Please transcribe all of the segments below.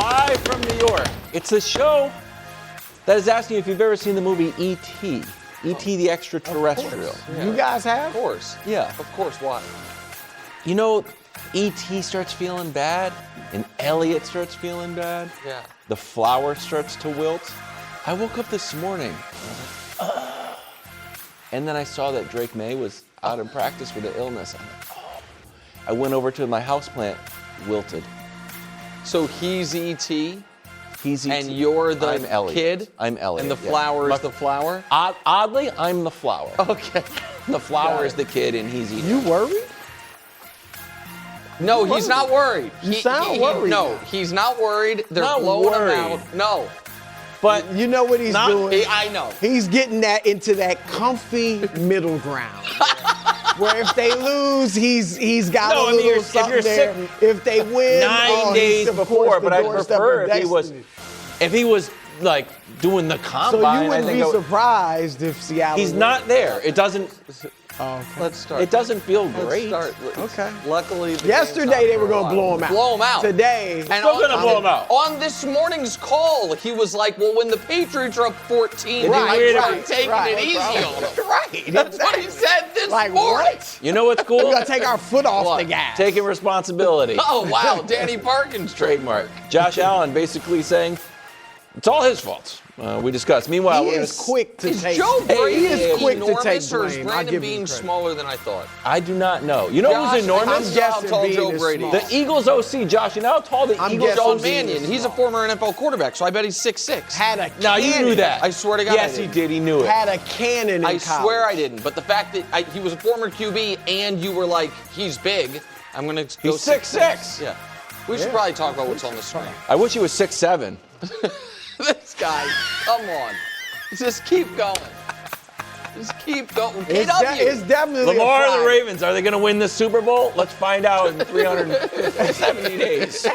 live from New York. It's a show that is asking you if you've ever seen the movie E.T. E.T. the Extraterrestrial. Yeah. You guys have? Of course. Yeah. Of course, why? You know, E.T. starts feeling bad, and Elliot starts feeling bad. Yeah. The flower starts to wilt. I woke up this morning, and then I saw that Drake Maye was out in practice with an illness. I'm like, oh. I went over to my houseplant, wilted. So he's E.T., He's E.T. and you're the I'm Elliot. kid? I'm Elliot. And the flower is the flower? Oddly, I'm the flower. Okay. The flower is the kid, and he's E.T. You worried? No, he's not worried. You sound worried. No, he's not worried. They're Not blowing worried. him out. No. But You know what he's doing? I know. He's getting that into that comfy middle ground. Where if they lose, he's got No, a I mean, little if something you're there. sitting If they win, 9 he's days of course before, the but I'd doorstep prefer of if he was like doing the So combine. you wouldn't be surprised if Seattle. He's not there. It doesn't. Oh, okay. Let's start. It doesn't feel Let's great. start. Okay. Luckily, the Yesterday they were going to blow him out. Blow him out. Today. And Still gonna blow him out. On this morning's call, he was like, well, when the Patriots are up 14, Right, they right, start taking right. it easy on them. Right. That's what he said this Like morning. what? You know what's cool? We're going to take our foot off What? the gas. Taking responsibility. Oh, wow. Danny Parkins Trademark. Josh Allen basically saying it's all his fault. We discussed. Meanwhile, He we're is quick to Is take. Joe Brady He is quick to take enormous, or is blame. I'll Brandon give him Bean credit. smaller than I thought? I do not know. You know Josh, who's enormous? I'm guessing how tall Bean Joe is Brady small. is. The Eagles OC, Josh. You know how tall the I'm Eagles guessing Sean OC Bean Mannion. is He's a small. former NFL quarterback, so I bet he's 6'6". Had a Now you knew that. I swear to God Yes, I he didn't. did. He knew it. Had a cannon in I college. swear I didn't. But the fact that he was a former QB and you were like, he's big, I'm going to go He's 6'6". Yeah. We should probably talk about what's on the screen. I wish he was 6'7". This guy, come on. Just keep going. Just keep going. It's, it's definitely Lamar a and the pride. Ravens, are they going to win the Super Bowl? Let's find out in 370 days.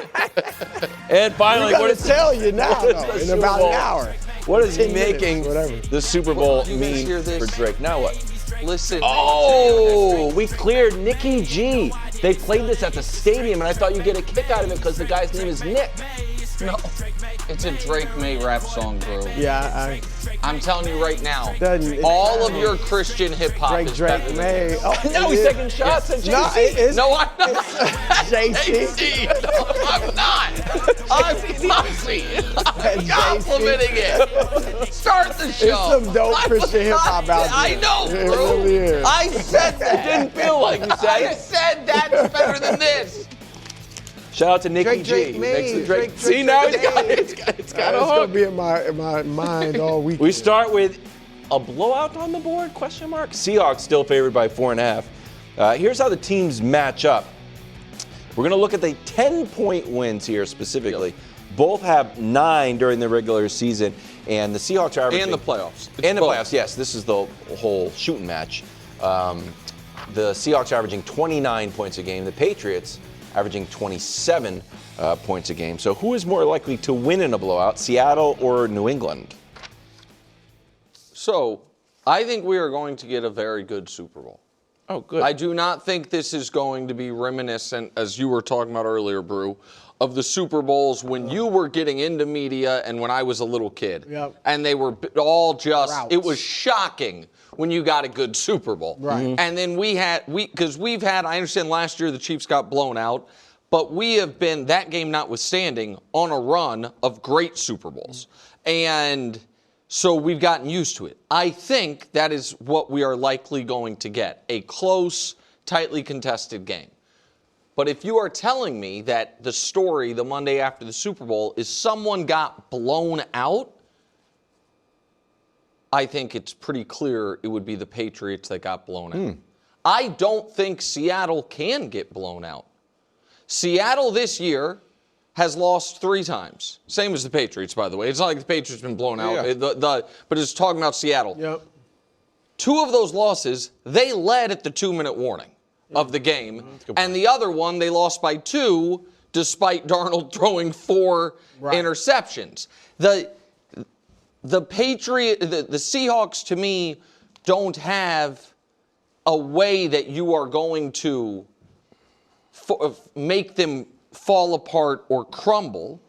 And finally, We're what gonna is tell you now, what is though, the in Super about Bowl? an hour. What is he 10 minutes, making whatever. the Super Bowl You guys mean hear this? for Drake? Now what? Listen. Oh, we cleared Nicky G. They played this at the stadium, and I thought you'd get a kick out of it because the guy's name is Nick. No. It's a Drake Maye rap song, bro. Yeah, I'm telling you right now, Doesn't- all of your Christian hip hop is better Drake than Maye. this. Oh, Now he's taking shots at JC. No, it's No, I'm not. JC. No, I'm not. I'm fussy. I'm JC. complimenting it. Start the show. It's some dope I Christian was hip hop not- out I there. know, It bro. really is. I said that. Didn't feel like you I said. said that's better than this. Shout out to Nicky Drake G. Maye, Makes the Drake See, now Maye. it's got It's a gonna hook. be in my mind all week. We start with a blowout on the board, question mark? Seahawks still favored by 4.5. Here's how the teams match up. We're going to look at the 10-point wins here specifically. Both have 9 during the regular season, and the Seahawks are averaging... And the playoffs. And the playoffs, yes. This is the whole shooting match. The Seahawks are averaging 29 points a game. The Patriots averaging 27 points a game. So who is more likely to win in a blowout, Seattle or New England? So, I think we are going to get a very good Super Bowl. Oh, good. I do not think this is going to be reminiscent, as you were talking about earlier, Brew, of the Super Bowls when you were getting into media and when I was a little kid. Yep. And they were all just, Routes. it was shocking when you got a good Super Bowl. Right. Mhm. And then because we've had, I understand last year the Chiefs got blown out, but we have been, that game notwithstanding, on a run of great Super Bowls. And so we've gotten used to it. I think that is what we are likely going to get, a close, tightly contested game. But if you are telling me that the story the Monday after the Super Bowl is someone got blown out, I think it's pretty clear it would be the Patriots that got blown out. I don't think Seattle can get blown out. Seattle this year has lost 3 times. Same as the Patriots, by the way. It's not like the Patriots been blown out. Yeah. But it's talking about Seattle. Yep. 2 of those losses, they led at the 2-minute warning of the game. And the other one, they lost by 2, despite Darnold throwing 4 interceptions. The Seahawks, to me, don't have a way that you are going to make them fall apart or crumble.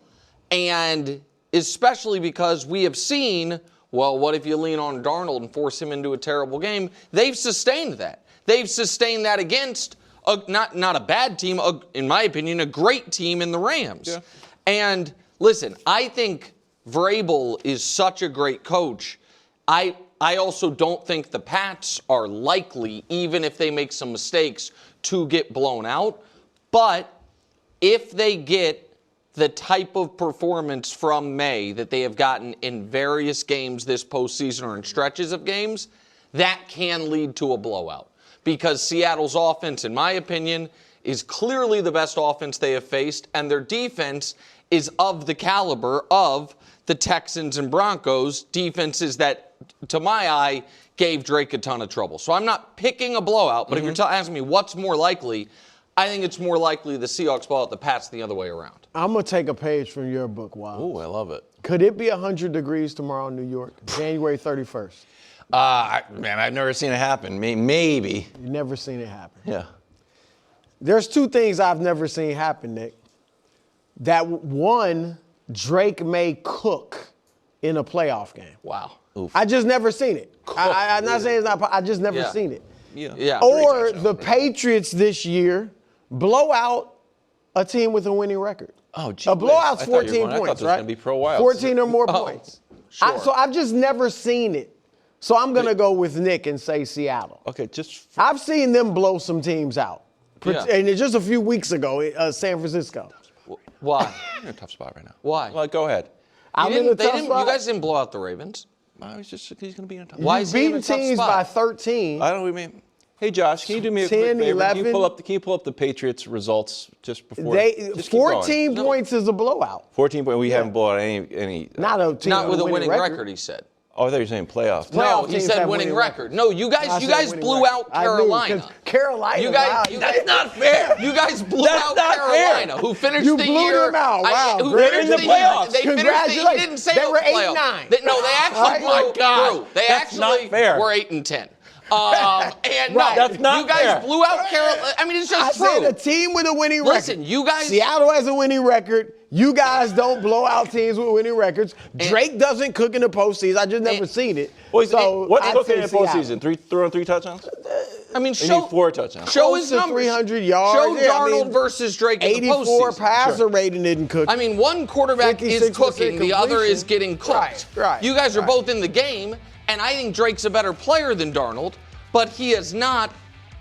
And especially because we have seen, well, what if you lean on Darnold and force him into a terrible game? They've sustained that. They've sustained that against not a bad team, in my opinion, a great team in the Rams. Yeah. And listen, I think Vrabel is such a great coach. I also don't think the Pats are likely, even if they make some mistakes, to get blown out. But if they get the type of performance from May that they have gotten in various games this postseason or in stretches of games, that can lead to a blowout. Because Seattle's offense, in my opinion, is clearly the best offense they have faced, and their defense is of the caliber of the Texans and Broncos, defenses that, to my eye, gave Drake a ton of trouble. So I'm not picking a blowout, but if you're asking me what's more likely, I think it's more likely the Seahawks blow out the Pats the other way around. I'm going to take a page from your book, Wild. Ooh, I love it. Could it be 100 degrees tomorrow in New York, January 31st? Man, I've never seen it happen. Maybe. You've never seen it happen. Yeah. There's two things I've never seen happen, Nick. That one, Drake Maye cook in a playoff game. Wow. Oof. I just never seen it. I'm not saying it's not. I just never seen it. Yeah. Or the Patriots this year blow out a team with a winning record. Oh, gee. A blowout's I thought you 14 were going- I thought points, this was right? gonna be pro wild. 14 or more points. Sure. So I've just never seen it. So I'm going to go with Nick and say Seattle. Okay, just I've seen them blow some teams out. Yeah. And it's just a few weeks ago, San Francisco. Why? you're in a tough spot right now. Why? Well, go ahead. I'm in a tough You spot. guys didn't blow out the Ravens. He's going to be in a tough Why is he in a Beating tough teams spot? by 13. I don't mean. Hey, Josh, can you do me a 10, quick favor? 11? Can you pull up the Patriots results just before? Just keep 14 going. points is a blowout. 14 points. We haven't blown out any. Not a team Not with a winning record, he said. Oh, I thought you were saying playoffs. Play- No, Playoff he teams said have winning winning record. No, you guys winning blew record. out I knew, 'cause Carolina. Carolina. You guys, wow. That's not fair. You guys blew That's out not Carolina, fair. who finished You the blew year. them out. Wow. Who They're finished in the playoffs. They finished the, he Congratulations. didn't say They were playoffs. 8-9. No, they actually Right? blew. Oh my God. Drew, they That's not actually fair. were 8-10. And Right. no, That's not you guys fair. blew out Carolina. I mean, it's I just said true. a team with a winning Listen, record. you guys- Seattle has a winning record. You guys don't blow out teams with winning records. Drake doesn't cook in the postseason. I just never seen it. So what's I'd cooking say in Seattle. postseason? Throwing 3 touchdowns? I mean, They need 4 touchdowns. Show Close his to numbers. 300 yards. Show Yeah, I Darnold mean, versus Drake in the 84 postseason. passer rating didn't cook. I mean, one quarterback is 56% cooking, the other completion. is getting cooked. Right, You guys are right. both in the game, and I think Drake's a better player than Darnold, but he has not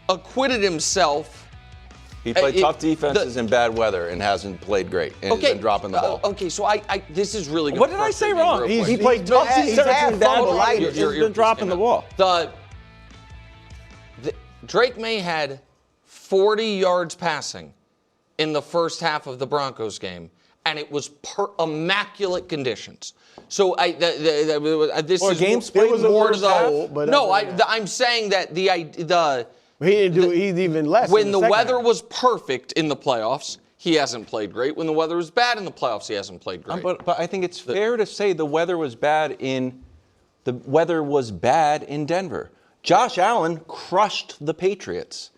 acquitted himself. He played tough defenses in bad weather and hasn't played great and has been dropping the ball. Okay, so I this is really good. What did I say wrong? He played he's tough had- he's defenses had in bad fumble weather. lighters. He's been dropping the ball. Drake Maye had 40 yards passing in the first half of the Broncos game, and it was immaculate conditions. So this Or is game split was a more to worse half, the. but No, other than that. I'm saying that the he didn't do. He's even less. when in the second weather half. was perfect in the playoffs, he hasn't played great. When the weather was bad in the playoffs, he hasn't played great. But I think it's fair to say the weather was bad in Denver. Josh Allen crushed the Patriots.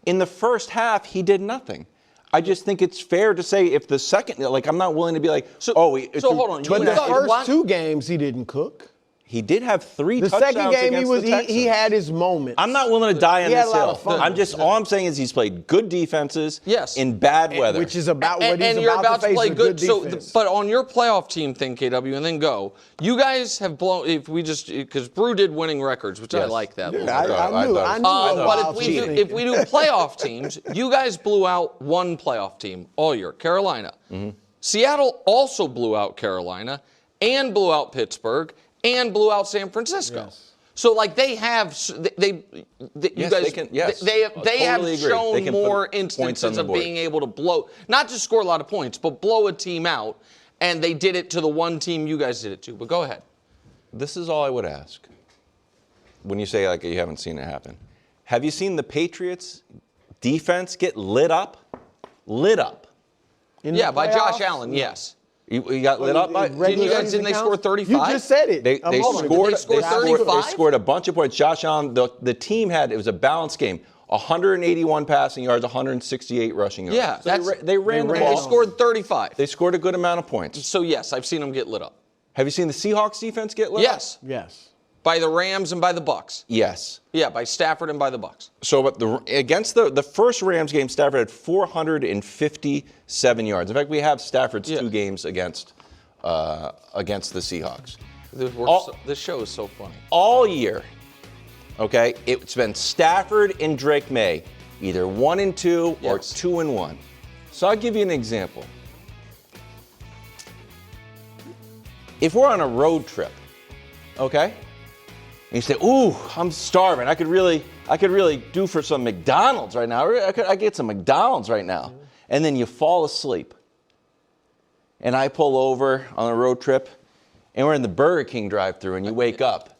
In the first half, he did nothing. I just think it's fair to say if the second, I'm not willing to be like, So hold on. But You the thought- first what? 2 games he didn't cook. He did have 3 The touchdowns second game against the Texans. he had his moments. I'm not willing to die on He had this a lot hill. of fun. All I'm saying is he's played good defenses Yes. in bad weather. which is about what he's and you're about to face play with good. defense. But on your playoff team thing, KW, and then go. You guys have blown. If we just because Brew did winning records, which I Yes. like that. Yeah, little I bit. knew. But Wild if cheating. we do playoff teams, you guys blew out one playoff team all year, Carolina. Seattle also blew out Carolina and blew out Pittsburgh and blew out San Francisco. Yes. So they have you Yes, guys they can- yes. they I have totally agree. They shown can more put points on instances the of board. being able to blow, not just score a lot of points, but blow a team out. And they did it to the one team you guys did it to. But go ahead. This is all I would ask. When you say you haven't seen it happen, have you seen the Patriots defense get lit up? Lit up. In Yeah, the by Josh playoffs? Allen, yes. You got lit up by. Didn't they score 35? You just said it. They a moment ago. scored. They scored 35? They scored a bunch of points. Josh Allen. The team it was a balanced game. 181 passing yards, 168 rushing yards. Yeah, So they ran the They ball. scored 35. They scored a good amount of points. So, yes, I've seen them get lit up. Have you seen the Seahawks defense get lit up? Yes. Yes. By the Rams and by the Bucks. Yes. Yeah, by Stafford and by the Bucks. So but against the first Rams game, Stafford had 457 yards. In fact, we have Stafford's 2 games against the Seahawks. This show is so funny. All year, okay, it's been Stafford and Drake Maye, either 1-2 or 2-1. So I'll give you an example. If we're on a road trip, okay, and you say, "Ooh, I'm starving. I could really do for some McDonald's right now. I could get some McDonald's right now." And then you fall asleep. And I pull over on a road trip, and we're in the Burger King drive-thru, and you wake up.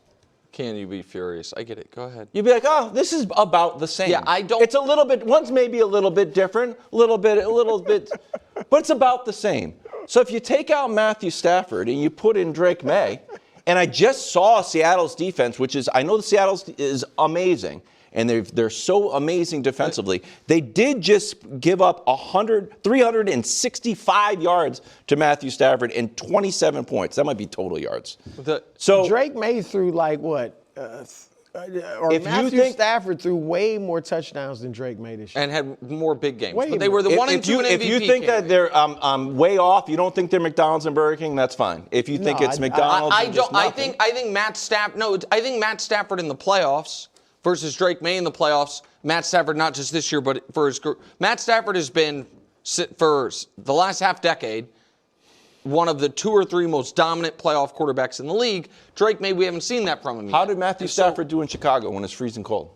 Can you be furious? I get it. Go ahead. You'd be like, "Oh, this is about the same." Yeah, I don't. It's a little bit. One's maybe a little bit different, a little bit, but it's about the same. So if you take out Matthew Stafford and you put in Drake Maye, and I just saw Seattle's defense, which is, I know the Seattle's is amazing, and they're so amazing defensively. They did just give up 365 yards to Matthew Stafford and 27 points. That might be total yards. So Drake Maye threw like what? Matthew Stafford threw way more touchdowns than Drake Maye this year. And had more big games. Way But they were the more. 1 and 2 in MVP. If you think that they're way off, you don't think they're McDonald's and Burger King, that's fine. If you think it's McDonald's, I think Matt Stafford. No, I think Matt Stafford in the playoffs versus Drake Maye in the playoffs. Matt Stafford, not just this year, but for his career. Matt Stafford has been for the last half decade one of the 2 or 3 most dominant playoff quarterbacks in the league. Drake Maye, we haven't seen that from him yet. How did Matthew Stafford do in Chicago when it's freezing cold?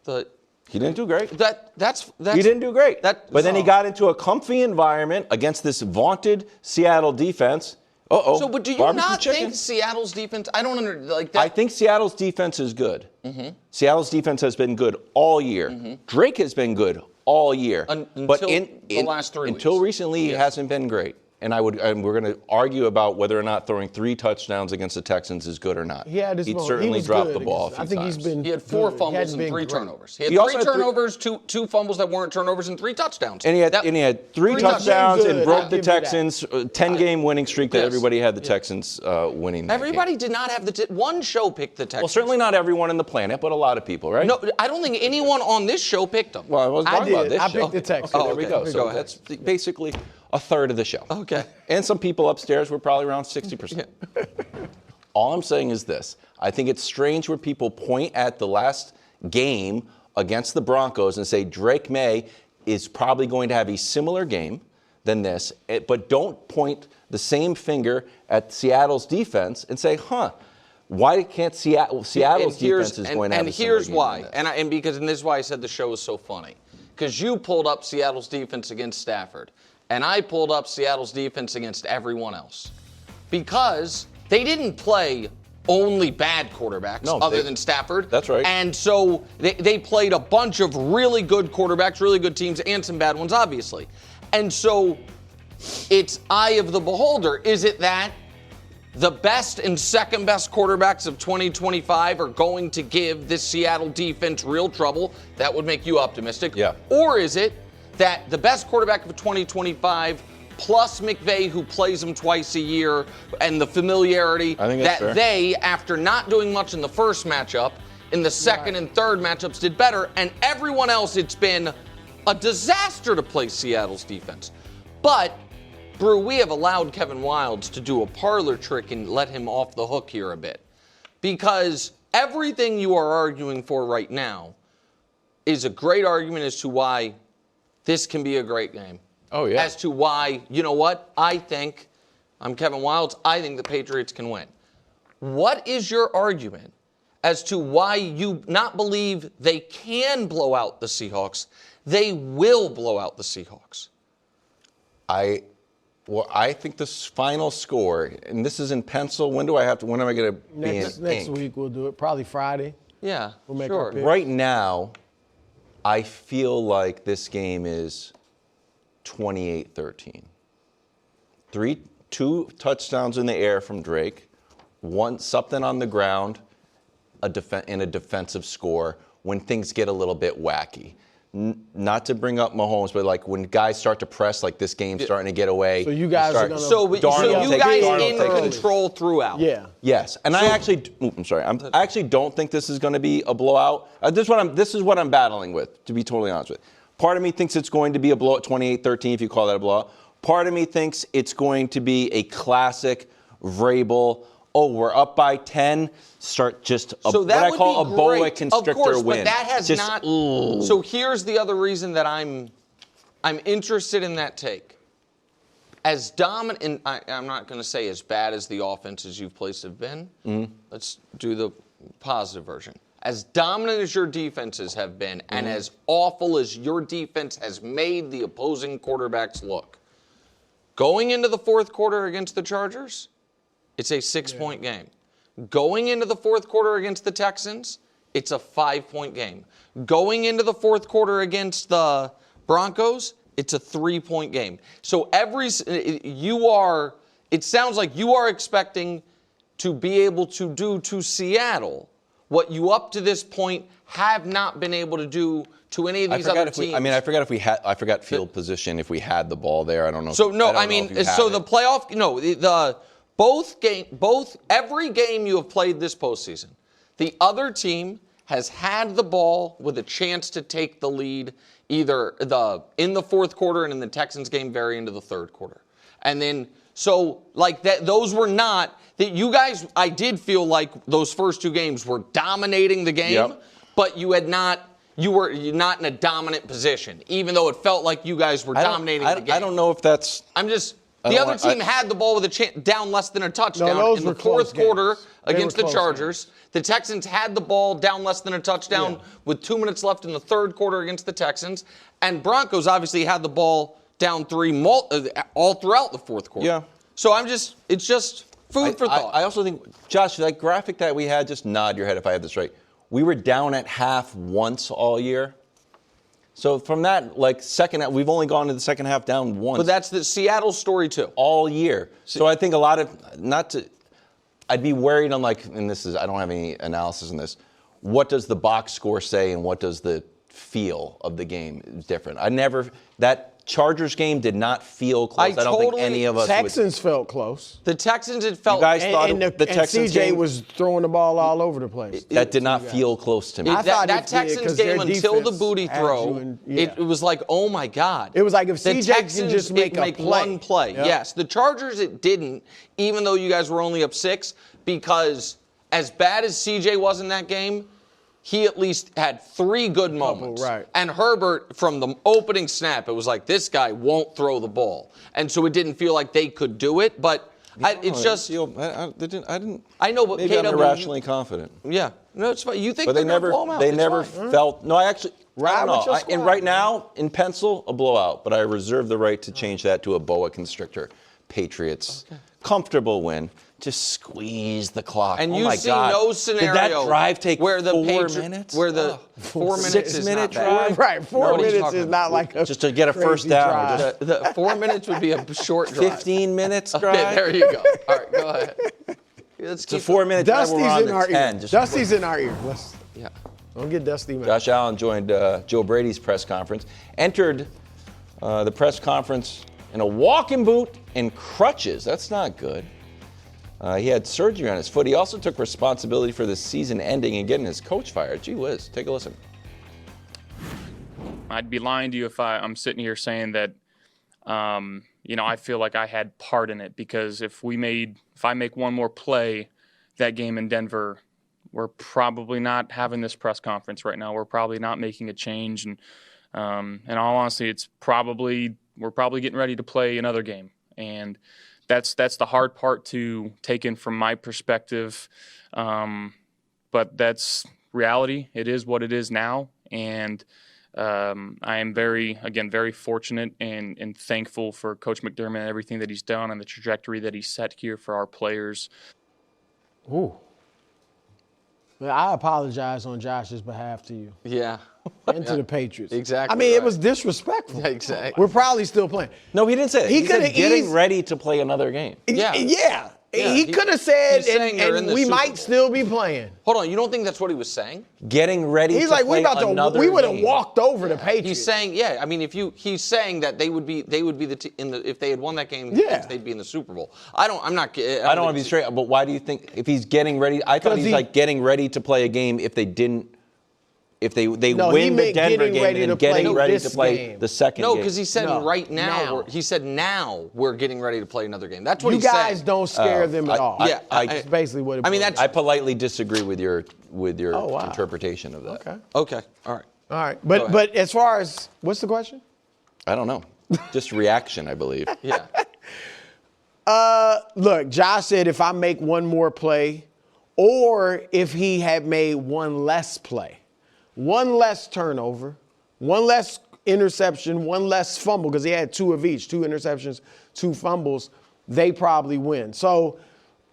He didn't do great. That's He didn't do great. But then he got into a comfy environment against this vaunted Seattle defense. So, but do you not think Seattle's defense? I don't like that. I think Seattle's defense is good. Mm-hmm. Seattle's defense has been good all year. Mm-hmm. Drake has been good all year. But the last 3 weeks. Until recently, he hasn't been great. And we're going to argue about whether or not throwing 3 touchdowns against the Texans is good or not. He'd certainly dropped the ball a few I think times. he's been. He had 4 good. fumbles and 3 great. turnovers. He had 3 turnovers, two fumbles that weren't turnovers, and 3 touchdowns. And he had 3 touchdowns and broke the Texans' 10-game winning streak that everybody had the Texans winning. Everybody did not have one show picked the Texans. Well, certainly not everyone on the planet, but a lot of people, right? No, I don't think anyone on this show picked them. Well, I was talking about this I show. picked the Texans. Okay, there we go. So that's basically a third of the show. Okay. And some people upstairs were probably around 60%. All I'm saying is this. I think it's strange when people point at the last game against the Broncos and say Drake Maye is probably going to have a similar game than this, but don't point the same finger at Seattle's defense and say, why can't Seattle's defense is going to have a similar game? And here's why. And because this is why I said the show is so funny. Because you pulled up Seattle's defense against Stafford. And I pulled up Seattle's defense against everyone else. Because they didn't play only bad quarterbacks other than Stafford. That's right. And so they played a bunch of really good quarterbacks, really good teams, and some bad ones, obviously. And so it's eye of the beholder. Is it that the best and second best quarterbacks of 2025 are going to give this Seattle defense real trouble? That would make you optimistic. Yeah. Or is it that the best quarterback of 2025 plus McVay, who plays him twice a year, and the familiarity that they, after not doing much in the first matchup, in the second and third matchups did better, and everyone else, it's been a disaster to play Seattle's defense. But, Brew, we have allowed Kevin Wildes to do a parlor trick and let him off the hook here a bit. Because everything you are arguing for right now is a great argument as to why this can be a great game. Oh, yeah. As to why, you know what? I'm Kevin Wildes. I think the Patriots can win. What is your argument as to why you not believe they can blow out the Seahawks? They will blow out the Seahawks. I think this final score, and this is in pencil. When am I going to be in Next week we'll do it. Probably Friday. Yeah, We'll make sure. our pick. Right now, I feel like this game is 28-13. 2 touchdowns in the air from Drake, something on the ground, and a defensive score, when things get a little bit wacky. Not to bring up Mahomes, but like when guys start to press, like this game's starting to get away. So you guys are going to... So you guys in control throughout. Yeah. Yes, and I actually, I actually don't think this is going to be a blowout. This is what I'm battling with, to be totally honest with you. Part of me thinks it's going to be a blowout, 28-13, if you call that a blowout. Part of me thinks it's going to be a classic Vrabel. Oh, we're up by 10. Start just what I call a boa constrictor of course, win. But that has not. So here's the other reason that I'm interested in that take. As dominant, I'm not going to say as bad as the offenses you've placed have been. Let's do the positive version. As dominant as your defenses have been, and as awful as your defense has made the opposing quarterbacks look, going into the fourth quarter against the Chargers, it's a 6-point game. Going into the fourth quarter against the Texans, it's a 5-point game. Going into the fourth quarter against the Broncos, it's a 3-point game. So it sounds like you are expecting to be able to do to Seattle what you up to this point have not been able to do to any of these other teams. I forgot field position if we had the ball there. I don't know. Every game you have played this postseason, the other team has had the ball with a chance to take the lead either in the fourth quarter and in the Texans game very into the third quarter. And then, those were not, that you guys, I did feel like those first two games were dominating the game, but you were not in a dominant position, even though it felt like you guys were dominating the game. I don't know if that's... The other team had the ball with a chance down less than a touchdown in the fourth quarter against the Chargers. The Texans had the ball down less than a touchdown with 2 minutes left in the third quarter against the Texans. And Broncos obviously had the ball down 3 all throughout the fourth quarter. Yeah. So it's just food for thought. I also think, Josh, that graphic that we had, just nod your head if I had this right. We were down at half once all year. So from that, second half, we've only gone to the second half down once. But that's the Seattle story too. All year. So I think a lot of, I'd be worried on and I don't have any analysis in this, what does the box score say and what does the feel of the game is different. That Chargers game did not feel close. I don't think any of us Texans felt close. The Texans had felt... You guys thought the Texans CJ game was throwing the ball all over the place. That did not feel close to me. That Texans game, until the booty throw, it was like, oh my God. It was like if CJ can just make one play. Yep. Yes. The Chargers, it didn't, even though you guys were only up 6, because as bad as CJ was in that game, he at least had 3 good moments. Right. And Herbert, from the opening snap, it was like, this guy won't throw the ball. And so it didn't feel like they could do it, but it's just... I didn't... I know, but maybe I'm irrationally confident. Yeah. No, it's fine. You think but they're going to blow them out. They never felt... No, I actually... Right, and right now, in pencil, a blowout. But I reserve the right to change that to a boa constrictor. Patriots. Okay. Comfortable win. Just squeeze the clock. And oh you my see God. no scenario Did that drive take where the 4 minutes? Where the 4 minutes is 6-minute not drive? Right, 4 minutes is not like a just to get a first down. The 4 minutes would be a short drive. 15 minutes drive. Okay, there you go. All right, go ahead. It's a 4 minute drive. Dusty's in our ear. Dusty's in our ear. Yeah. Don't get Dusty mad. Josh Allen joined Joe Brady's press conference. Entered the press conference in a walking boot and crutches. That's not good. He had surgery on his foot. He also took responsibility for the season ending and getting his coach fired. Gee whiz, take a listen. I'd be lying to you if I'm sitting here saying that, I feel like I had part in it, because if I make one more play that game in Denver, we're probably not having this press conference right now. We're probably not making a change, and in all honesty, we're probably getting ready to play another game, and that's the hard part to take in from my perspective, but that's reality. It is what it is now, and I am very fortunate and thankful for Coach McDermott and everything that he's done and the trajectory that he's set here for our players. Ooh. Well, I apologize on Josh's behalf to you. Yeah. And to the Patriots. Exactly. I mean, it was disrespectful. Yeah, exactly. We're probably still playing. No, he didn't say that. He said getting ready to play another game. Yeah. He could have said, he's saying they're in and the we Super might Bowl. still be playing. Hold on, you don't think that's what he was saying? Getting ready He's to like, play another we would have game. walked over the Patriots. He's saying, yeah. I mean, he's saying that they would be if they had won that game, they'd be in the Super Bowl. I don't want to be straight, but why do you think if he's getting ready? I thought he's like getting ready to play a game if they didn't. If they win the Denver game and then getting ready to play the second game. No, because he said right now. He said now we're getting ready to play another game. That's what he said. You guys don't scare them at all. Yeah, that's basically what it is. I politely disagree with your interpretation of that. Okay. All right. But as far as what's the question? I don't know. Just reaction, I believe. Yeah. Look, Josh said if I make one more play, or if he had made one less play. One less turnover, one less interception, one less fumble, because he had 2 of each, 2 interceptions, 2 fumbles, they probably win. So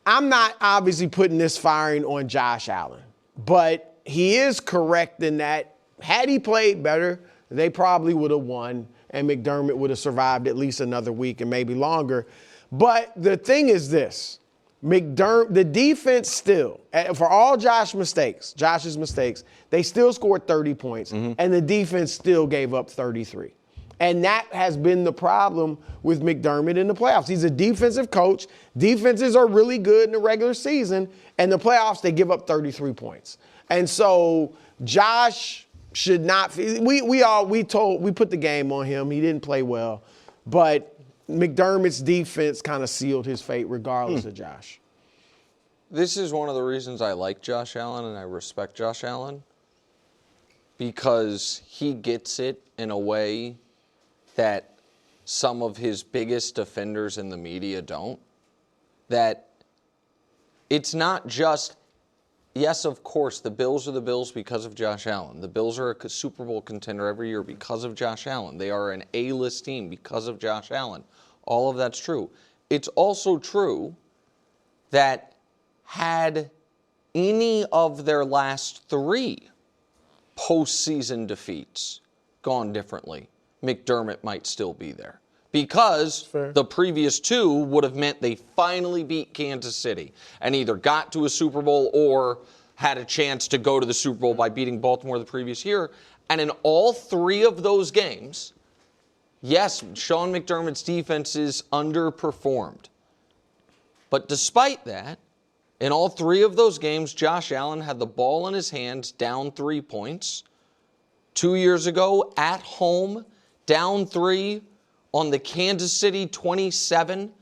I'm not obviously putting this firing on Josh Allen, but he is correct in that had he played better, they probably would have won, and McDermott would have survived at least another week and maybe longer. But the thing is this. The defense still, for all Josh's mistakes, they still scored 30 points, and the defense still gave up 33. And that has been the problem with McDermott in the playoffs. He's a defensive coach. Defenses are really good in the regular season, and the playoffs, they give up 33 points. And so Josh should not, we put the game on him. He didn't play well, but McDermott's defense kind of sealed his fate regardless of Josh. This is one of the reasons I like Josh Allen and I respect Josh Allen, because he gets it in a way that some of his biggest defenders in the media don't. That it's not just, yes, of course, the Bills are the Bills because of Josh Allen. The Bills are a Super Bowl contender every year because of Josh Allen. They are an A-list team because of Josh Allen. All of that's true. It's also true that had any of their last 3 postseason defeats gone differently, McDermott might still be there. Because the previous 2 would have meant they finally beat Kansas City and either got to a Super Bowl or had a chance to go to the Super Bowl by beating Baltimore the previous year. And in all 3 of those games, yes, Sean McDermott's defenses underperformed. But despite that, in all 3 of those games, Josh Allen had the ball in his hands, down 3 points. 2 years ago, at home, down 3 on the Kansas City 27,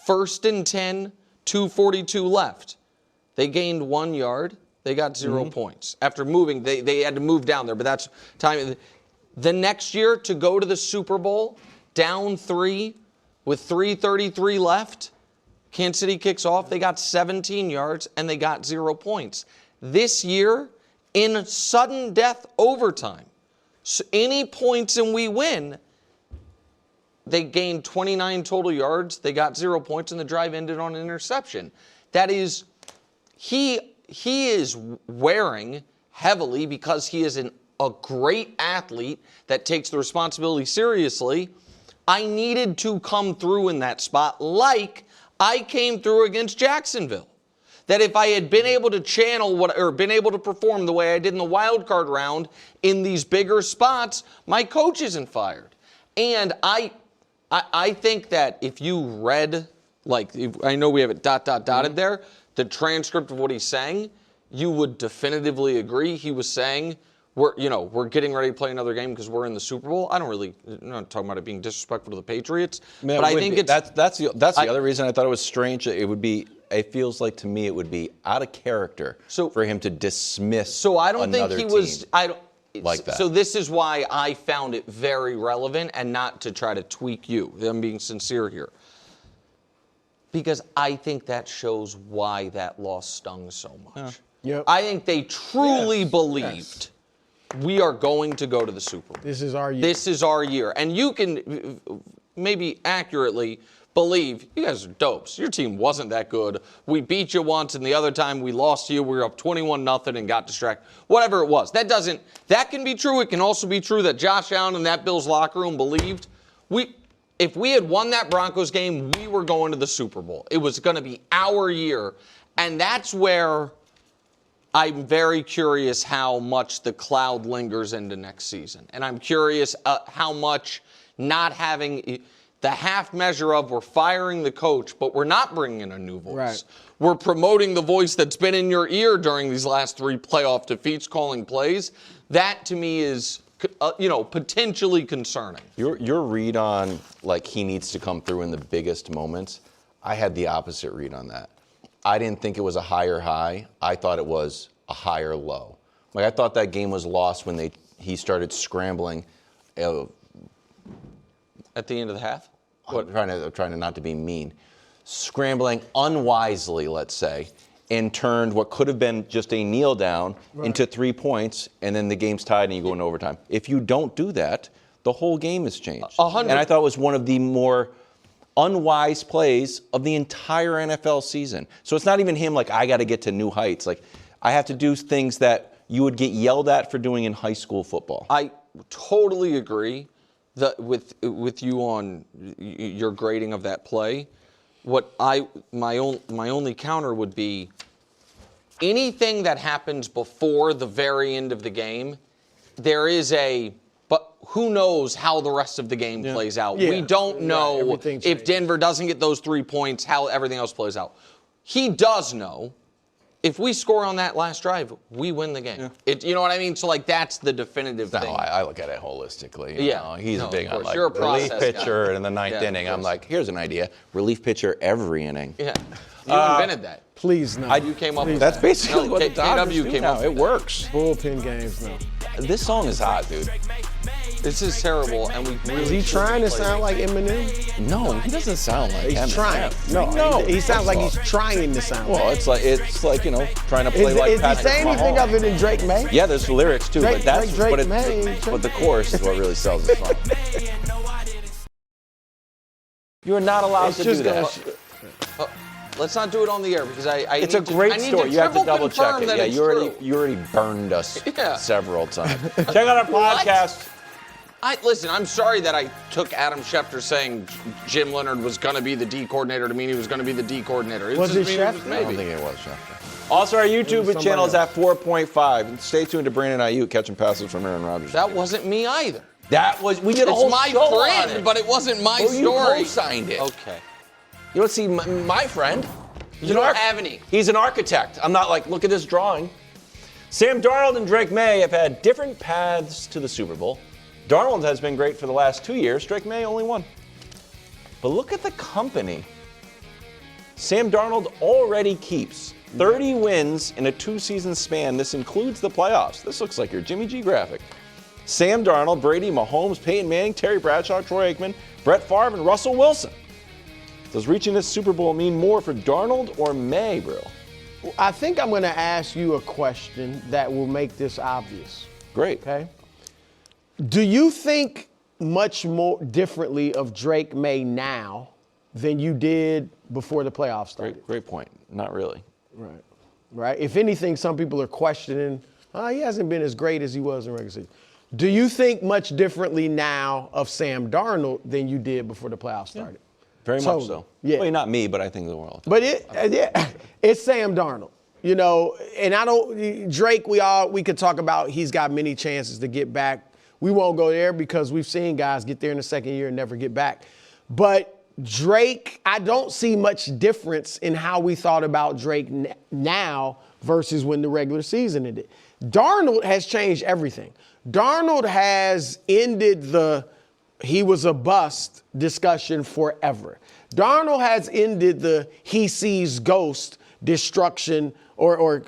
1st and 10, 2:42 left. They gained 1 yard. They got 0 points. After moving, they had to move down there, but that's time. The next year, to go to the Super Bowl, down 3 with 3:33 left, Kansas City kicks off. They got 17 yards, and they got 0 points. This year, in sudden death overtime, so any points and we win, they gained 29 total yards. They got 0 points, and the drive ended on an interception. That is, he is wearing heavily because he is a great athlete that takes the responsibility seriously. I needed to come through in that spot like I came through against Jacksonville. That if I had been able to been able to perform the way I did in the wild card round in these bigger spots, my coach isn't fired. And I think that if you read, I know we have it dotted there, the transcript of what he's saying, you would definitively agree. He was saying, we're getting ready to play another game because we're in the Super Bowl. I'm not talking about it being disrespectful to the Patriots, but I think that's the other reason I thought it was strange. It feels like to me it would be out of character for him to dismiss. So I don't think he was. Like that. So this is why I found it very relevant, and not to try to tweak you. I'm being sincere here. Because I think that shows why that loss stung so much. Yeah. Yep. I think they truly believed we are going to go to the Super Bowl. This is our year. This is our year. And you can maybe accurately believe you guys are dopes. Your team wasn't that good. We beat you once, and the other time we lost to you. We were up 21-0 and got distracted. Whatever it was. That can be true. It can also be true that Josh Allen and that Bills locker room believed If we had won that Broncos game, we were going to the Super Bowl. It was going to be our year. And that's where I'm very curious how much the cloud lingers into next season. And I'm curious how much not having the half measure of we're firing the coach, but we're not bringing in a new voice. Right. We're promoting the voice that's been in your ear during these last 3 playoff defeats, calling plays. That, to me, is potentially concerning. Your read on, like, he needs to come through in the biggest moments, I had the opposite read on that. I didn't think it was a higher high. I thought it was a higher low. Like, I thought that game was lost when he started scrambling. At the end of the half? I'm trying to not to be mean. Scrambling unwisely, let's say, and turned what could have been just a kneel down into 3 points, and then the game's tied and you go into overtime. If you don't do that, the whole game has changed. 100. And I thought it was one of the more unwise plays of the entire NFL season. So it's not even him like, I got to get to new heights. Like, I have to do things that you would get yelled at for doing in high school football. I totally agree with you on your grading of that play. My only counter would be anything that happens before the very end of the game, there is but who knows how the rest of the game plays out. Yeah. We don't know if Denver doesn't get those 3 points, how everything else plays out. He does know. If we score on that last drive, we win the game. Yeah. You know what I mean? So, like, that's the definitive thing. No, I look at it holistically. He's big on, like, You're a relief process pitcher guy. in the ninth inning. I'm like, here's an idea. Relief pitcher every inning. Yeah. You invented that. Please, no. You came up with That's that. basically what the Dodgers KW do came now. up It with that. works. Bullpen games, no. This song is hot, dude. This is terrible, and we really Is he trying to sound like Eminem? No, he doesn't sound like He's Eminem. trying. No, he sounds like he's trying to sound like. Well, it's like trying to play like Is he Patrick saying anything Mahomes. other than Drake Maye? Yeah, there's lyrics too, Drake but Maye. but the chorus is what really sells the song. You are not allowed to do that. Let's not do it on the air because It's a great story. You have to double check it. Yeah, you already burned us Yeah. several times. Check out our podcast. Listen, I'm sorry that I took Adam Schefter saying Jim Leonard was going to be the D coordinator to mean he was going to be the D coordinator. Was it just Schefter? I don't think it was Schefter. Also, our YouTube channel is else. at 4.5. And stay tuned to Brandon Ayuk catching passes from Aaron Rodgers. That wasn't me either. We did a whole It's my show on friend, it. but it wasn't my Oh, you story. co-signed it. Okay. You don't see my friend. You don't have any. He's an architect. I'm not like, look at this drawing. Sam Darnold and Drake Maye have had different paths to the Super Bowl. Darnold has been great for the last 2 years. Drake Maye only one. But look at the company. Sam Darnold already keeps 30 wins in a 2-season span. This includes the playoffs. This looks like your Jimmy G graphic. Sam Darnold, Brady, Mahomes, Peyton Manning, Terry Bradshaw, Troy Aikman, Brett Favre, and Russell Wilson. Does reaching this Super Bowl mean more for Darnold or Maye, bro? I think I'm going to ask you a question that will make this obvious. Great. Okay. Do you think much more differently of Drake Maye now than you did before the playoffs started? Great point. Not really. Right. If anything, some people are questioning, he hasn't been as great as he was in regular season. Do you think much differently now of Sam Darnold than you did before the playoffs started? Very much so. Yeah. Well, not me, but I think the world. But it's Sam Darnold. You know, and Drake, we could talk about he's got many chances to get back. We won't go there because we've seen guys get there in the second year and never get back. But Drake, I don't see much difference in how we thought about Drake now versus when the regular season ended. Darnold has changed everything. Darnold has ended he was a bust discussion forever. Darnold has ended he sees ghost destruction or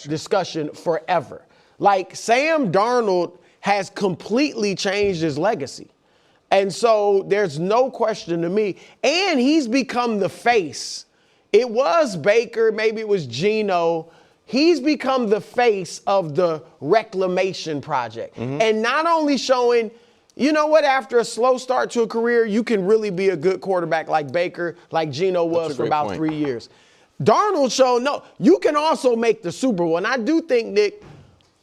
discussion forever. Like Sam Darnold has completely changed his legacy. And so there's no question to me. And he's become the face. It was Baker, maybe it was Geno. He's become the face of the reclamation project. Mm-hmm. And not only showing, you know what, after a slow start to a career, you can really be a good quarterback like Baker, like Geno was for about 3 years. Darnold showed, no, you can also make the Super Bowl. And I do think, Nick,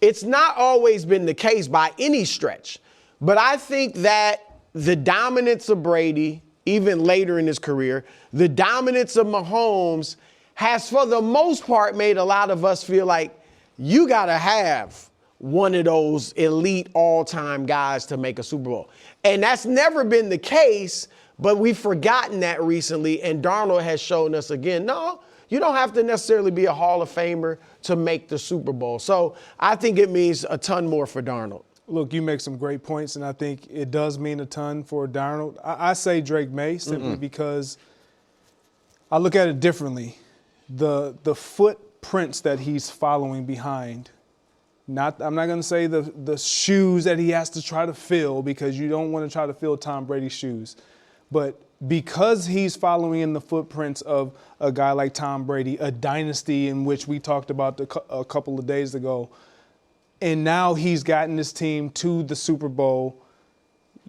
it's not always been the case by any stretch. But I think that the dominance of Brady, even later in his career, the dominance of Mahomes has, for the most part, made a lot of us feel like you got to have one of those elite all-time guys to make a Super Bowl. And that's never been the case, but we've forgotten that recently, and Darnold has shown us again, no, you don't have to necessarily be a Hall of Famer to make the Super Bowl. So I think it means a ton more for Darnold. Look, you make some great points, and I think it does mean a ton for Darnold. I say Drake Maye simply because I look at it differently. The footprints that he's following behind, I'm not going to say the shoes that he has to try to fill, because you don't want to try to fill Tom Brady's shoes, but because he's following in the footprints of a guy like Tom Brady, a dynasty in which we talked about a couple of days ago, and now he's gotten this team to the Super Bowl.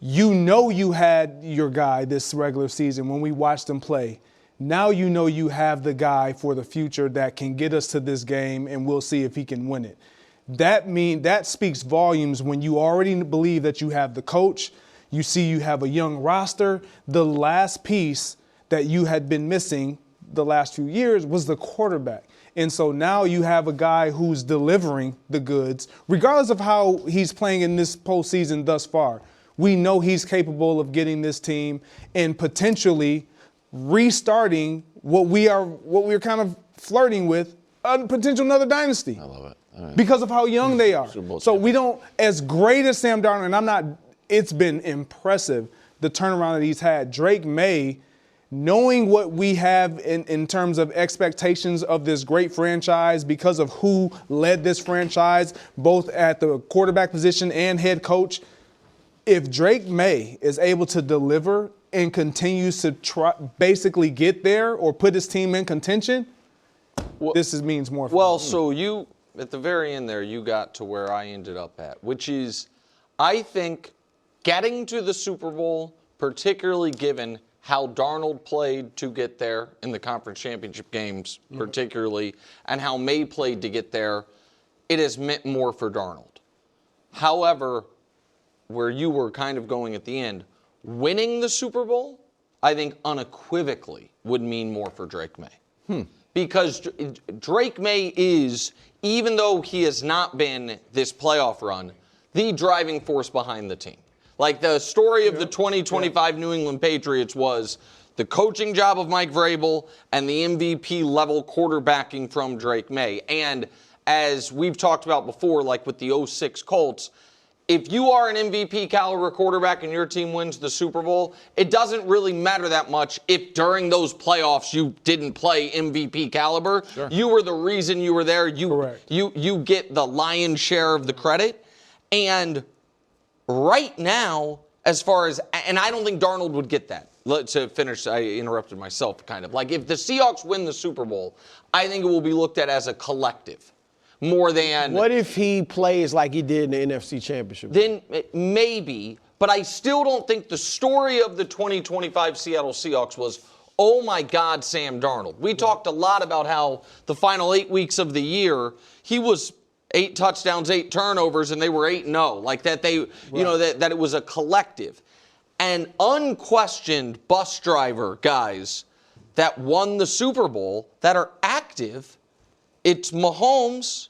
You know you had your guy this regular season when we watched him play. Now you know you have the guy for the future that can get us to this game, and we'll see if he can win it. That speaks volumes when you already believe that you have the coach. You see you have a young roster. The last piece that you had been missing the last few years was the quarterback. And so now you have a guy who's delivering the goods, regardless of how he's playing in this postseason thus far. We know he's capable of getting this team and potentially restarting what we're kind of flirting with, a potential another dynasty. I love it. All right. Because of how young they are. So we don't, as great as Sam Darnold, and it's been impressive, the turnaround that he's had. Drake Maye, knowing what we have in terms of expectations of this great franchise because of who led this franchise, both at the quarterback position and head coach, if Drake Maye is able to deliver and continues to basically get there or put his team in contention, this means more for him. So you, at the very end there, you got to where I ended up at, which is, I think getting to the Super Bowl, particularly given how Darnold played to get there in the conference championship games, particularly, and how Maye played to get there, it has meant more for Darnold. However, where you were kind of going at the end, winning the Super Bowl, I think unequivocally would mean more for Drake Maye. Because Drake Maye is, even though he has not been this playoff run, the driving force behind the team. Like the story of the 2025 New England Patriots was the coaching job of Mike Vrabel and the MVP level quarterbacking from Drake Maye. And as we've talked about before, like with the 06 Colts, if you are an MVP caliber quarterback and your team wins the Super Bowl, it doesn't really matter that much if during those playoffs you didn't play MVP caliber. Sure. You were the reason you were there. You get the lion's share of the credit. And right now, as far as, and I don't think Darnold would get that. To finish, I interrupted myself kind of. Like if the Seahawks win the Super Bowl, I think it will be looked at as a collective. More than. What if he plays like he did in the NFC Championship? Then maybe, but I still don't think the story of the 2025 Seattle Seahawks was, oh my God, Sam Darnold. We talked a lot about how the final 8 weeks of the year, he was 8 touchdowns, 8 turnovers, and they were 8-0. Like that that it was a collective. And unquestioned bus driver guys that won the Super Bowl that are active, it's Mahomes,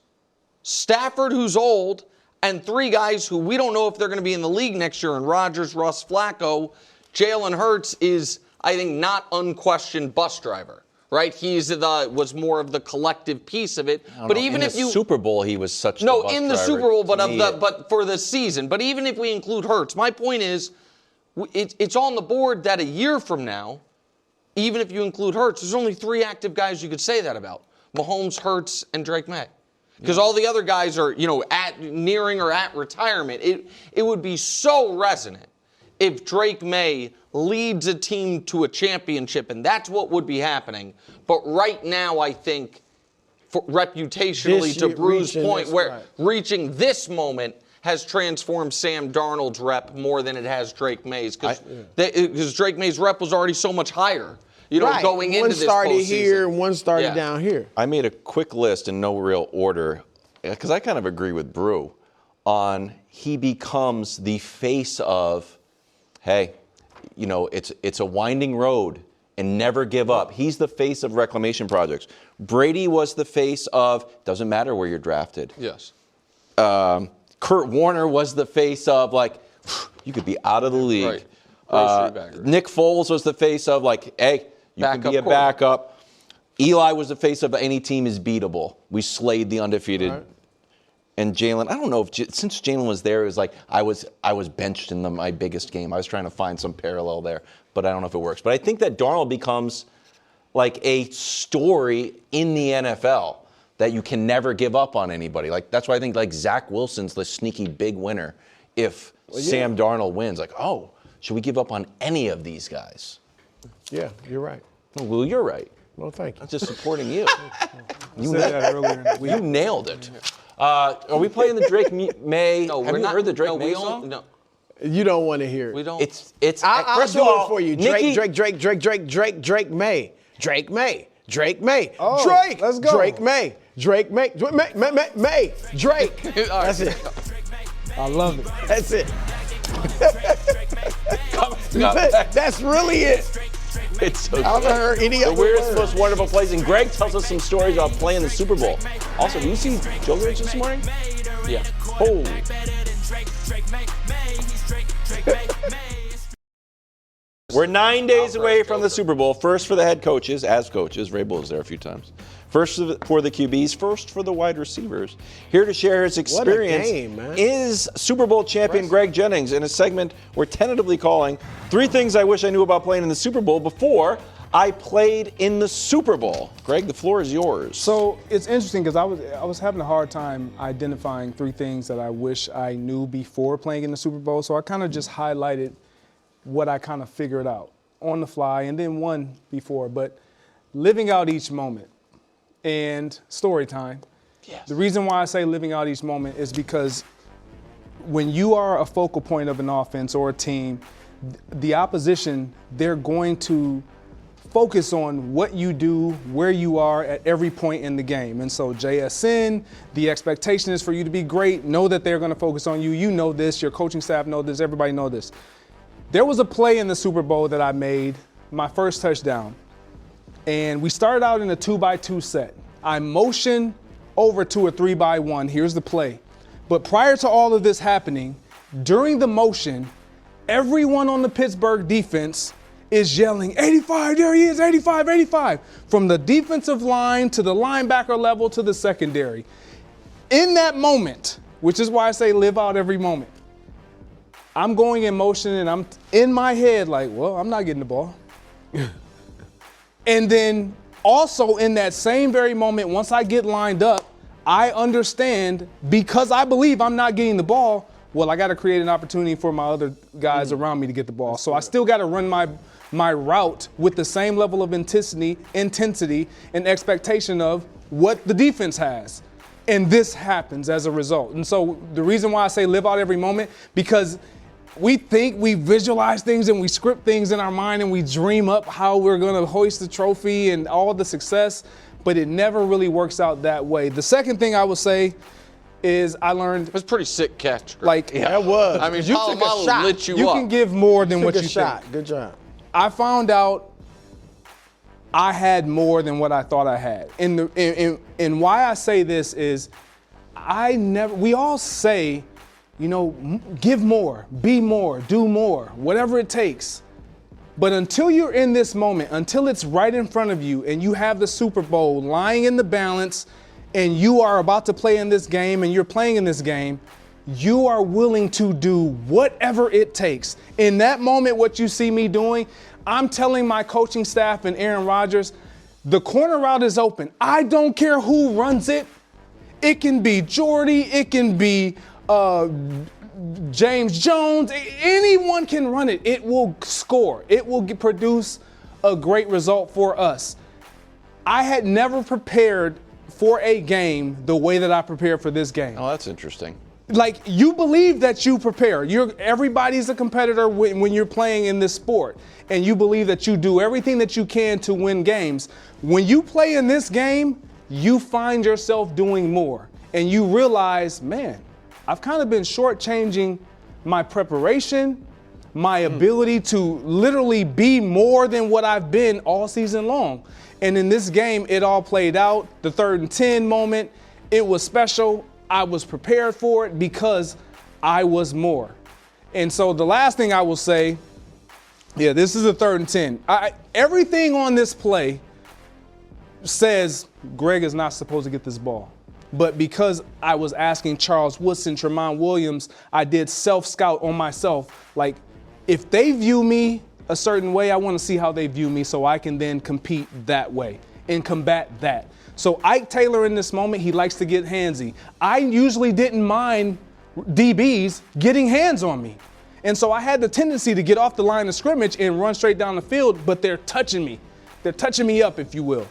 Stafford, who's old, and 3 guys who we don't know if they're going to be in the league next year, and Rodgers, Russ, Flacco. Jalen Hurts is, I think, not unquestioned bus driver, right? Was more of the collective piece of it. But even if you Super Bowl, he was such no the bus in the driver Super Bowl, but for the season. But even if we include Hurts, my point is, it's on the board that a year from now, even if you include Hurts, there's only 3 active guys you could say that about: Mahomes, Hurts, and Drake Maye. Because all the other guys are, nearing or at retirement. It would be so resonant if Drake Maye leads a team to a championship, and that's what would be happening. But right now, I think, reputationally, to Bruce's point, reaching this moment has transformed Sam Darnold's rep more than it has Drake Maye's. Because Drake Maye's rep was already so much higher. Going into this postseason. One started here, one started down here. I made a quick list in no real order, because I kind of agree with Brew on he becomes the face of hey, it's a winding road and never give up. He's the face of reclamation projects. Brady was the face of doesn't matter where you're drafted. Yes. Kurt Warner was the face of you could be out of the league. Right. Nick Foles was the face of hey, you can be a backup. Eli was the face of any team is beatable. We slayed the undefeated. Right. And Jalen, I don't know if since Jalen was there, it was I was benched in my biggest game. I was trying to find some parallel there, but I don't know if it works. But I think that Darnold becomes a story in the NFL that you can never give up on anybody. That's why I think Zach Wilson's the sneaky big winner if Sam Darnold wins. Should we give up on any of these guys? Yeah, you're right. Well, you're right. Well, thank you. I'm just supporting you. You said that earlier in the week. You nailed it. Are we playing the Drake Maye? No, Have you heard the Drake Maye song? No. You don't want to hear it. We don't. I'll first do of all, it for you. Nikki, Drake Maye. Drake Maye. Drake Maye. Oh, Drake. let's go. Drake Maye. Drake Maye. Maye. Drake. That's it. I love it. That's it. That's really it. It's so I haven't heard any the other weirdest, word. most wonderful plays. And Greg tells us some stories about playing the Super Bowl. Also, did you see Djokovic this morning? Yeah. Oh. We're 9 days away from the Super Bowl. First for the head coaches, as coaches. Rabel was there a few times. First for the QBs. First for the wide receivers. Here to share his experience game, man. is Super Bowl champion Greg Jennings in a segment we're tentatively calling 3 Things I Wish I Knew About Playing in the Super Bowl Before I Played in the Super Bowl. Greg, the floor is yours. So it's interesting because I was having a hard time identifying 3 things that I wish I knew before playing in the Super Bowl. So I kind of just highlighted what I kind of figured out on the fly, and then one before. But living out each moment and story time. Yes. The reason why I say living out each moment is because when you are a focal point of an offense or a team, the opposition, they're going to focus on what you do, where you are at every point in the game. And so JSN, the expectation is for you to be great. Know that they're going to focus on you. You know this. Your coaching staff know this. Everybody know this. There was a play in the Super Bowl that I made, my first touchdown. And we started out in a 2x2 set. I motioned over to a 3x1. Here's the play. But prior to all of this happening, during the motion, everyone on the Pittsburgh defense is yelling, 85, there he is, 85, 85. From the defensive line to the linebacker level to the secondary. In that moment, which is why I say live out every moment, I'm going in motion and I'm in my head well, I'm not getting the ball. And then also in that same very moment, once I get lined up, I understand because I believe I'm not getting the ball, well, I got to create an opportunity for my other guys around me to get the ball. So I still got to run my route with the same level of intensity and expectation of what the defense has. And this happens as a result. And so the reason why I say live out every moment, because we think we visualize things and we script things in our mind and we dream up how we're going to hoist the trophy and all the success, but it never really works out that way. The second thing I would say is I learned. It was a pretty sick catch. Greg. That was. I mean, you took a shot. lit you you up. can give more than what Took you a shot. think. Good job. I found out I had more than what I thought I had. And why I say this is we all say, give more, be more, do more, whatever it takes. But until you're in this moment, until it's right in front of you and you have the Super Bowl lying in the balance and you are about to play in this game and you're playing in this game, you are willing to do whatever it takes. In that moment, what you see me doing, I'm telling my coaching staff and Aaron Rodgers, the corner route is open. I don't care who runs it. It can be Jordy, it can be James Jones, anyone can run it. It will score. It will produce a great result for us. I had never prepared for a game the way that I prepared for this game. Oh, that's interesting. You believe that you prepare. Everybody's a competitor when you're playing in this sport, and you believe that you do everything that you can to win games. When you play in this game, you find yourself doing more, and you realize, man, I've kind of been shortchanging my preparation, my ability to literally be more than what I've been all season long. And in this game, it all played out. The 3rd and 10 moment, it was special. I was prepared for it because I was more. And so the last thing I will say, this is a 3rd and 10. Everything on this play says Greg is not supposed to get this ball. But because I was asking Charles Woodson, Tramon Williams, I did self-scout on myself. Like, if they view me a certain way, I want to see how they view me so I can then compete that way and combat that. So Ike Taylor in this moment, he likes to get handsy. I usually didn't mind DBs getting hands on me. And so I had the tendency to get off the line of scrimmage and run straight down the field, but they're touching me. They're touching me up, if you will.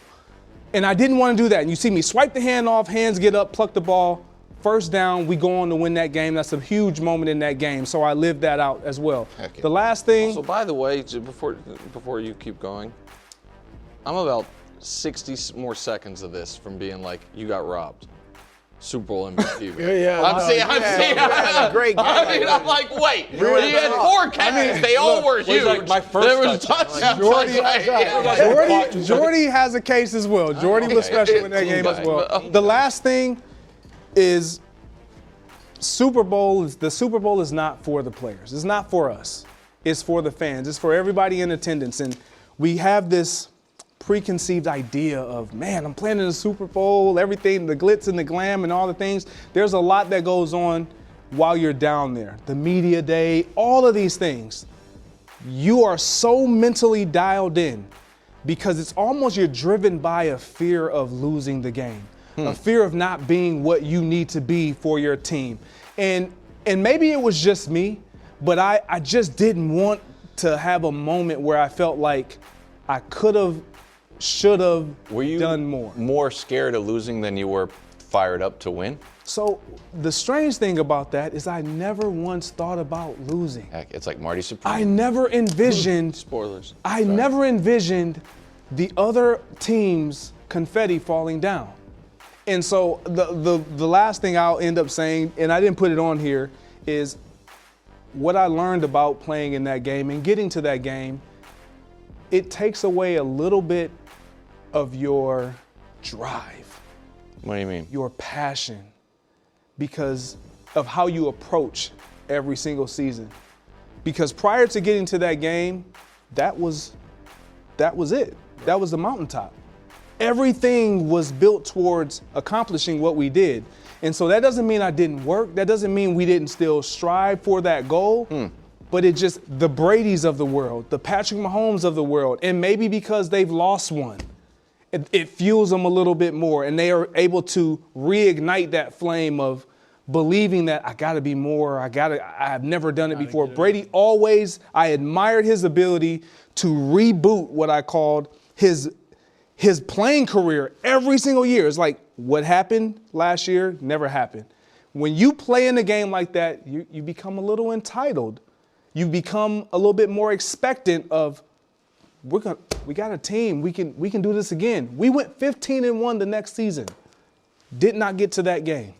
And I didn't want to do that. And you see me swipe the hand off, hands get up, pluck the ball. 1st down, we go on to win that game. That's a huge moment in that game. So I lived that out as well. Heck yeah. The last thing. So by the way, before you keep going, I'm about 60 more seconds of this from being like, you got robbed. Super Bowl MVP. I'm seeing. Great game. I mean, I'm like, wait. He had 4 catches. They all were huge. Like my first there was touchdowns. Jordy has a case as well. Jordy was special in that game as well. The last thing is the Super Bowl is not for the players. It's not for us. It's for the fans. It's for everybody in attendance. And we have this preconceived idea of, man, I'm playing in the Super Bowl, everything, the glitz and the glam and all the things. There's a lot that goes on while you're down there. The media day, all of these things. You are so mentally dialed in because it's almost you're driven by a fear of losing the game, a fear of not being what you need to be for your team. And maybe it was just me, but I just didn't want to have a moment where I felt like I could have, should have done more. More scared of losing than you were fired up to win? So the strange thing about that is I never once thought about losing. Heck, it's like Marty Supreme. I never envisioned. Spoilers. Never envisioned the other team's confetti falling down. And so the last thing I'll end up saying, and I didn't put it on here, is what I learned about playing in that game and getting to that game. It takes away a little bit of your drive. What do you mean? Your passion, because of how you approach every single season. Because prior to getting to that game, that was it. That was the mountaintop. Everything was built towards accomplishing what we did. And so that doesn't mean I didn't work. That doesn't mean we didn't still strive for that goal. But it just, the Bradys of the world, the Patrick Mahomes of the world, and maybe because they've lost one, it fuels them a little bit more, and they are able to reignite that flame of believing that I gotta be more, I've never done it before. Brady always, I admired his ability to reboot what I called his playing career every single year. It's like, what happened last year never happened. When you play in a game like that, you become a little entitled. You become a little bit more expectant of, we got a team, we can do this again. We went 15-1 the next season. Did not get to that game.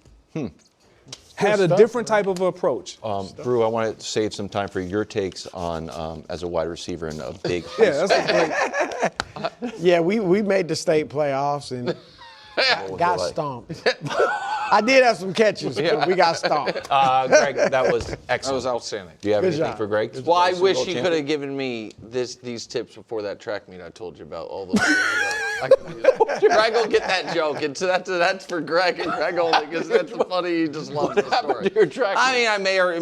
Had a different type of approach. Brew, I want to save some time for your takes on as a wide receiver in a big Yeah, that's great. Yeah, we made the state playoffs and got stomped. I did have some catches, but we got stomped. Greg, that was excellent. That was outstanding. Do you have Good anything job. for Greg? Well, I wish he could have given me these tips before that track meet I told you about all those years ago. Greg will get that joke. And so that's for Greg and Greg only, because that's funny. He just loves the story. To your track I mean, I may or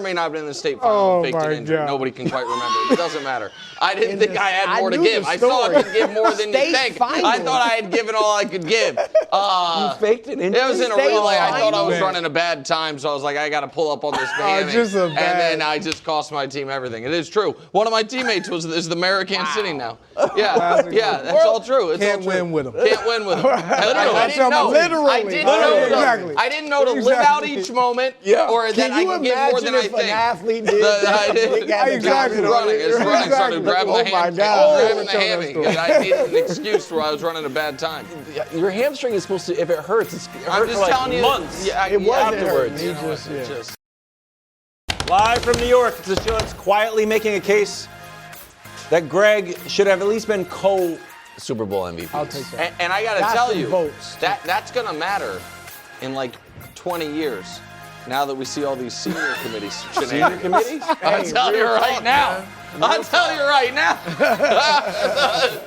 may not have been in the state final and faked an injury. God. Nobody can quite remember. It doesn't matter. I didn't think I had more to knew give. the I thought I story. could give more than you State think. final. I thought I had given all I could give. You faked an injury? It was in a State relay. I thought I was final. running a bad time, so I was like, I got to pull up on this hammy. And then I just cost my team everything. It is true. One of my teammates is the mayor of Kansas City now. Yeah, that's all true. It's Can't all true. win with him. Can't win with him. I didn't know. Literally. I didn't know to live out each moment, or that I can get more than I if an think. athlete did Exactly. It's running. Started grabbing the my hammy. God. Grabbing the hammy. I needed an excuse where I was running a bad time. Your hamstring is supposed to, if it hurts, it I'm hurts just for like telling you. months. Yeah, It wasn't afterwards. hurting. He just, yeah. Live from New York, it's the show that's quietly making a case that Greg should have at least been co-Super Bowl MVP. I'll take that. And I got to Got tell some you, votes. that's going to matter in like 20 years. Now that we see all these senior committees. Senior committees? I'll tell you right now. I'll tell you right now.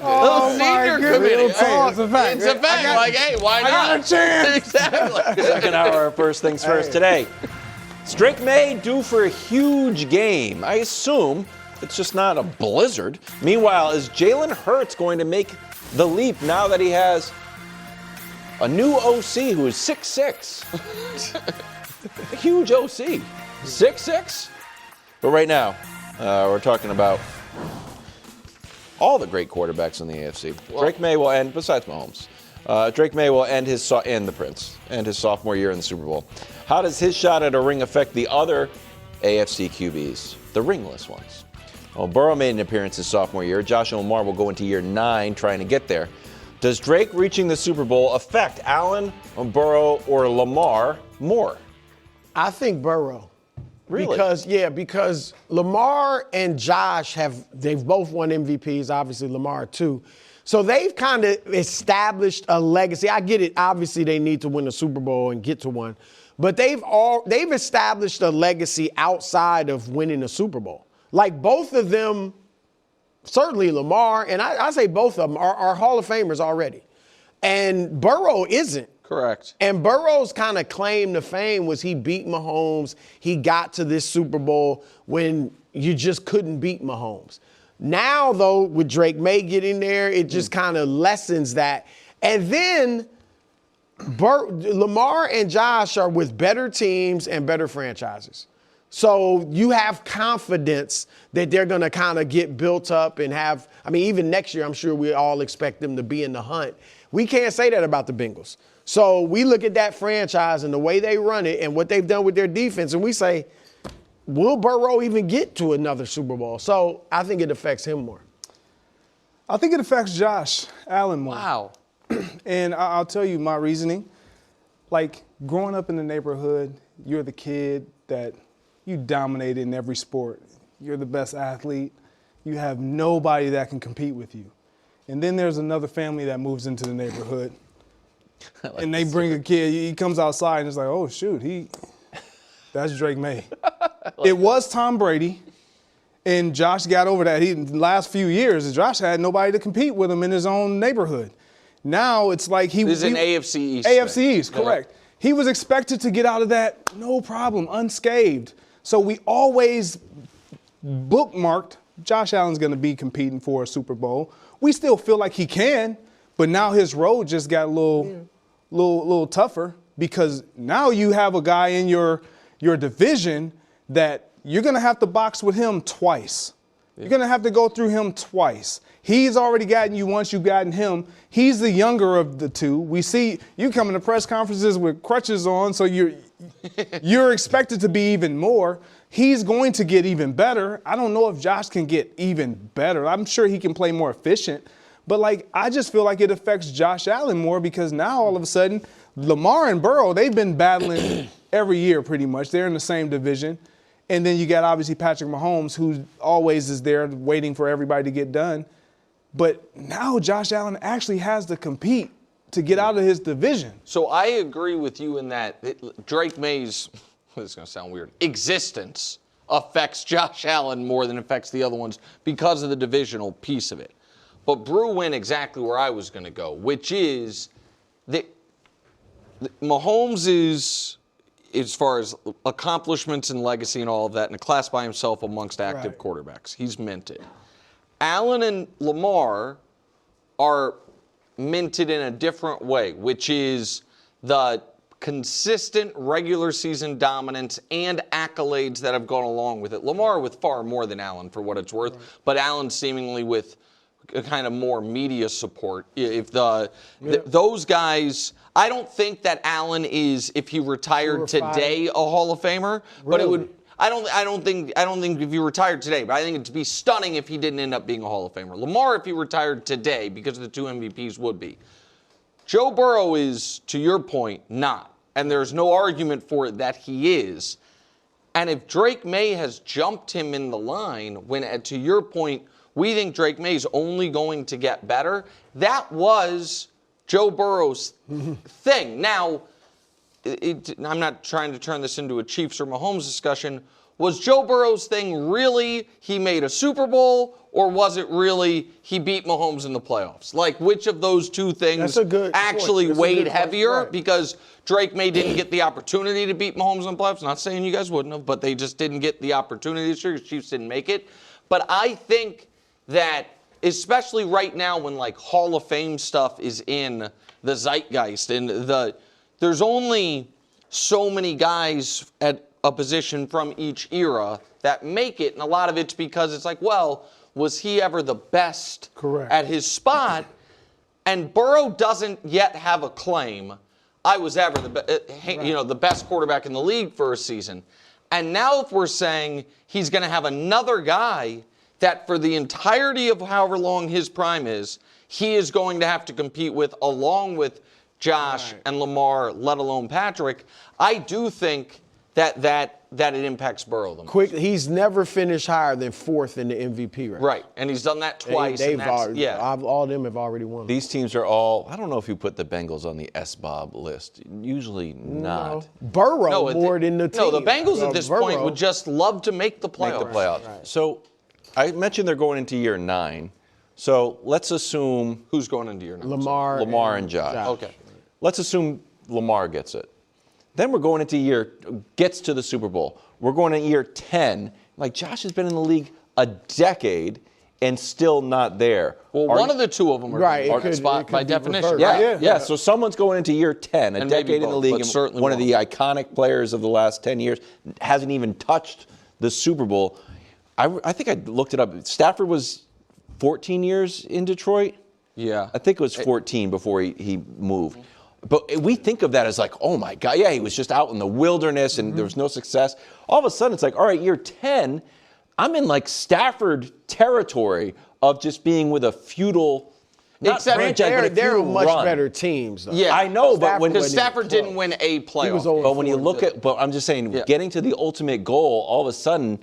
Oh, senior my committee. goodness. Hey, it's a fact. It's a fact. Like, hey, why not? got a chance. Exactly. Second hour of First Things First today. Is Drake Maye due for a huge game? I assume it's just not a blizzard. Meanwhile, is Jalen Hurts going to make the leap now that he has a new OC who is 6'6"? A huge OC. 6'6"? But right now, we're talking about all the great quarterbacks in the AFC. Drake Maye will end, besides Mahomes, Drake Maye will end his, and the Prince, end his sophomore year in the Super Bowl. How does his shot at a ring affect the other AFC QBs, the ringless ones? Well, Burrow made an appearance his sophomore year. Josh and Lamar will go into year 9 trying to get there. Does Drake reaching the Super Bowl affect Allen, Burrow, or Lamar more? I think Burrow. Really? Because Lamar and Josh they've both won MVPs, obviously Lamar too. So they've kind of established a legacy. I get it, obviously they need to win a Super Bowl and get to one. But they've established a legacy outside of winning a Super Bowl. Like both of them, certainly Lamar, and I say both of them are Hall of Famers already. And Burrow isn't. Correct. And Burrow's kind of claim to fame was he beat Mahomes. He got to this Super Bowl when you just couldn't beat Mahomes. Now, though, with Drake Maye getting there, it just kind of lessens that. And then Lamar and Josh are with better teams and better franchises. So you have confidence that they're going to kind of get built up and have, even next year, I'm sure we all expect them to be in the hunt. We can't say that about the Bengals. So we look at that franchise and the way they run it and what they've done with their defense, and we say, will Burrow even get to another Super Bowl? So I think it affects him more. I think it affects Josh Allen more. Wow. And I'll tell you my reasoning. Like, growing up in the neighborhood, you're the kid that you dominate in every sport. You're the best athlete. You have nobody that can compete with you. And then there's another family that moves into the neighborhood. And they bring a kid, he comes outside and it's like, oh, shoot, that's Drake Maye. It was Tom Brady, and Josh got over that. In the last few years, Josh had nobody to compete with him in his own neighborhood. Now it's like This is an AFC East. AFC East, correct. He was expected to get out of that, no problem, unscathed. So we always bookmarked Josh Allen's going to be competing for a Super Bowl. We still feel like he can. But now his road just got a little tougher because now you have a guy in your division that you're going to have to box with him twice. Yeah. You're going to have to go through him twice. He's already gotten you once, you've gotten him. He's the younger of the two. We see you coming to press conferences with crutches on, so you're expected to be even more. He's going to get even better. I don't know if Josh can get even better. I'm sure he can play more efficient. But, I just feel like it affects Josh Allen more because now all of a sudden, Lamar and Burrow, they've been battling every year pretty much. They're in the same division. And then you got, obviously, Patrick Mahomes, who always is there waiting for everybody to get done. But now Josh Allen actually has to compete to get out of his division. So I agree with you in that Drake Maye's, this is going to sound weird, existence affects Josh Allen more than affects the other ones because of the divisional piece of it. But Brew went exactly where I was going to go, which is that Mahomes is, as far as accomplishments and legacy and all of that, in a class by himself amongst active quarterbacks. He's minted. Allen and Lamar are minted in a different way, which is the consistent regular season dominance and accolades that have gone along with it. Lamar with far more than Allen, for what it's worth, but Allen seemingly with a kind of more media support. If those guys, I don't think that Allen is, if he retired today, a Hall of Famer. But it would. I don't think if he retired today, but I think it'd be stunning if he didn't end up being a Hall of Famer. Lamar, if he retired today, because of the two MVPs, would be. Joe Burrow is, to your point, not, and there's no argument for it that he is. And if Drake Maye has jumped him in the line, when, to your point, we think Drake Maye is only going to get better, that was Joe Burrow's thing. Now, I'm not trying to turn this into a Chiefs or Mahomes discussion. Was Joe Burrow's thing really he made a Super Bowl, or was it really he beat Mahomes in the playoffs? Like, which of those two things actually weighed heavier? Right. Because Drake Maye didn't get the opportunity to beat Mahomes in the playoffs. Not saying you guys wouldn't have, but they just didn't get the opportunity this year because Chiefs didn't make it. But I think that, especially right now when, like, Hall of Fame stuff is in the zeitgeist, and there's only so many guys at a position from each era that make it, and a lot of it's because it's like, well, was he ever the best at his spot? And Burrow doesn't yet have a claim, I was ever the best quarterback in the league for a season. And now if we're saying he's going to have another guy that for the entirety of however long his prime is, he is going to have to compete with, along with Josh and Lamar, let alone Patrick, I do think that it impacts Burrow the most. He's never finished higher than 4th in the MVP race. Right, and he's done that twice. All of them have already won. These teams are all, I don't know if you put the Bengals on the SBOB list. Usually not. No. Burrow more than the team. No, the Bengals at this point would just love to make the playoffs. Right. So I mentioned they're going into year 9. So let's assume. Who's going into year 9? Lamar and Josh. Okay. Let's assume Lamar gets it. Then we're going into gets to the Super Bowl. We're going to year 10. Like, Josh has been in the league a decade and still not there. Well, one of the two of them are going to spot by definition. Yeah. So someone's going into year 10, a decade in the league, and one of the iconic players of the last 10 years hasn't even touched the Super Bowl. I think I looked it up. Stafford was 14 years in Detroit. Yeah. I think it was 14 before he moved. But we think of that as like, oh my God, he was just out in the wilderness and there was no success. All of a sudden, it's like, all right, year 10, I'm in like Stafford territory of just being with a feudal, not franchise, but a they're feudal much run. better teams, though. Yeah, I know, but because Stafford didn't win a playoff. But when you look but I'm just saying, getting to the ultimate goal, all of a sudden,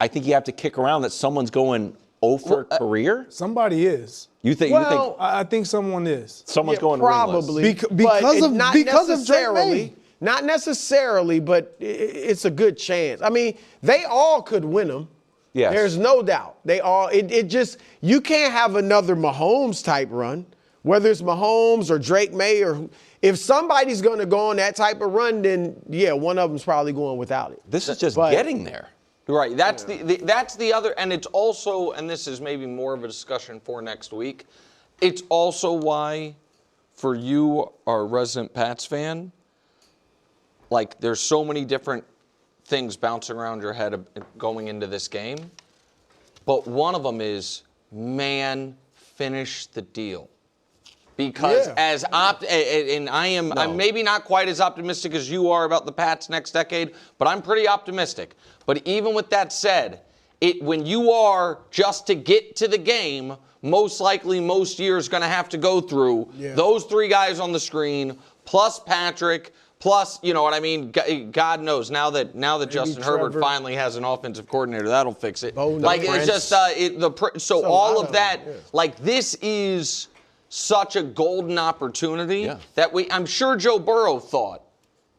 I think you have to kick around that someone's going for career. Somebody is. You think? I think someone is. Someone's going probably ringless. because of Drake Maye. Not necessarily, but it's a good chance. I mean, they all could win them. Yes. There's no doubt. They all. It just, you can't have another Mahomes type run, whether it's Mahomes or Drake Maye, or if somebody's going to go on that type of run, then one of them's probably going without it. This is just getting there. Right, that's the other, and it's also, and this is maybe more of a discussion for next week, it's also why, for you, our resident Pats fan, like, there's so many different things bouncing around your head going into this game, but one of them is, man, finish the deal. Because I'm maybe not quite as optimistic as you are about the Pats next decade, but I'm pretty optimistic. But even with that said, when you are just to get to the game, most likely most years going to have to go through those 3 guys on the screen, plus Patrick, plus, you know what I mean? God knows, now that Justin Herbert finally has an offensive coordinator, that'll fix it. It's just all of that. Like, this is such a golden opportunity that I'm sure Joe Burrow thought,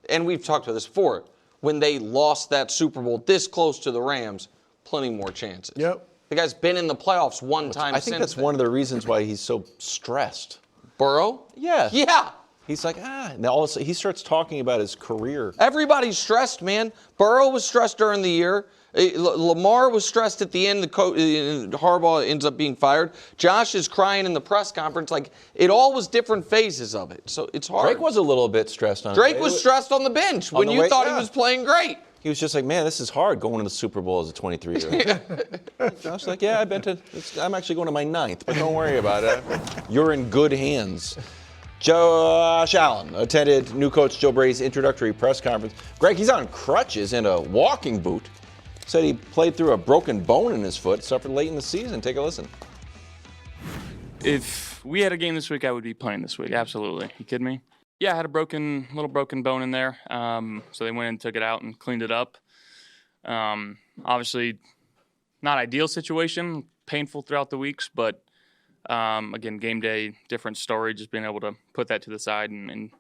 and we've talked about this before, when they lost that Super Bowl this close to the Rams, plenty more chances. Yep. The guy's been in the playoffs one time since. I think that's one of the reasons why he's so stressed. Burrow? Yeah. Yeah. He's like, and all of a sudden he starts talking about his career. Everybody's stressed, man. Burrow was stressed during the year. Lamar was stressed at the end. Harbaugh ends up being fired. Josh is crying in the press conference. Like, it all was different phases of it. So it's hard. Drake was a little bit stressed on it. Drake was stressed on the bench when you thought he was playing great. He was just like, man, this is hard going to the Super Bowl as a 23-year-old. Josh like, I'm actually going to my 9th, but don't worry about it. You're in good hands. Josh Allen attended new coach Joe Brady's introductory press conference. Greg, he's on crutches and a walking boot. Said he played through a broken bone in his foot, suffered late in the season. Take a listen. If we had a game this week, I would be playing this week. Absolutely. You kidding me? Yeah, I had a little broken bone in there. So they went and took it out and cleaned it up. Obviously, not ideal situation, painful throughout the weeks, but again, game day, different story, just being able to put that to the side and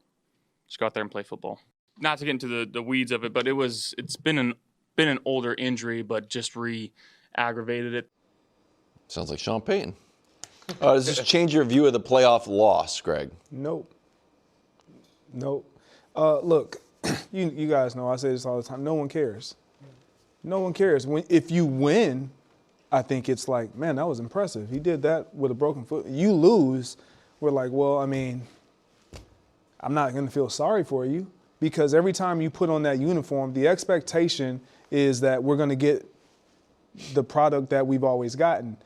just go out there and play football. Not to get into the weeds of it, but it's been an older injury, but just re-aggravated it. Sounds like Sean Payton. Does this change your view of the playoff loss, Greg? Nope. Look, you guys know I say this all the time. No one cares. No one cares. If you win, I think it's like, man, that was impressive. He did that with a broken foot. You lose, we're like, well, I mean, I'm not going to feel sorry for you, because every time you put on that uniform, the expectation is that we're going to get the product that we've always gotten.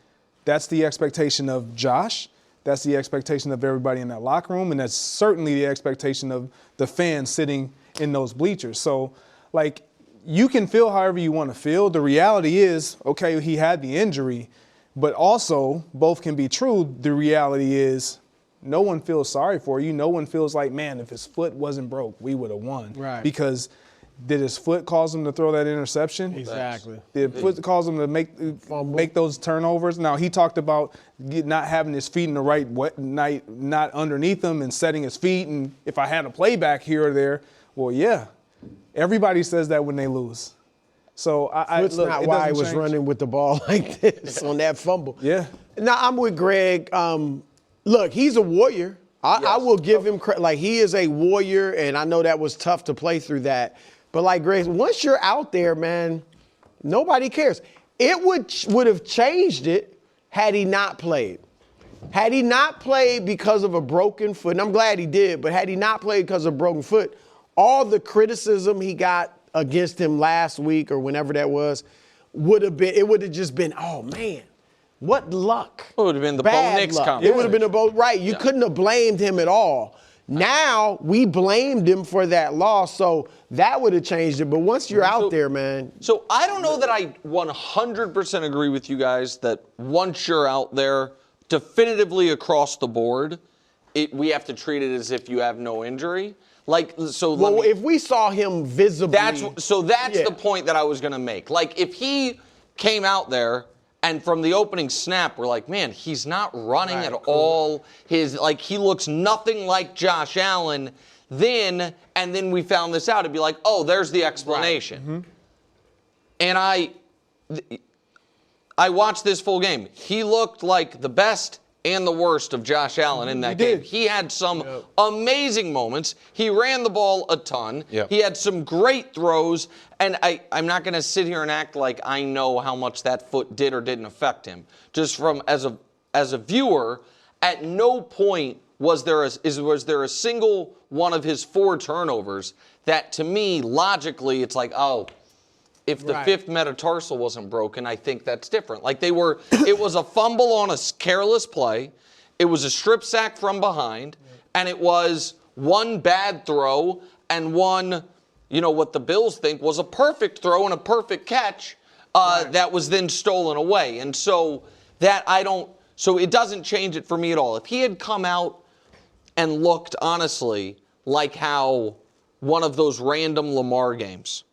That's the expectation of Josh. That's the expectation of everybody in that locker room. And that's certainly the expectation of the fans sitting in those bleachers. So, like, you can feel however you want to feel. The reality is, okay, he had the injury, but also both can be true. The reality is no one feels sorry for you. No one feels like, man, if his foot wasn't broke, we would have won. Right. Because did his foot cause him to throw that interception? Exactly. Did foot cause him to make those turnovers? Now, he talked about not having his feet in the right not underneath him and setting his feet. And if I had a playback here or there, well, yeah. Everybody says that when they lose. So That's not why I was running with the ball like this on that fumble. Yeah. Now, I'm with Greg. Look, he's a warrior. I will give him credit. Like, he is a warrior, and I know that was tough to play through that. But like Greg, once you're out there, man, nobody cares. It would have changed it had he not played. Had he not played because of a broken foot, and I'm glad he did, but had he not played because of a broken foot, all the criticism he got against him last week or whenever that was would have just been, oh man, what luck. It would have been the Bad Bo Nix luck. conversation. It would have been right. You couldn't have blamed him at all. Now we blamed him for that loss, so that would have changed it. But once you're out there, man. So I don't know that I 100% agree with you guys that once you're out there, definitively across the board, we have to treat it as if you have no injury. If we saw him visibly. That's the point that I was going to make. Like, if he came out there and from the opening snap, we're like, man, he's not running at all. He looks nothing like Josh Allen. Then we found this out. It'd be like, oh, there's the explanation. Right. And I watched this full game. He looked like the best and the worst of Josh Allen in that game. He had some amazing moments. He ran the ball a ton. Yep. He had some great throws. And I'm not going to sit here and act like I know how much that foot did or didn't affect him. Just from as a viewer, at no point was there a single one of his 4 turnovers that, to me, logically, it's like, oh, if the fifth metatarsal wasn't broken, I think that's different. Like, it was a fumble on a careless play. It was a strip sack from behind. And it was one bad throw and one, what the Bills think was a perfect throw and a perfect catch that was then stolen away. And so it doesn't change it for me at all. If he had come out and looked, honestly, like how one of those random Lamar games,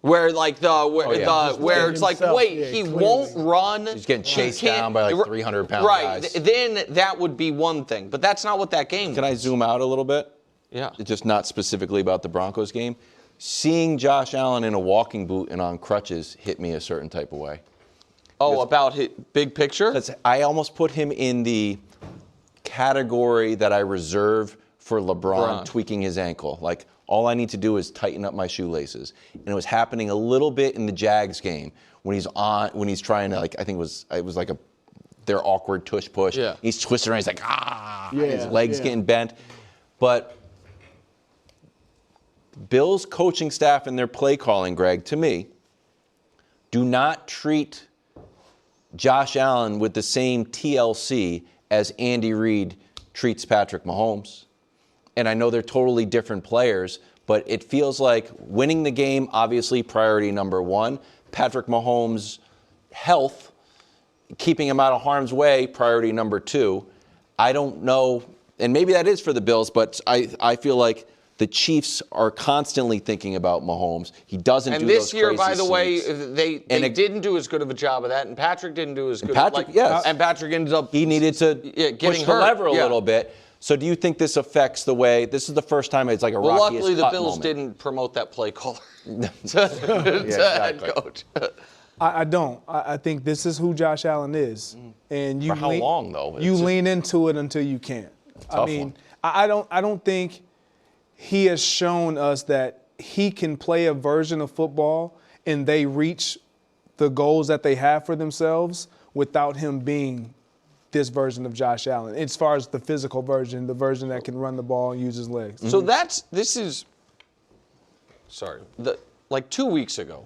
where it's like, wait, he won't run. He's getting chased down by 300-pound guys. Right, then that would be one thing. But that's not what that game was. Can I zoom out a little bit? Yeah. Just not specifically about the Broncos game. Seeing Josh Allen in a walking boot and on crutches hit me a certain type of way. Oh, about his big picture? I almost put him in the category that I reserve for LeBron tweaking his ankle. Like, all I need to do is tighten up my shoelaces. And it was happening a little bit in the Jags game when he's trying to, like, I think it was like their awkward tush push. Yeah. He's twisting around, he's like, his legs getting bent. But Bill's coaching staff and their play calling, Greg, to me, do not treat Josh Allen with the same TLC as Andy Reid treats Patrick Mahomes. And I know they're totally different players, but it feels like winning the game, obviously, priority number 1. Patrick Mahomes' health, keeping him out of harm's way, priority number 2. I don't know, and maybe that is for the Bills, but I feel like the Chiefs are constantly thinking about Mahomes. He doesn't do those this year, crazy by the way, sneaks. they didn't do as good of a job of that, and Patrick didn't do as good. Yes. And Patrick ended up he needed to push the lever a little bit. So do you think this affects the way? This is the first time it's like a Rocky. Luckily, the Bills didn't promote that play caller to head coach. I don't. I think this is who Josh Allen is, and you. For how long though? You lean into it until you can't. I mean, I don't think he has shown us that he can play a version of football and they reach the goals that they have for themselves without him being this version of Josh Allen, as far as the physical version, the version that can run the ball and use his legs. So like 2 weeks ago,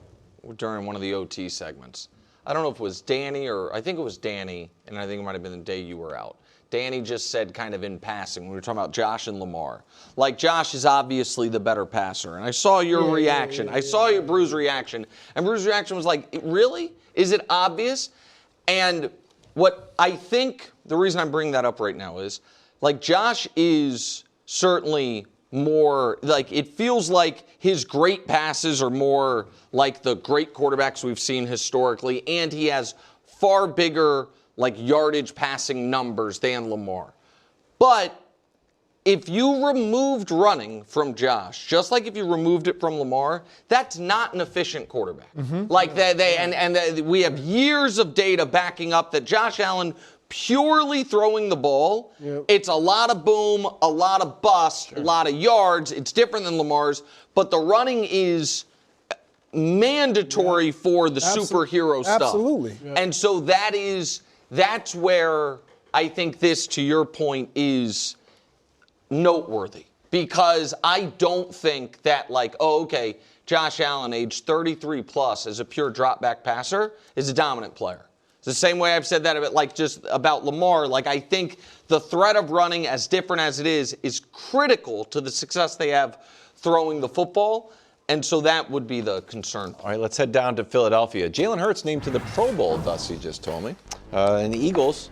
during one of the OT segments, I don't know if it was Danny or I think it was Danny, and I think it might have been the day you were out. Danny just said kind of in passing when we were talking about Josh and Lamar. Like, Josh is obviously the better passer. And I saw your reaction. I saw your Bruce's reaction. And Bruce's reaction was like, really? Is it obvious? And what I think the reason I'm bringing that up right now is, like, Josh is certainly more, like, it feels like his great passes are more like the great quarterbacks we've seen historically, and he has far bigger, like, yardage passing numbers than Lamar. But if you removed running from Josh, just like if you removed it from Lamar, that's not an efficient quarterback. Like we have years of data backing up that Josh Allen purely throwing the ball, it's a lot of boom, a lot of bust, a lot of yards. It's different than Lamar's, but the running is mandatory for the superhero stuff. Absolutely. And so that's where I think this, to your point, is noteworthy. Because I don't think that, like, Josh Allen, age 33 plus, as a pure drop back passer, is a dominant player. It's the same way I've said that about Lamar. Like, I think the threat of running, as different as it is critical to the success they have throwing the football. And so that would be the concern. All right, let's head down to Philadelphia. Jalen Hurts named to the Pro Bowl, Dusty just told me. And the Eagles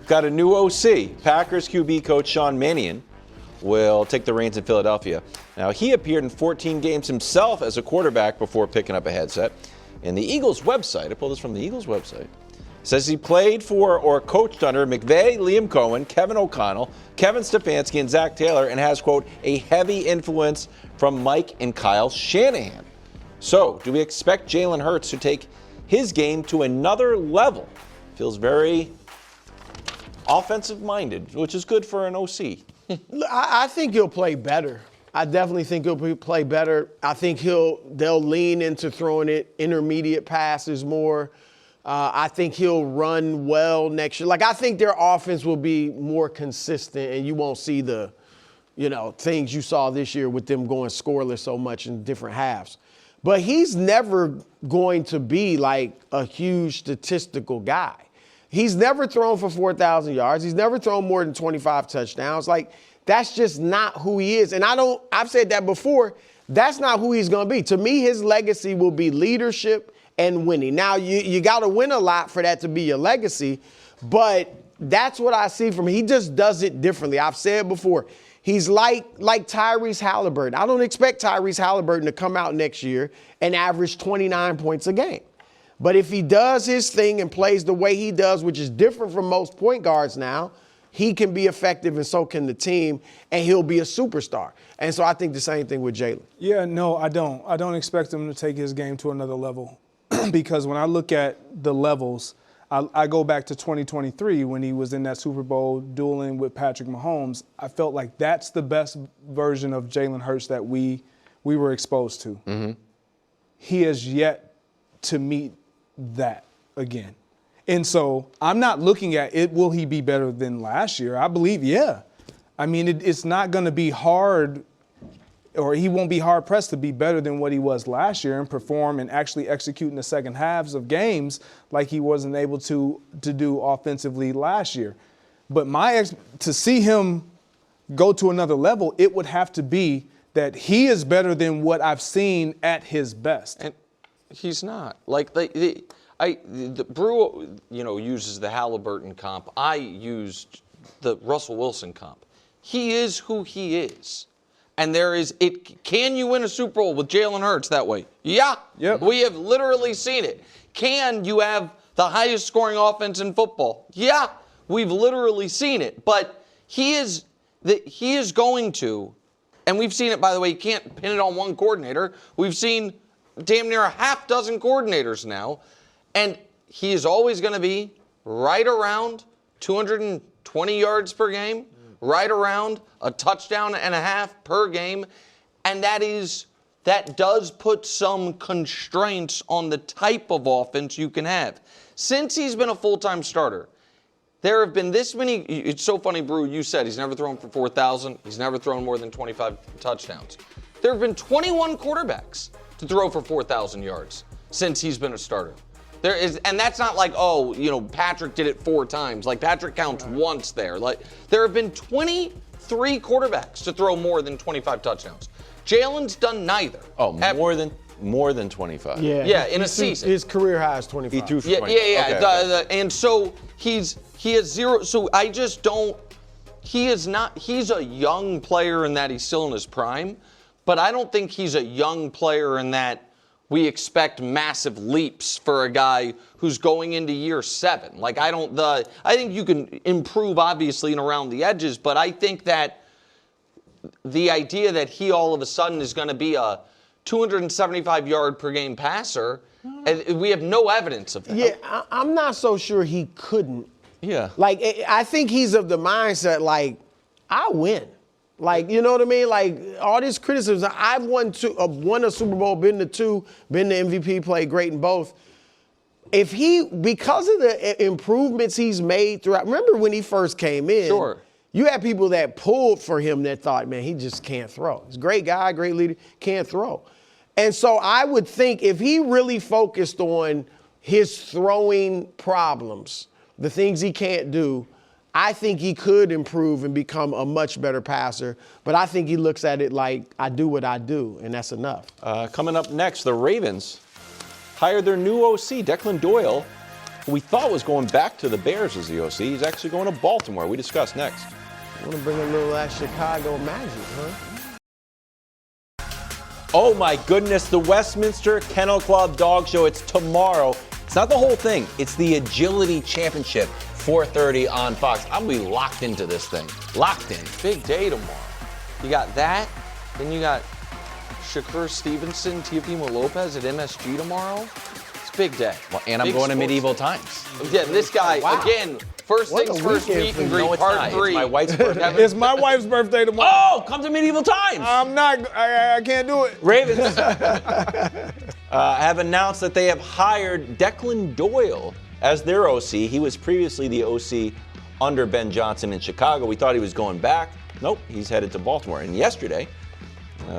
got a new OC. Packers QB coach Sean McDermott will take the reins in Philadelphia. Now, he appeared in 14 games himself as a quarterback before picking up a headset. And the Eagles website, I pulled this from the Eagles website, says he played for or coached under McVay, Liam Cohen, Kevin O'Connell, Kevin Stefanski, and Zach Taylor, and has, quote, a heavy influence from Mike and Kyle Shanahan. So, do we expect Jalen Hurts to take his game to another level? Feels very offensive-minded, which is good for an OC. I think he'll play better. I definitely think he'll play better. I think they'll lean into throwing it intermediate passes more. I think he'll run well next year. Like, I think their offense will be more consistent, and you won't see the, things you saw this year with them going scoreless so much in different halves. But he's never going to be like a huge statistical guy. He's never thrown for 4,000 yards. He's never thrown more than 25 touchdowns. Like, that's just not who he is. And I've said that before, that's not who he's going to be. To me, his legacy will be leadership and winning. Now, you got to win a lot for that to be your legacy, but that's what I see from him. He just does it differently. I've said before, he's like Tyrese Halliburton. I don't expect Tyrese Halliburton to come out next year and average 29 points a game. But if he does his thing and plays the way he does, which is different from most point guards now, he can be effective and so can the team, and he'll be a superstar. And so I think the same thing with Jalen. Yeah, no, I don't. I don't expect him to take his game to another level because when I look at the levels, I go back to 2023 when he was in that Super Bowl dueling with Patrick Mahomes. I felt like that's the best version of Jalen Hurts that we were exposed to. Mm-hmm. He has yet to meet that again. And so I'm not looking at it, will he be better than last year? I believe, yeah. I mean, it's not going to be hard, or he won't be hard-pressed to be better than what he was last year and perform and actually execute in the second halves of games like he wasn't able to do offensively last year. But to see him go to another level, it would have to be that he is better than what I've seen at his best. And he's not. Like, the Brew, uses the Halliburton comp. I used the Russell Wilson comp. He is who he is. And can you win a Super Bowl with Jalen Hurts that way? Yeah. Yep. We have literally seen it. Can you have the highest scoring offense in football? Yeah. We've literally seen it. But he is going to, and we've seen it, by the way, you can't pin it on one coordinator. We've seen damn near a half dozen coordinators now. And he is always going to be right around 220 yards per game, right around a touchdown and a half per game. And that does put some constraints on the type of offense you can have. Since he's been a full-time starter, there have been this many. It's so funny, Brew, you said he's never thrown for 4,000. He's never thrown more than 25 touchdowns. There have been 21 quarterbacks to throw for 4,000 yards since he's been a starter. And that's not like, Patrick did it 4 times. Like, Patrick counts once there. Like, there have been 23 quarterbacks to throw more than 25 touchdowns. Jalen's done neither. Oh, more than 25. Yeah, in a season. His career high is 25. He threw for Yeah, 25. yeah. And so he has 0. So I just don't. He's a young player in that he's still in his prime, but I don't think he's a young player in that we expect massive leaps for a guy who's going into year 7. Like, I think you can improve obviously and around the edges, but I think that the idea that he all of a sudden is going to be a 275 yard per game passer, we have no evidence of that. Yeah, I'm not so sure he couldn't. Yeah. Like, I think he's of the mindset, like, I win. Like, you know what I mean? Like, all this criticism, I've won a Super Bowl, been to 2, been to MVP, played great in both. Because of the improvements he's made throughout, remember when he first came in? Sure. You had people that pulled for him that thought, man, he just can't throw. He's a great guy, great leader, can't throw. And so I would think if he really focused on his throwing problems, the things he can't do, I think he could improve and become a much better passer. But I think he looks at it like, I do what I do, and that's enough. Coming up next, the Ravens hired their new OC, Declan Doyle, who we thought was going back to the Bears as the OC. He's actually going to Baltimore. We discuss next. I want to bring a little of that Chicago magic, huh? Oh my goodness, the Westminster Kennel Club Dog Show. It's tomorrow. It's not the whole thing. It's the Agility Championship, 4:30 on Fox. I'm going to be locked into this thing. Locked in. Big day tomorrow. You got that, then you got Shakur Stevenson, Teofimo Lopez at MSG tomorrow. It's a big day. Well, and I'm Big going to sports Medieval day. Times. Yeah, this guy, Wow. again, first What things a first, weekend meet for and you. greet, No, it's part not. 3. It's my wife's birthday. It's my wife's birthday tomorrow. Oh, come to Medieval Times. I'm not. I can't do it. Ravens have announced that they have hired Declan Doyle as their OC. He was previously the OC under Ben Johnson in Chicago. We thought he was going back. Nope, he's headed to Baltimore. And yesterday,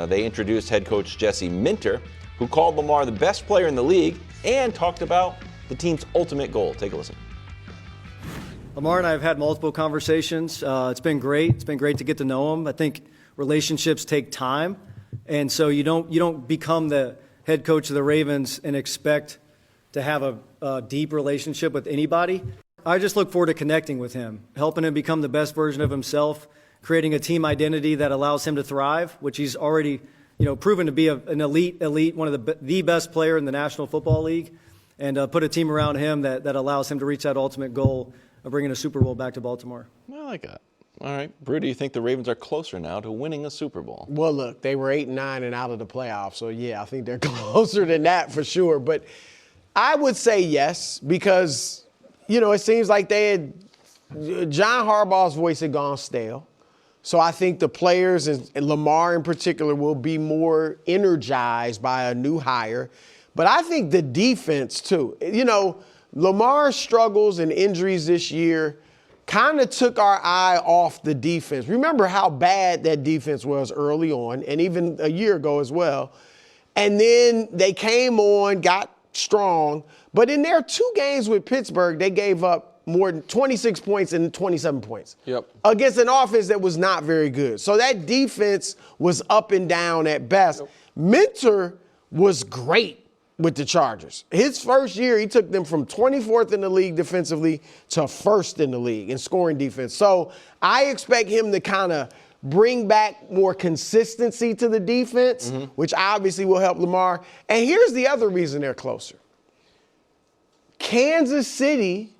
they introduced head coach Jesse Minter, who called Lamar the best player in the league and talked about the team's ultimate goal. Take a listen. Lamar and I have had multiple conversations. It's been great. It's been great to get to know him. I think relationships take time, and so you don't become the head coach of the Ravens and expect to have a deep relationship with anybody. I just look forward to connecting with him, helping him become the best version of himself, creating a team identity that allows him to thrive, which he's already proven to be an elite, one of the best player in the National Football League, and put a team around him that allows him to reach that ultimate goal of bringing a Super Bowl back to Baltimore. I like that. All right. Brew, do you think the Ravens are closer now to winning a Super Bowl? Well, look, they were 8-9 and out of the playoffs. So, yeah, I think they're closer than that for sure. But I would say yes because, it seems like John Harbaugh's voice had gone stale. So I think the players, and Lamar in particular, will be more energized by a new hire. But I think the defense, too. Lamar's struggles and injuries this year kind of took our eye off the defense. Remember how bad that defense was early on, and even a year ago as well. And then they came on, got strong. But in their 2 games with Pittsburgh, they gave up more than 26 points and 27 points. Yep. Against an offense that was not very good. So that defense was up and down at best. Yep. Minter was great with the Chargers. His first year, he took them from 24th in the league defensively to 1st in the league in scoring defense. So I expect him to kind of bring back more consistency to the defense, which obviously will help Lamar. And here's the other reason they're closer. Kansas City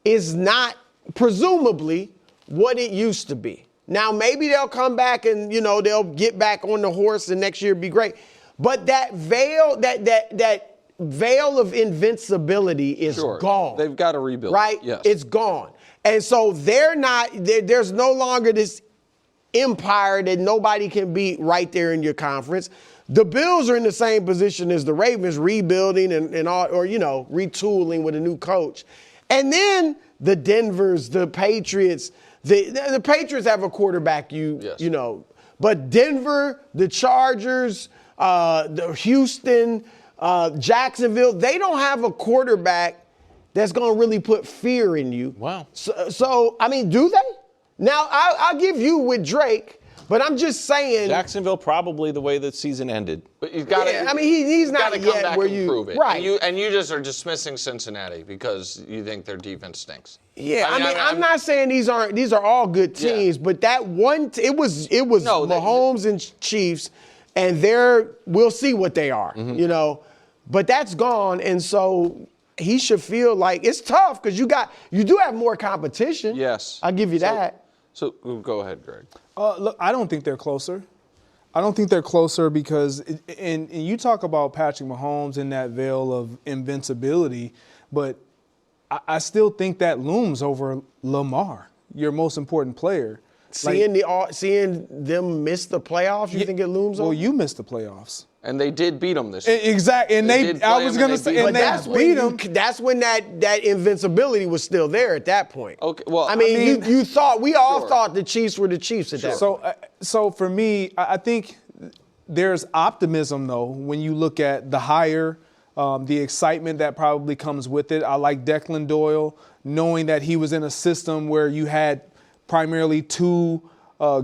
is not, presumably, what it used to be. Now, maybe they'll come back and, they'll get back on the horse and next year be great. But that veil, that veil of invincibility is gone. They've got to rebuild. Right? Yes. It's gone. And so there's no longer this empire that nobody can beat right there in your conference. The Bills are in the same position as the Ravens, rebuilding and all, or, retooling with a new coach. And then the Denvers, the Patriots, the Patriots have a quarterback, but Denver, the Chargers, the Houston, Jacksonville, they don't have a quarterback that's going to really put fear in you. Wow. So I mean, do they? Now, I'll give you with Drake, but I'm just saying. Jacksonville probably the way the season ended. But he's got to. I mean, he's not come yet back where and prove it. Right. And you just are dismissing Cincinnati because you think their defense stinks. Yeah, I'm not saying these are all good teams, but that one it was Mahomes and Chiefs, and we'll see what they are, But that's gone, and so he should feel like it's tough because you do have more competition. Yes, I'll give you that. So go ahead, Greg. Look, I don't think they're closer. I don't think they're closer because, and you talk about Patrick Mahomes in that veil of invincibility, but I still think that looms over Lamar, your most important player. Seeing them miss the playoffs, you think it looms over? Well, you missed the playoffs. And they did beat them this year. Exactly. And I was going to say, and they beat them. That's when that invincibility was still there at that point. Okay. Well, I mean, you thought, we all thought the Chiefs were the Chiefs at that point. So for me, I think there's optimism, though, when you look at the hire, the excitement that probably comes with it. I like Declan Doyle, knowing that he was in a system where you had primarily two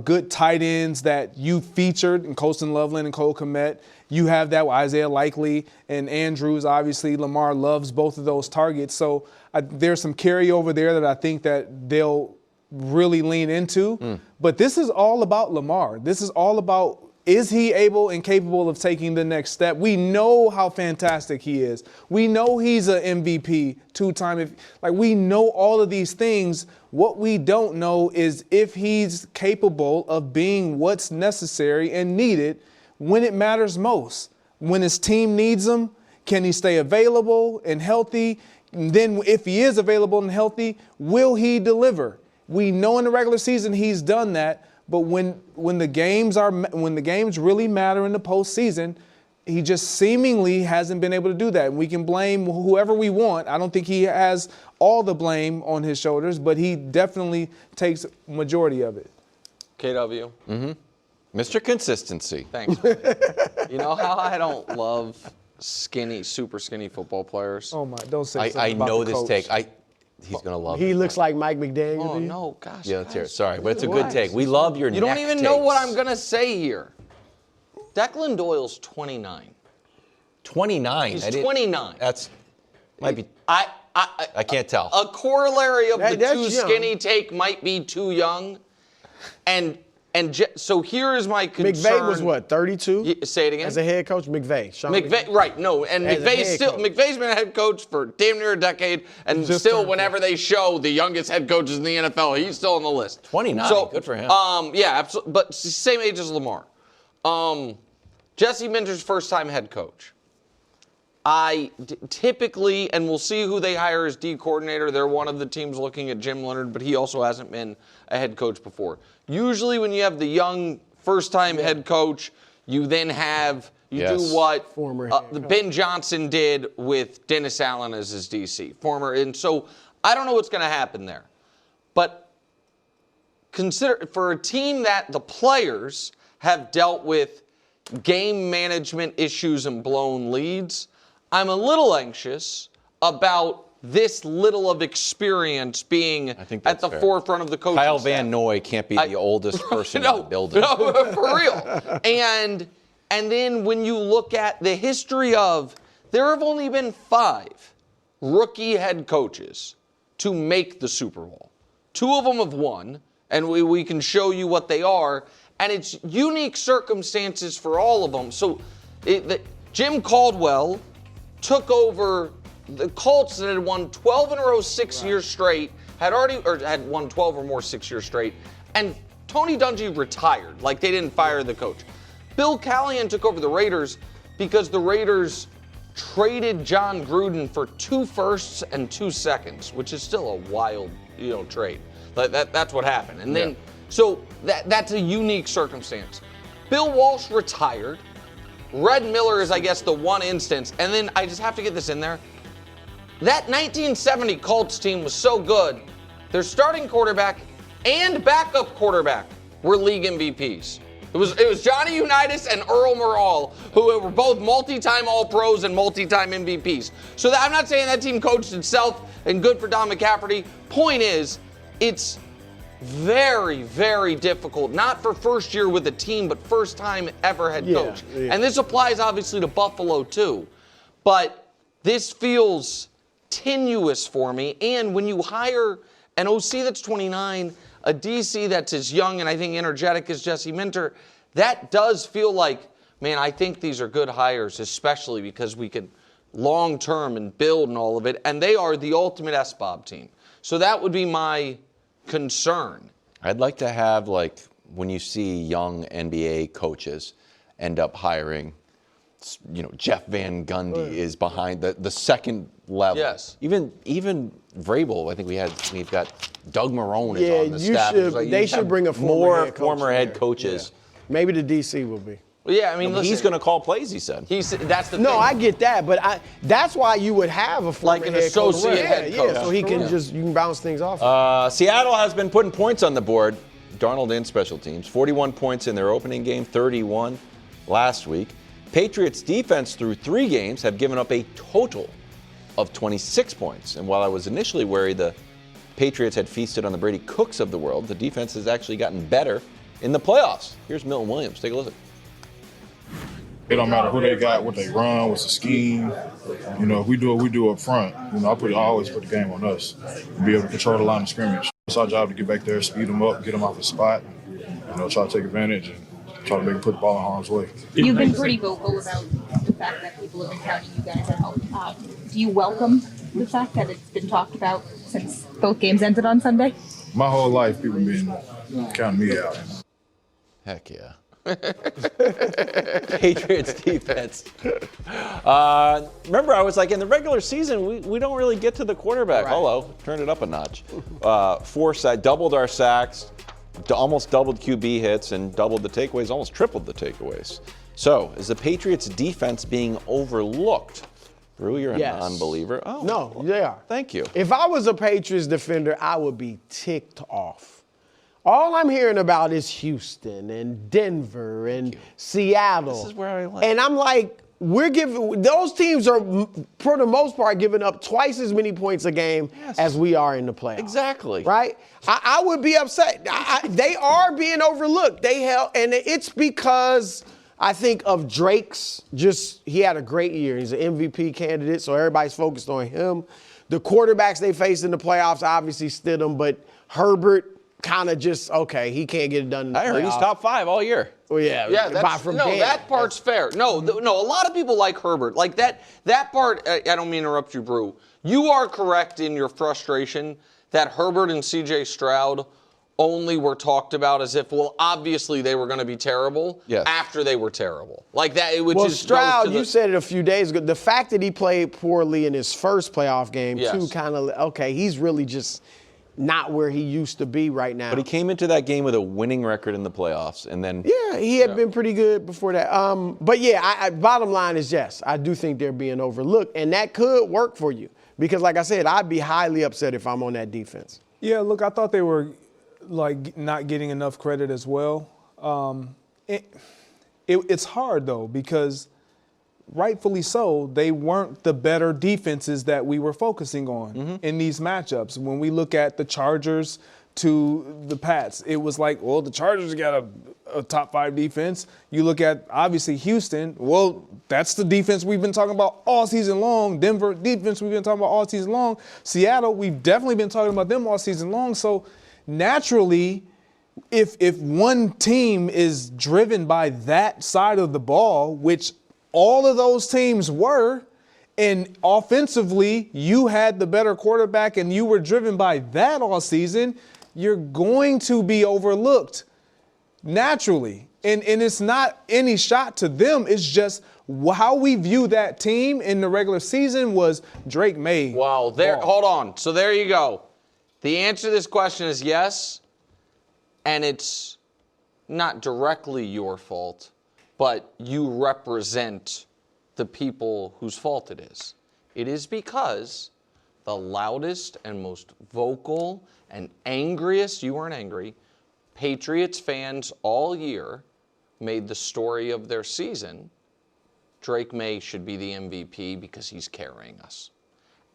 good tight ends that you featured in Colston Loveland and Cole Kmet. You have that with Isaiah Likely and Andrews. Obviously, Lamar loves both of those targets. So there's some carryover there that I think that they'll really lean into. But this is all about Lamar. This is all about, is he able and capable of taking the next step? We know how fantastic he is. We know he's an MVP, two-time. We know all of these things. What we don't know is if he's capable of being what's necessary and needed when it matters most. When his team needs him, can he stay available and healthy? And then if he is available and healthy, will he deliver? We know in the regular season he's done that. But when the games really matter in the postseason, he just seemingly hasn't been able to do that. And we can blame whoever we want. I don't think he has all the blame on his shoulders, but he definitely takes majority of it. KW. Mr. Consistency. Thanks. You know how I don't love super skinny football players? Oh my! Don't say something I about know the this coach. take. He's going to love it. He looks like Mike McDaniel. Oh, to you? no, gosh. Yeah, let's hear it. Sorry, but it's a good take. We love your You don't even know what I'm going to say here. Declan Doyle's 29. 29. He's 29. Might be. I can't tell. A corollary of the that's too young. skinny take might be too young. So here is my concern. McVay was what, 32? Say it again. As a head coach, McVay. Sean McVay, right? No, and As a head coach. McVay's been a head coach for damn near a decade, and still, whenever they show the youngest head coaches in the NFL, he's still on the list. 29. Good for him. Yeah, absolutely. But same age as Lamar. Jesse Minter's first-time head coach. I typically, and we'll see who they hire as D coordinator. They're one of the teams looking at Jim Leonard, but he also hasn't been a head coach before. Usually when you have the young first-time head coach, you then have, do what Former head coach. Ben Johnson did with Dennis Allen as his DC. And so I don't know what's going to happen there. But consider, for a team that the players have dealt with game management issues and blown leads, I'm a little anxious about this little of experience being at the forefront of the coaching Kyle staff. Van Noy can't be the oldest person in the building. No, for real. And then when you look at the history of, there have only been 5 rookie head coaches to make the Super Bowl. 2 of them have won, and we can show you what they are. And it's unique circumstances for all of them. So Jim Caldwell took over the Colts that had won 12 in a row 6 years straight, had won 12 or more 6 years straight, and Tony Dungy retired. Like, they didn't fire the coach. Bill Callahan took over the Raiders because the Raiders traded John Gruden for 2 firsts and 2 seconds, which is still a wild, trade. That's what happened. And then, so that's a unique circumstance. Bill Walsh retired. Red Miller is, I guess, the one instance. And then I just have to get this in there. That 1970 Colts team was so good, their starting quarterback and backup quarterback were league MVPs. It was Johnny Unitas and Earl Morrall, who were both multi-time All-Pros and multi-time MVPs. So I'm not saying that team coached itself and good for Don McCafferty. Point is, it's very, very difficult, not for first year with a team, but first time ever head coach. Yeah. And this applies obviously to Buffalo too. But this feels tenuous for me. And when you hire an OC that's 29, a DC that's as young and I think energetic as Jesse Minter, that does feel like, man, I think these are good hires, especially because we can long-term and build and all of it. And they are the ultimate SBOB team. So that would be my concern. I'd like to have, like, when you see young NBA coaches end up hiring, Jeff Van Gundy is behind the second level. Yes. Even Vrabel, I think we've got Doug Marrone is on the staff. They should bring a former head coaches. Yeah. Maybe the DC will be. Well, yeah, I mean, he's going to call plays, he said. That's the thing. No, I get that, but that's why you would have a former like an head associate coach. head coach. So he can you can bounce things off. Seattle has been putting points on the board. Darnold and special teams. 41 points in their opening game, 31 last week. Patriots defense through 3 games have given up a total of 26 points. And while I was initially worried the Patriots had feasted on the Brady Cooks of the world, the defense has actually gotten better in the playoffs. Here's Milton Williams. Take a listen. It don't matter who they got, what they run, what's the scheme. If we do what we do up front, I always put the game on us. Be able to control the line of scrimmage. It's our job to get back there, speed them up, get them off the spot, try to take advantage and try to make them put the ball in harm's way. You've been pretty vocal about the fact that people have been counting you guys out. Do you welcome the fact that it's been talked about since both games ended on Sunday? My whole life, people been counting me out. Heck yeah. Patriots defense. Remember, I was like, in the regular season, we don't really get to the quarterback. Right. Hello, turned it up a notch. 4 sacks, doubled our sacks, almost doubled QB hits, and doubled the takeaways, almost tripled the takeaways. So, is the Patriots defense being overlooked? Drew, you're a non-believer. Oh, no, they are. Thank you. If I was a Patriots defender, I would be ticked off. All I'm hearing about is Houston and Denver and Seattle. This is where I like. And I'm like, those teams are, for the most part, giving up twice as many points a game as we are in the playoffs. Exactly. Right? I would be upset. They are being overlooked. And it's because I think of Drake's he had a great year. He's an MVP candidate, so everybody's focused on him. The quarterbacks they faced in the playoffs obviously stood them, but Herbert kind of he can't get it done in the I heard he's top 5 all year. Well, yeah. That part's fair. No, a lot of people like Herbert. Like that part, I don't mean to interrupt you, Brew. You are correct in your frustration that Herbert and C.J. Stroud only were talked about as if, well, obviously they were going to be terrible after they were terrible. Like that, Stroud, you said it a few days ago. The fact that he played poorly in his first playoff game, too, kind of, he's really just not where he used to be right now. But he came into that game with a winning record in the playoffs, and then he had been pretty good before that. Bottom line is yes, I do think they're being overlooked, and that could work for you because, like I said, I'd be highly upset if I'm on that defense. Yeah, look, I thought they were not getting enough credit as well. It's hard though because rightfully so, they weren't the better defenses that we were focusing on in these matchups. When we look at the Chargers to the Pats, it was like, well, the Chargers got a top 5 defense. You look at, obviously, Houston, well, that's the defense we've been talking about all season long. Denver defense we've been talking about all season long. Seattle, we've definitely been talking about them all season long. So naturally, if one team is driven by that side of the ball, which all of those teams were, and offensively you had the better quarterback and you were driven by that all season, you're going to be overlooked naturally. And it's not any shot to them. It's just how we view that team in the regular season was Drake Maye. Well, hold on. So there you go. The answer to this question is yes, and it's not directly your fault, but you represent the people whose fault it is. It is because the loudest and most vocal and angriest, you weren't angry, Patriots fans all year made the story of their season, Drake Maye should be the MVP because he's carrying us.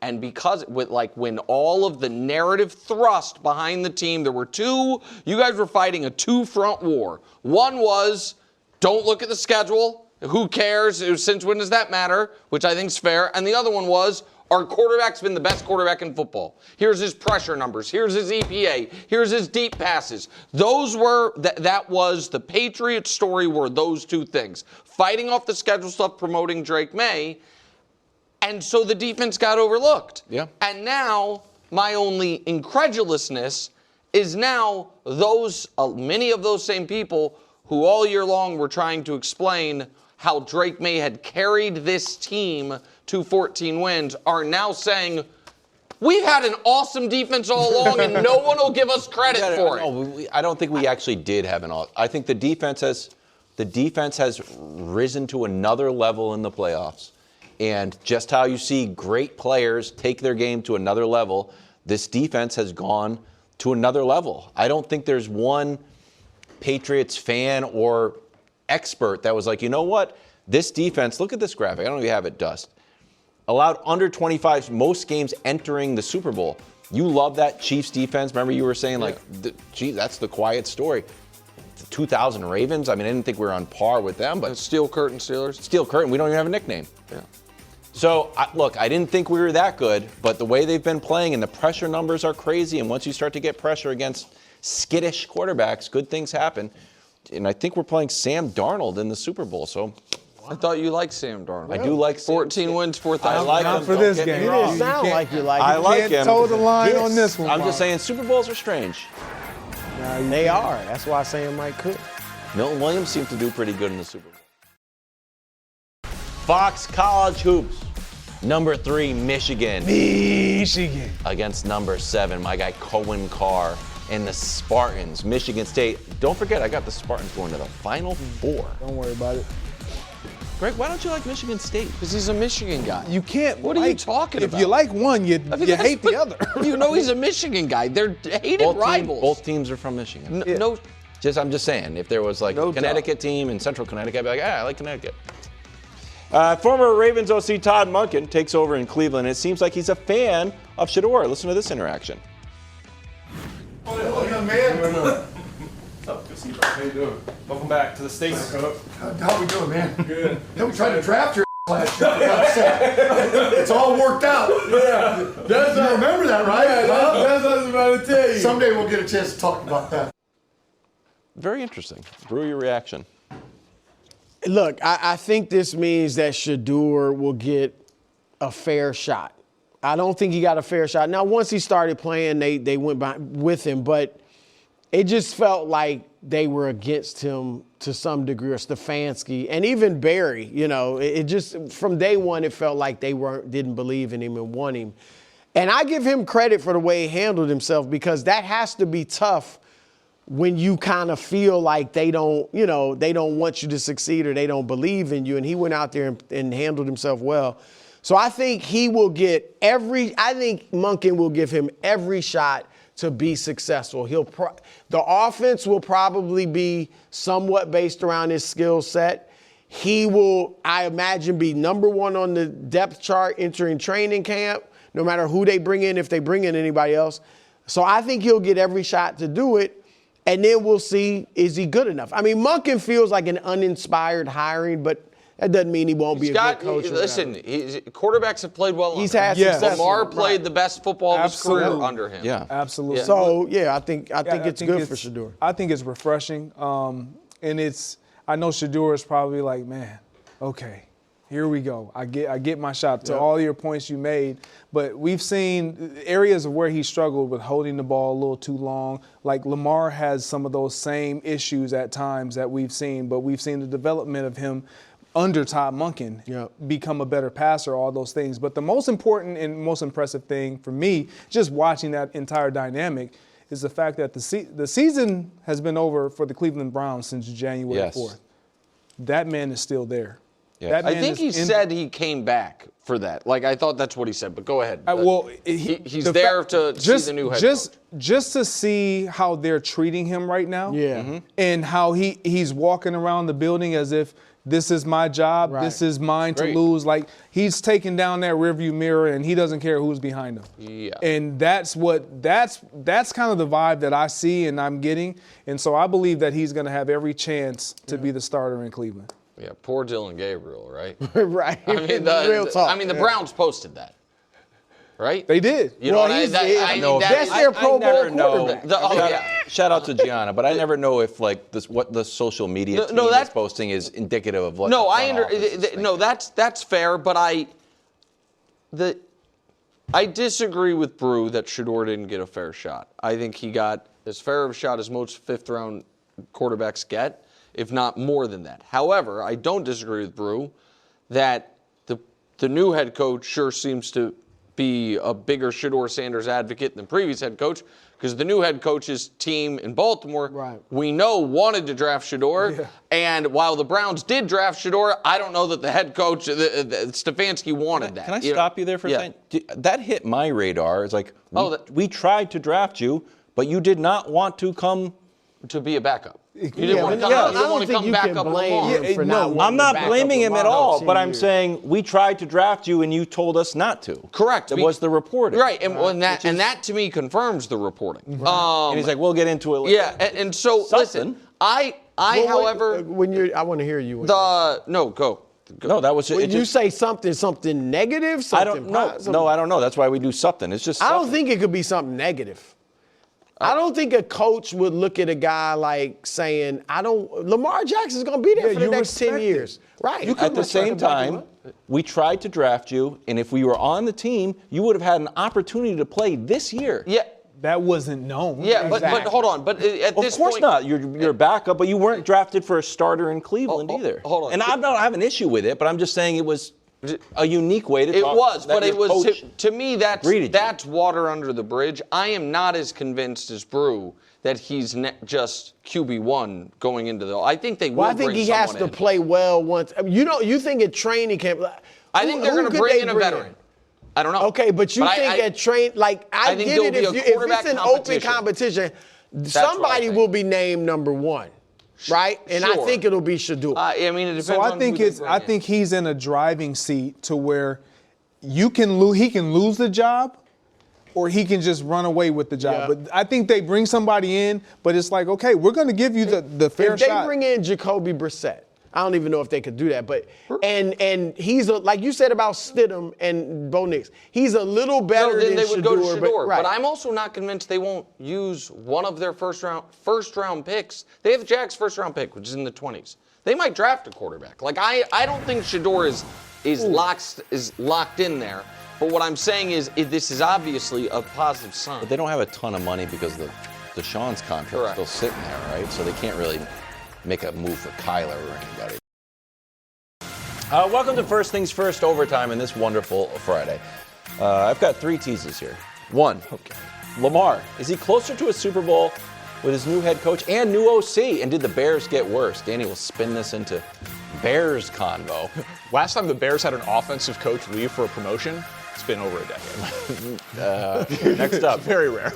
And because, when all of the narrative thrust behind the team, there were two, you guys were fighting a two-front war. One was, don't look at the schedule, who cares, since when does that matter, which I think is fair. And the other one was, our quarterback's been the best quarterback in football. Here's his pressure numbers. Here's his EPA. Here's his deep passes. Those were, that was the Patriots story were those two things. Fighting off the schedule stuff, promoting Drake Maye. And so the defense got overlooked. Yeah. And now my only incredulousness is now those, many of those same people who all year long were trying to explain how Drake Maye had carried this team to 14 wins are now saying, we've had an awesome defense all along and no one will give us credit for it. No, I don't think we actually did have an awesome. I think the defense has risen to another level in the playoffs. And just how you see great players take their game to another level, this defense has gone to another level. I don't think there's one Patriots fan or expert that was like, you know what? This defense, look at this graphic. I don't know if you have it, Dust. Allowed under 25 most games entering the Super Bowl. You love that Chiefs defense. Remember you were saying, gee, that's the quiet story. The 2000 Ravens, I mean, I didn't think we were on par with them. But Steel Curtain Steelers. Steel Curtain, we don't even have a nickname. Yeah. So, look, I didn't think we were that good, but the way they've been playing and the pressure numbers are crazy, and once you start to get pressure against skittish quarterbacks, good things happen. And I think we're playing Sam Darnold in the Super Bowl, so... I thought you liked Sam Darnold. I do like Sam. 14 wins, 4,000. I like Not him. for Don't this get me game. You wrong. didn't sound like you like I it. like Can't him. toe the line on this one. I'm just Mark. saying Super Bowls are strange. They are. That's why Sam might could. Milton Williams seemed to do pretty good in the Super Bowl. Fox College Hoops. Number 3, Michigan. Michigan. Against number 7, my guy Cohen Carr and the Spartans. Michigan State. Don't forget, I got the Spartans going to the Final Four. Don't worry about it. Greg, why don't you like Michigan State? Because he's a Michigan guy. You can't. What are you talking about? If you like one, you hate the other. You know he's a Michigan guy. They're hated rivals. Both teams are from Michigan. No. I'm just saying, if there was like No a Connecticut team in Central Connecticut, I'd be like, I like Connecticut. Former Ravens OC Todd Monken takes over in Cleveland. It seems like he's a fan of Shedeur. Listen to this interaction. Oh, young man. What's up? Good to see you, bro. How you doing? Welcome back to the States. How we doing, man? Good. Yeah, we tried to draft your last year. It's all worked out. Yeah. You remember that, right? That's what I was about to tell you. Someday we'll get a chance to talk about that. Very interesting. Brew, your reaction. Look, I think this means that Shedeur will get a fair shot. I don't think he got a fair shot. Now, once he started playing, they went by with him, but it just felt like they were against him to some degree, or Stefanski, and even Barry. You know, it just from day one it felt like they didn't believe in him and want him. And I give him credit for the way he handled himself, because that has to be tough when you kind of feel like they don't want you to succeed or they don't believe in you. And he went out there and handled himself well. So I think he will get I think Monken will give him every shot to be successful. The offense will probably be somewhat based around his skill set. He will, I imagine, be number 1 on the depth chart entering training camp, no matter who they bring in, if they bring in anybody else. So I think he'll get every shot to do it. And then we'll see, is he good enough? I mean, Monken feels like an uninspired hiring, but That doesn't mean he won't be a good coach. Listen, quarterbacks have played well. He's had success. Lamar played the best football of his career under him. Yeah, absolutely. So I think it's good for Shedeur. I think it's refreshing, and I know Shedeur is probably like, man, okay, here we go. I get my shot. To all your points you made, but we've seen areas of where he struggled with holding the ball a little too long. Like Lamar has some of those same issues at times that we've seen, but we've seen the development of him under Todd Monken become a better passer, all those things. But the most important and most impressive thing for me, just watching that entire dynamic, is the fact that the season has been over for the Cleveland Browns since January 4th. That man is still there. Yes. I think he said he came back for that. Like, I thought that's what he said, but go ahead. He's there to see the new head coach. Just to see how they're treating him right now, and how he's walking around the building as if this is my job, this is mine to lose. Like, he's taking down that rearview mirror and he doesn't care who's behind him. Yeah. And that's kind of the vibe that I see and I'm getting. And so I believe that he's going to have every chance to be the starter in Cleveland. Yeah, poor Dylan Gabriel, right? Right. I mean, real talk. I mean, the Browns posted that, right? They did. You know, that's their Pro Bowl quarterback. Shout out to Gianna, but I never know if what the social media team is posting is indicative of what. That's fair, but I disagree with Brew that Shedeur didn't get a fair shot. I think he got as fair of a shot as most fifth-round quarterbacks get, if not more than that. However, I don't disagree with Brew that the new head coach sure seems to be a bigger Shedeur Sanders advocate than the previous head coach, because the new head coach's team in Baltimore, we know, wanted to draft Shedeur. And while the Browns did draft Shedeur, I don't know that the head coach, Stefanski, wanted that. Can I stop you there for a second? That hit my radar. It's like, we tried to draft you, but you did not want to come to be a backup. You didn't want to come back up Lamar. I'm not blaming him at all, but I'm saying we tried to draft you and you told us not to. Correct. That was the reporting. Right, and that to me confirms the reporting. Right. And he's like, we'll get into it later. Yeah, and so listen, however, I want to hear you. Go. No, that was when you say something negative. I don't know. No, I don't know. That's why we do something. It's just. I don't think it could be something negative. I don't think a coach would look at a guy like saying, Lamar Jackson's going to be there for the next 10 years. Right. At the same time, we tried to draft you, and if we were on the team, you would have had an opportunity to play this year. Yeah. That wasn't known. Yeah, but hold on. But at this point. Of course not. You're a backup, but you weren't drafted for a starter in Cleveland either. Hold on. And I have an issue with it, but I'm just saying it was a unique way to talk. It was, but it was to me that's water under the bridge. I am not as convinced as Brew that he's just QB1 going into the. I think they will. I think he has to play well once. You think at training camp? I think they're going to bring in a veteran. I don't know. Okay, but you think at train I get it. If it's an open competition, somebody will be named number one. Right, and I think it'll be Shedeur. I mean, it depends. So I think he's in a driving seat to where he can lose the job, or he can just run away with the job. But I think they bring somebody in, but it's like, okay, we're going to give you the fair shot. If they bring in Jacoby Brissett, I don't even know if they could do that. But and he's like you said about Stidham and Bo Nix, he's a little better than they would go to Shedeur. But I'm also not convinced they won't use one of their first round picks. They have the Jags' first round pick, which is in the 20s. They might draft a quarterback. Like I don't think Shedeur is locked in there. But what I'm saying is this is obviously a positive sign. But they don't have a ton of money because the Deshaun's contract is still sitting there, right? So they can't really make a move for Kyler or anybody. Welcome to First Things First Overtime in this wonderful Friday. I've got 3 teases here. 1, Lamar. Is he closer to a Super Bowl with his new head coach and new OC? And did the Bears get worse? Danny will spin this into Bears convo. Last time the Bears had an offensive coach leave for a promotion, it's been over a decade. Next up. Very rare.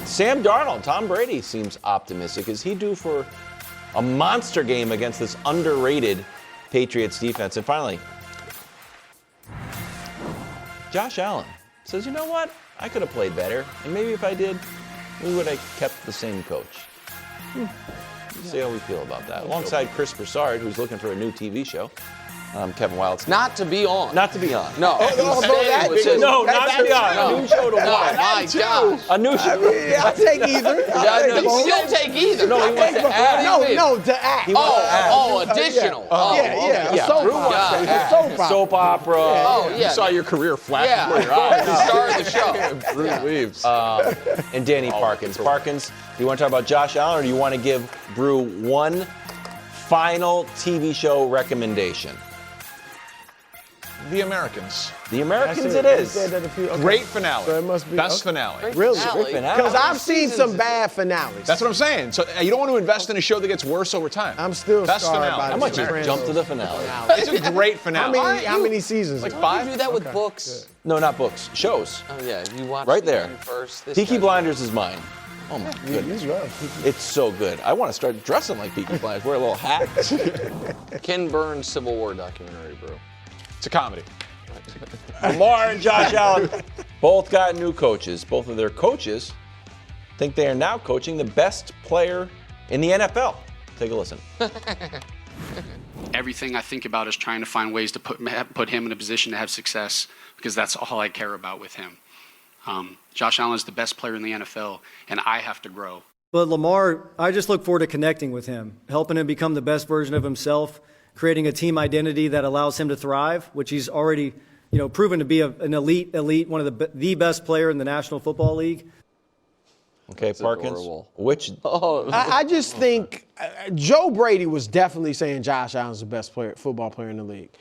Sam Darnold, Tom Brady seems optimistic. Is he due for a monster game against this underrated Patriots defense? And finally, Josh Allen says, you know what? I could have played better. And maybe if I did, we would have kept the same coach. see how we feel about that. Alongside Chris Broussard, who's looking for a new TV show. Kevin Wilde's Not to be on. not to be on. No. not to be on. A new show to watch. Oh, my gosh. A new show. I'll take either. You'll take either. No, he wants to add. To act. Additional. A soap opera. It's a soap opera. Soap opera. Oh, yeah. You saw your career flash Yeah. before your eyes. The star of the show. Bruce leaves. And Danny Parkins. Parkins, do you want to talk about Josh Allen, or do you want to give Brew one final TV show recommendation? The Americans. The Americans it is. Great finale. So it must be Best finale. Really? Finale. Because I've seen some bad finales. That's what I'm saying. So you don't want to invest in a show that gets worse over time. I'm still Best scarred finale. by How much you jump to the finale? It's a great finale. How many seasons? Like You 5? do that with books. No, not books. Shows. Oh, yeah. You watch Right the there. one first. This Peaky guy's- Blinders is mine. Oh my goodness. It's so good. I want to start dressing like Peaky Blinders. Wear a little hat. Ken Burns Civil War documentary, bro. It's a comedy. Lamar and Josh Allen both got new coaches. Both of their coaches think they are now coaching the best player in the NFL. Take a listen. Everything I think about is trying to find ways to put him in a position to have success, because that's all I care about with him. Josh Allen is the best player in the NFL, and I have to grow. But Lamar, I just look forward to connecting with him, helping him become the best version of himself, creating a team identity that allows him to thrive, which he's already, proven to be an elite, one of the best player in the National Football League. Okay, Parkins. adorable. Which I just think Joe Brady was definitely saying Josh Allen's the best football player in the league.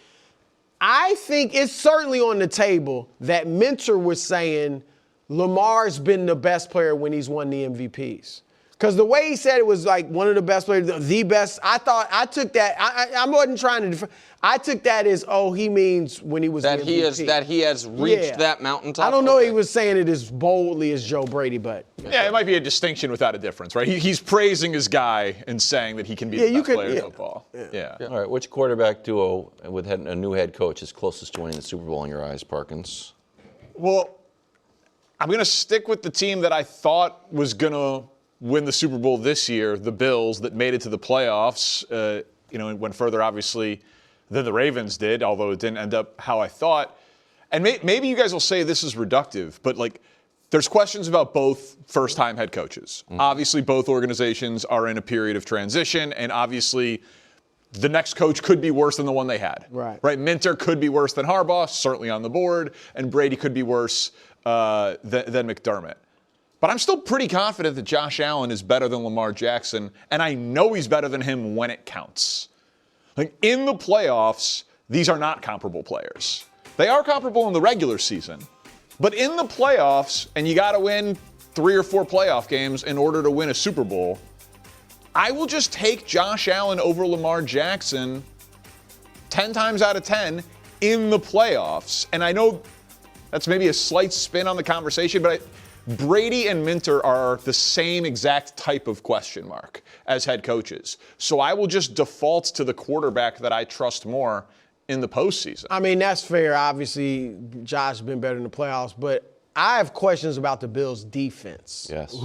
I think it's certainly on the table that Mentor was saying Lamar's been the best player when he's won the MVPs. Because the way he said it was like one of the best players, the best. I took that. I wasn't trying to. I took that as he means when he was That the he MVP. has reached Yeah. that mountaintop. I don't know. Okay. He was saying it as boldly as Joe Brady, but Yeah, it might be a distinction without a difference, right? He's praising his guy and saying that he can be the best player in football. Yeah. All right, which quarterback duo with a new head coach is closest to winning the Super Bowl in your eyes, Parkins? Well, I'm going to stick with the team that I thought was going to win the Super Bowl this year, the Bills, that made it to the playoffs. It went further, obviously, than the Ravens did, although it didn't end up how I thought. And maybe you guys will say this is reductive, but there's questions about both first-time head coaches. Mm-hmm. Obviously, both organizations are in a period of transition, and obviously the next coach could be worse than the one they had. Right? Minter could be worse than Harbaugh, certainly on the board, and Brady could be worse than McDermott. But I'm still pretty confident that Josh Allen is better than Lamar Jackson, and I know he's better than him when it counts. In the playoffs, these are not comparable players. They are comparable in the regular season. But in the playoffs, and you got to win 3 or 4 playoff games in order to win a Super Bowl, I will just take Josh Allen over Lamar Jackson 10 times out of 10 in the playoffs. And I know that's maybe a slight spin on the conversation, but Brady and Minter are the same exact type of question mark as head coaches. So I will just default to the quarterback that I trust more in the postseason. I mean, that's fair. Obviously, Josh has been better in the playoffs, but I have questions about the Bills' defense. Yes.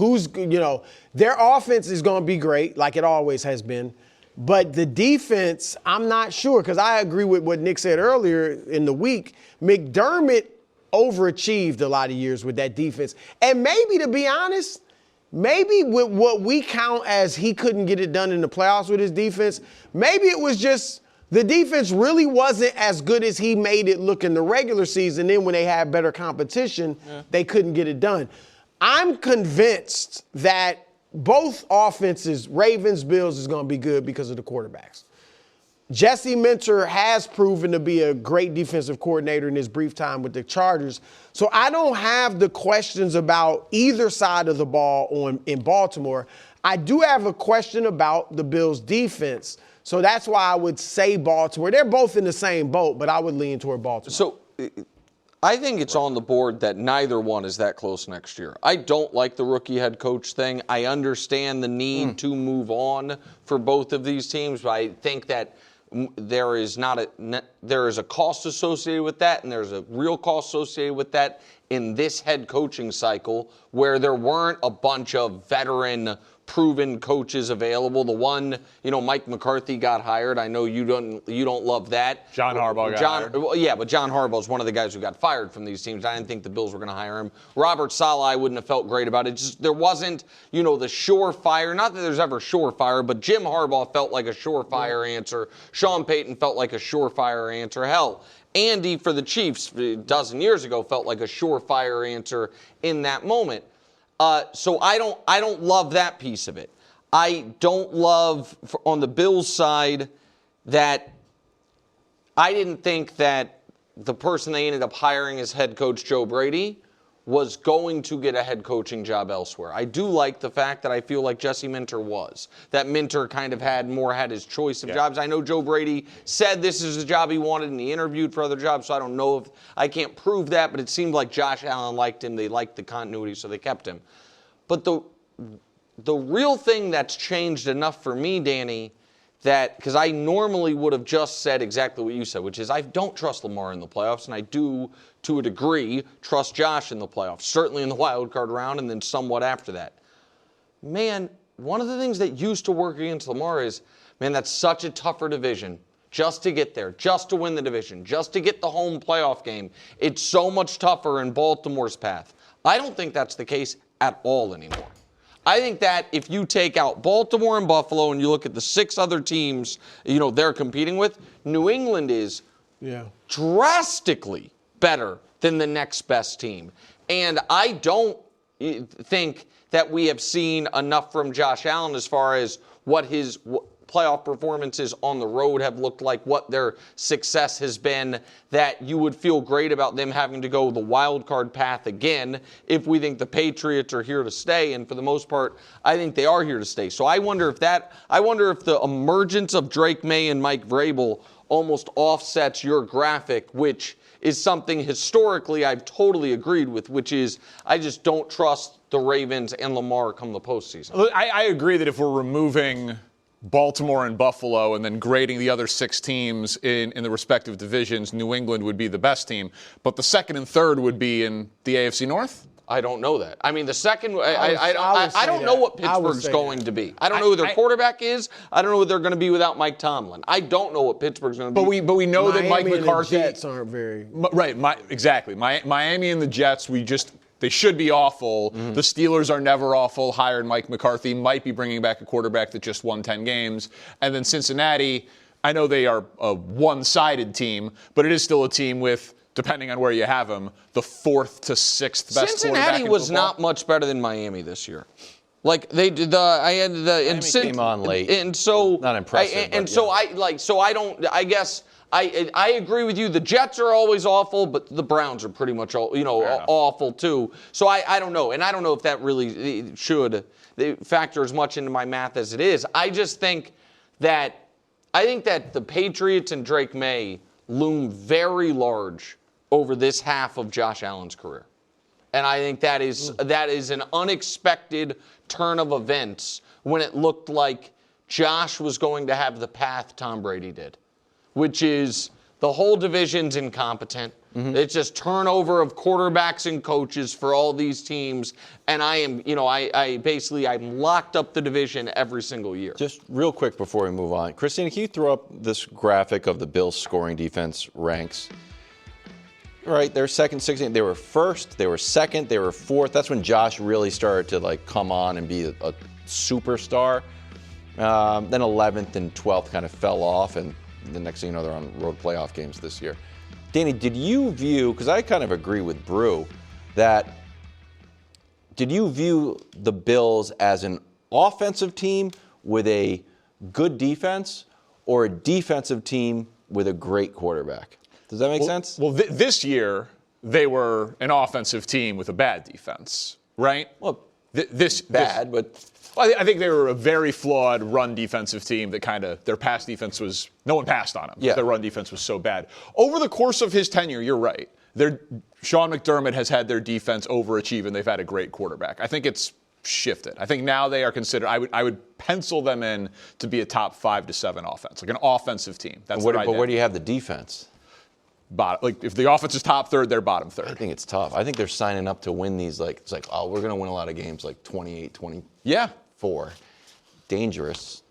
Their offense is going to be great, like it always has been. But the defense, I'm not sure, because I agree with what Nick said earlier in the week. McDermott overachieved a lot of years with that defense. And maybe, to be honest, maybe with what we count as he couldn't get it done in the playoffs with his defense, maybe it was just the defense really wasn't as good as he made it look in the regular season. Then when they had better competition, they couldn't get it done. I'm convinced that both offenses, Ravens, Bills, is going to be good because of the quarterbacks. Jesse Minter has proven to be a great defensive coordinator in his brief time with the Chargers. So I don't have the questions about either side of the ball in Baltimore. I do have a question about the Bills' defense. So that's why I would say Baltimore. They're both in the same boat, but I would lean toward Baltimore. So I think it's on the board that neither one is that close next year. I don't like the rookie head coach thing. I understand the need to move on for both of these teams, but I think that there is a cost associated with that, and there's a real cost associated with that in this head coaching cycle where there weren't a bunch of veteran proven coaches available. The one, Mike McCarthy got hired. I know you don't love that. John Harbaugh got hired. Well, yeah, but John Harbaugh is one of the guys who got fired from these teams. I didn't think the Bills were going to hire him. Robert Saleh, I wouldn't have felt great about it. Just there wasn't, the surefire. Not that there's ever surefire, but Jim Harbaugh felt like a surefire answer. Sean Payton felt like a surefire answer. Hell, Andy for the Chiefs a dozen years ago felt like a surefire answer in that moment. So I don't love that piece of it. I don't love on the Bills side that I didn't think that the person they ended up hiring as head coach, Joe Brady, was going to get a head coaching job elsewhere. I do like the fact that I feel like Jesse Minter was. That Minter kind of had his choice of jobs. I know Joe Brady said this is the job he wanted and he interviewed for other jobs, so I don't know if I can't prove that, but it seemed like Josh Allen liked him. They liked the continuity, so they kept him. But the real thing that's changed enough for me, Danny, that because I normally would have just said exactly what you said, which is I don't trust Lamar in the playoffs, and I do, to a degree, trust Josh in the playoffs, certainly in the wild card round and then somewhat after that. Man, one of the things that used to work against Lamar is, man, that's such a tougher division just to get there, just to win the division, just to get the home playoff game. It's so much tougher in Baltimore's path. I don't think that's the case at all anymore. I think that if you take out Baltimore and Buffalo and you look at the 6 other teams, they're competing with, New England is drastically better than the next best team. And I don't think that we have seen enough from Josh Allen as far as what his playoff performances on the road have looked like, what their success has been, that you would feel great about them having to go the wild card path again if we think the Patriots are here to stay. And for the most part, I think they are here to stay. So I wonder if the emergence of Drake Maye and Mike Vrabel almost offsets your graphic, which is something historically I've totally agreed with, which is I just don't trust the Ravens and Lamar come the postseason. I agree that if we're removing Baltimore and Buffalo and then grading the other 6 teams in the respective divisions, New England would be the best team. But the second and third would be in the AFC North? I don't know that. I mean, the second, I don't know what Pittsburgh's going to be. I don't know who their quarterback is. I don't know who they're going to be without Mike Tomlin. I don't know what Pittsburgh's going to be. But we know that Mike McCarthy. And the Jets aren't very right. Exactly. Miami and the Jets. They should be awful. Mm-hmm. The Steelers are never awful. Hired Mike McCarthy, might be bringing back a quarterback that just won 10 games. And then Cincinnati, I know they are a one-sided team, but it is still a team with, depending on where you have them, the 4th to 6th best quarterback in football. Cincinnati was not much better than Miami this year. Like they did, Miami came on late, and so not impressive. I guess I agree with you. The Jets are always awful, but the Browns are pretty much awful too. So I don't know, and I don't know if that really should factor as much into my math as it is. I just think that the Patriots and Drake Maye loom very large over this half of Josh Allen's career. And I think that is an unexpected turn of events when it looked like Josh was going to have the path Tom Brady did, which is the whole division's incompetent. Mm-hmm. It's just turnover of quarterbacks and coaches for all these teams. And I'm locked up the division every single year. Just real quick before we move on. Christina, can you throw up this graphic of the Bills' scoring defense ranks? Right, they're second, 16. They were first, they were second, they were fourth. That's when Josh really started to come on and be a superstar. Then 11th and 12th kind of fell off, and the next thing you know, they're on road playoff games this year. Danny, did you view, because I kind of agree with Brew, did you view the Bills as an offensive team with a good defense or a defensive team with a great quarterback? Does that make sense? Well, this year, they were an offensive team with a bad defense, right? Well, I think they were a very flawed run defensive team that their pass defense was, no one passed on them. Yeah. Their run defense was so bad. Over the course of his tenure, you're right. Sean McDermott has had their defense overachieve, and they've had a great quarterback. I think it's shifted. I think now they are considered, I would pencil them in to be a top 5 to 7 offense, like an offensive team. But where do you have the defense? Bottom, if the offense is top third, they're bottom third. I think it's tough. I think they're signing up to win these, we're going to win a lot of games, 28, 20. Yeah. 4. Dangerous.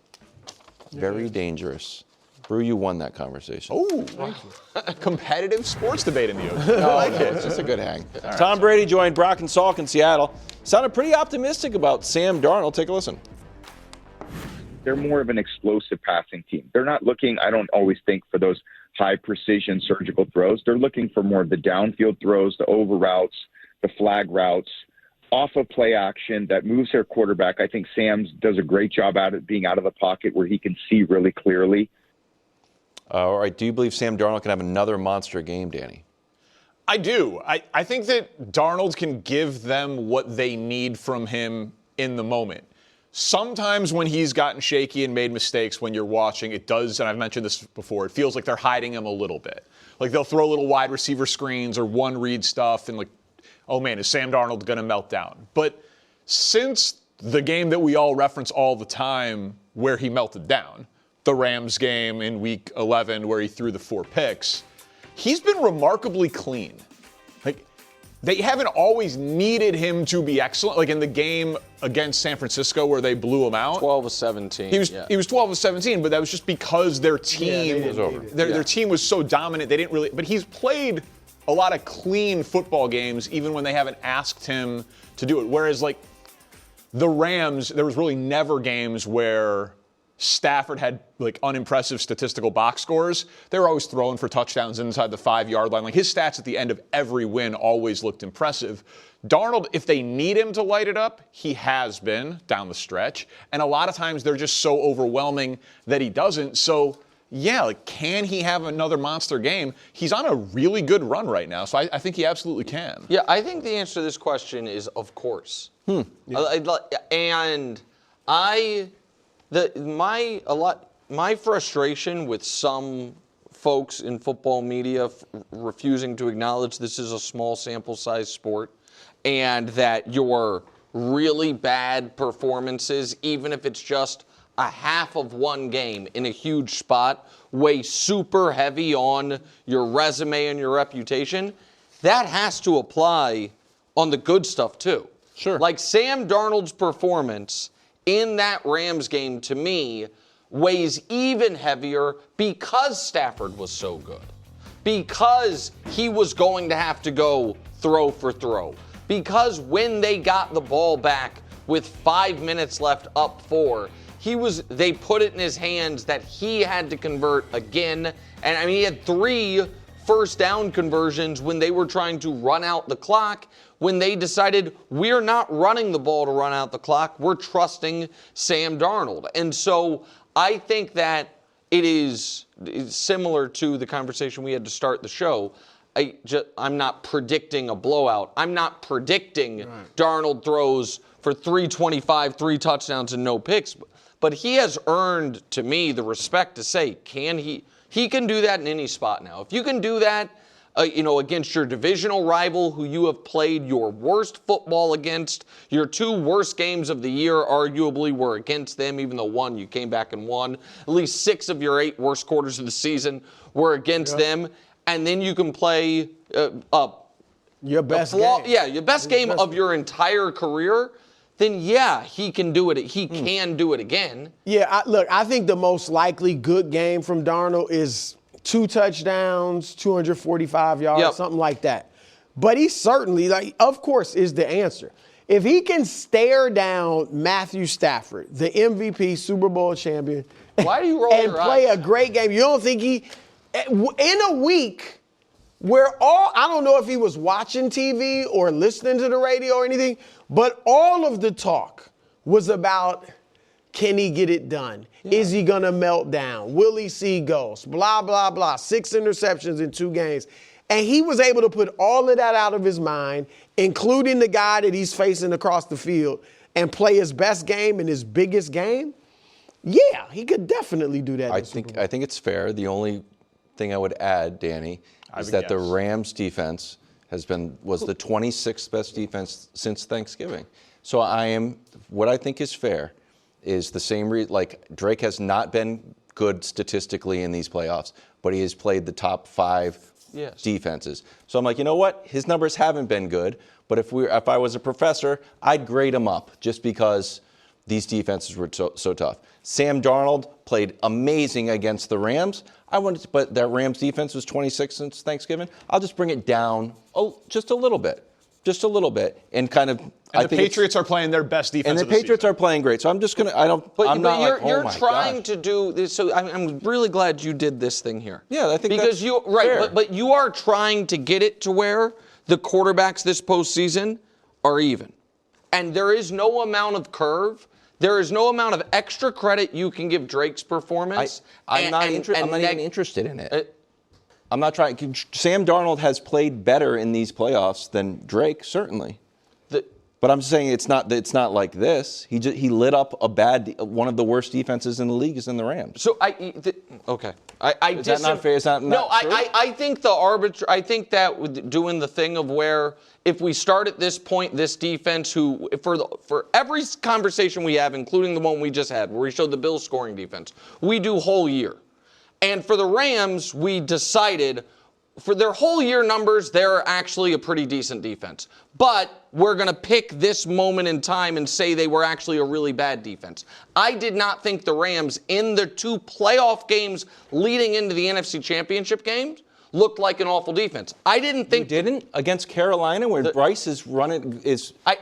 Very dangerous. Brew, you won that conversation. Oh, competitive sports debate in the ocean. I like it. It's just a good hang. Tom Brady joined Brock and Salk in Seattle. Sounded pretty optimistic about Sam Darnold. Take a listen. They're more of an explosive passing team. They're not looking, I don't always think, for those high precision surgical throws. They're looking for more of the downfield throws, the over routes, the flag routes, off of play action that moves their quarterback. I think Sam does a great job at it, being out of the pocket where he can see really clearly. All right. Do you believe Sam Darnold can have another monster game, Danny? I do. I think that Darnold can give them what they need from him in the moment. Sometimes when he's gotten shaky and made mistakes when you're watching, it does, and I've mentioned this before, it feels like they're hiding him a little bit. Like they'll throw little wide receiver screens or one read stuff and like, oh man, is Sam Darnold going to melt down? But since the game that we all reference all the time where he melted down, the Rams game in week 11 where he threw the 4 picks, he's been remarkably clean. Like, they haven't always needed him to be excellent. Like in the game against San Francisco where they blew him out. 12 of 17. He was 12 of 17, but that was just because their team their team was so dominant. They didn't really, but he's played a lot of clean football games even when they haven't asked him to do it. Whereas like the Rams, there was really never games where Stafford had like unimpressive statistical box scores. They were always throwing for touchdowns inside the 5-yard line. Like his stats at the end of every win always looked impressive. Darnold, if they need him to light it up, he has been down the stretch. And a lot of times they're just so overwhelming that he doesn't. So yeah, like can he have another monster game? He's on a really good run right now. So I think he absolutely can. Yeah, I think the answer to this question is of course. My frustration with some folks in football media refusing to acknowledge this is a small sample size sport and that your really bad performances, even if it's just a half of one game in a huge spot, weigh super heavy on your resume and your reputation. That has to apply on the good stuff too. Sure. Like Sam Darnold's performance in that Rams game, to me, weighs even heavier because Stafford was so good. Because he was going to have to go throw for throw. Because when they got the ball back with 5 minutes left up 4, they put it in his hands that he had to convert again. And I mean, he had 3 first down conversions when they were trying to run out the clock, when they decided we're not running the ball to run out the clock, we're trusting Sam Darnold. And so I think that it's similar to the conversation we had to start the show. I'm not predicting a blowout. I'm not predicting Darnold throws for 325, 3 touchdowns and no picks. But he has earned, to me, the respect to say, he can do that in any spot now. If you can do that, against your divisional rival who you have played your worst football against, your 2 worst games of the year arguably were against them, even though one you came back and won. At least 6 of your 8 worst quarters of the season were against them. And then you can play your best game. Yeah, your best game of your entire career. Then yeah, he can do it. He can do it again. Yeah, I think the most likely good game from Darnold is 2 touchdowns, 245 yards, something like that. But he certainly, of course, is the answer. If he can stare down Matthew Stafford, the MVP, Super Bowl champion, why do you roll and play a great game, you don't think in a week where I don't know if he was watching TV or listening to the radio or anything, but all of the talk was about, can he get it done? Yeah. Is he going to melt down? Will he see ghosts? Blah, blah, blah. 6 interceptions in 2 games. And he was able to put all of that out of his mind, including the guy that he's facing across the field, and play his best game in his biggest game. Yeah, he could definitely do that. I think it's fair. The only thing I would add, Danny, is that the Rams defense was the 26th best defense since Thanksgiving. So what I think is fair is the same like Drake has not been good statistically in these playoffs, but he has played the top 5 defenses. So I'm like, you know what? His numbers haven't been good, but if I was a professor, I'd grade him up just because these defenses were so tough. Sam Darnold played amazing against the Rams. But that Rams defense was 26 since Thanksgiving. I'll just bring it down just a little bit. Just a little bit, and kind of. And the Patriots are playing their best defense. And the Patriots are playing great. So I'm just gonna. You're trying to do this. So I'm really glad you did this thing here. Yeah, I think because that's fair. but you are trying to get it to where the quarterbacks this postseason are even, and there is no amount of curve. There is no amount of extra credit you can give Drake's performance. I'm not even interested in it. I'm not trying. Sam Darnold has played better in these playoffs than Drake, certainly. But I'm saying it's not like this. He lit up one of the worst defenses in the league is in the Rams. So okay. Is that not fair? Is that not true? I think I think that doing the thing of where if we start at this point, this defense, who for every conversation we have, including the one we just had, where we showed the Bills scoring defense, we do whole year. And for the Rams, we decided for their whole year numbers, they're actually a pretty decent defense. But we're going to pick this moment in time and say they were actually a really bad defense. I did not think the Rams in the 2 playoff games leading into the NFC Championship games looked like an awful defense. I didn't think... You didn't? Against Carolina, where Bryce is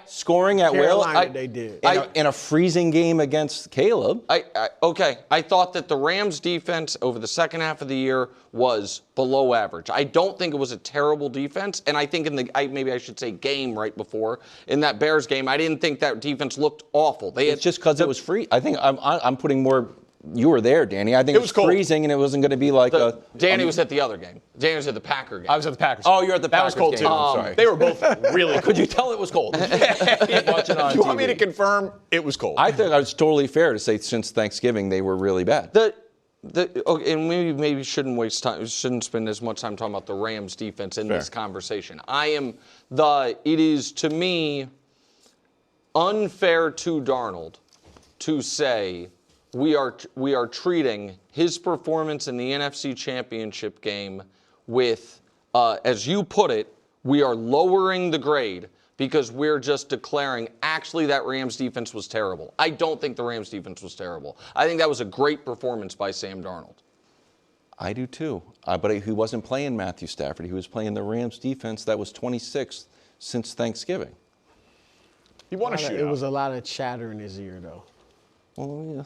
scoring at will? They did. In a freezing game against Caleb. Okay. I thought that the Rams defense over the second half of the year was below average. I don't think it was a terrible defense, and I think maybe I should say game right before, in that Bears game, I didn't think that defense looked awful. It's just because it was free. I think I'm putting more... You were there, Danny. I think it was freezing, and it wasn't going to be like Danny was at the other game. Danny was at the Packer game. I was at the Packers. Oh, you're at the Packers game. That was cold, game. too. I'm sorry. They were both really cold. Could you tell it was cold? Watching on Do you want TV. me to confirm it was cold? I think it's totally fair to say since Thanksgiving they were really bad. And maybe shouldn't waste time. Shouldn't spend as much time talking about the Rams defense in this conversation. It is to me unfair to Darnold to say we are treating his performance in the NFC Championship game with, as you put it, we are lowering the grade because we're just declaring actually that Rams defense was terrible. I don't think the Rams defense was terrible. I think that was a great performance by Sam Darnold. I do too. But he wasn't playing Matthew Stafford. He was playing the Rams defense that was 26th since Thanksgiving. He won a shootout. It was a lot of chatter in his ear, though. Well, yeah.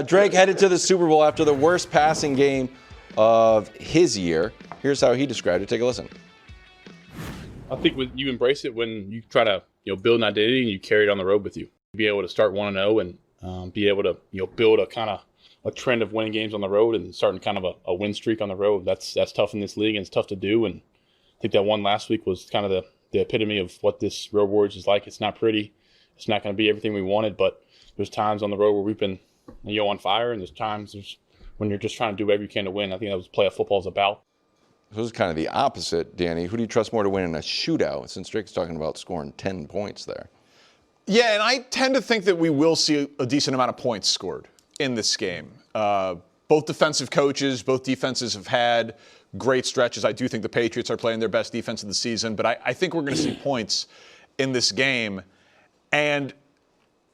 Drake headed to the Super Bowl after the worst passing game of his year. Here's how he described it. Take a listen. I think you embrace it when you try to build an identity and you carry it on the road with you. Be able to start 1-0 and be able to build a kind of a trend of winning games on the road and starting kind of a win streak on the road. That's tough in this league and it's tough to do. And I think that one last week was kind of the epitome of what this Road Warriors is like. It's not pretty. It's not going to be everything we wanted, but there's times on the road where we've been on fire, and there's times when you're just trying to do whatever you can to win. I think that was what playoff football is about. This is kind of the opposite, Danny. Who do you trust more to win in a shootout, since Drake's talking about scoring 10 points there? Yeah, and I tend to think that we will see a decent amount of points scored in this game. Both defensive coaches, both defenses have had great stretches. I do think the Patriots are playing their best defense of the season, but I think we're going to see points in this game. And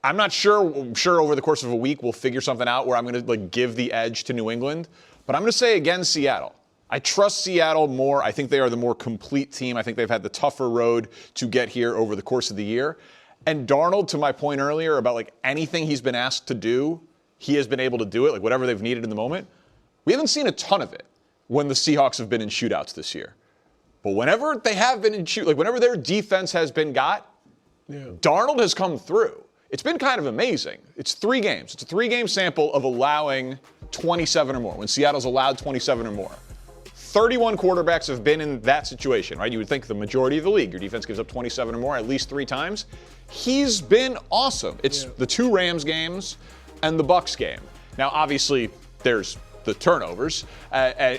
I'm not sure. I'm sure over the course of a week we'll figure something out where I'm going to give the edge to New England. But I'm going to say again, Seattle. I trust Seattle more. I think they are the more complete team. I think they've had the tougher road to get here over the course of the year. And Darnold, to my point earlier about anything he's been asked to do, he has been able to do it. Whatever they've needed in the moment. We haven't seen a ton of it when the Seahawks have been in shootouts this year. But whenever they have been in whenever their defense has been Darnold has come through. It's been kind of amazing. It's 3 games. It's a 3-game sample of allowing 27 or more, when Seattle's allowed 27 or more. 31 quarterbacks have been in that situation, right? You would think the majority of the league, your defense gives up 27 or more at least 3 times. He's been awesome. It's the 2 Rams games and the Bucs game. Now, obviously, there's the turnovers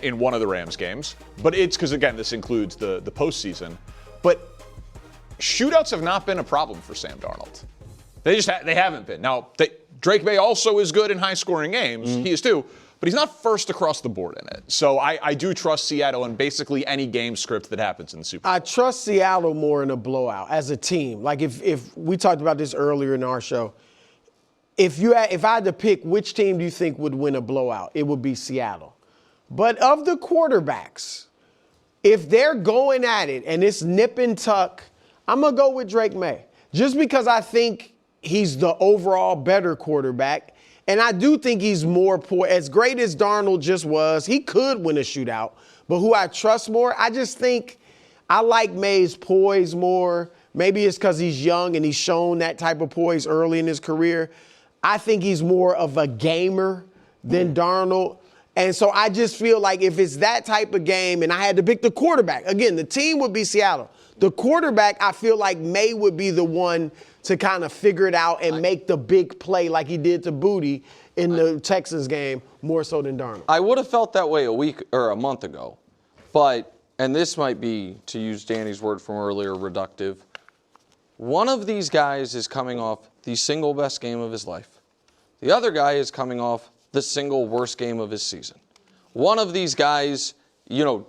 in one of the Rams games, but it's because, again, this includes the postseason. But shootouts have not been a problem for Sam Darnold. They haven't been. Now, Drake Maye also is good in high-scoring games. He is too. But he's not first across the board in it. So I do trust Seattle in basically any game script that happens in the Super Bowl. I trust Seattle more in a blowout as a team. If we talked about this earlier in our show, if I had to pick which team do you think would win a blowout, it would be Seattle. But of the quarterbacks, if they're going at it and it's nip and tuck, I'm going to go with Drake Maye. Just because I think he's the overall better quarterback. And I do think he's more as great as Darnold just was, he could win a shootout. But who I trust more, I just think I like Maye's poise more. Maybe it's because he's young and he's shown that type of poise early in his career. I think he's more of a gamer than Darnold. And so I just feel like if it's that type of game and I had to pick the quarterback, again, the team would be Seattle. The quarterback, I feel like Maye would be the one to kind of figure it out and make the big play like he did to Booty in the Texans game more so than Darnold. I would have felt that way a week or a month ago. But, and this might be, to use Danny's word from earlier, reductive. One of these guys is coming off the single best game of his life. The other guy is coming off the single worst game of his season. One of these guys,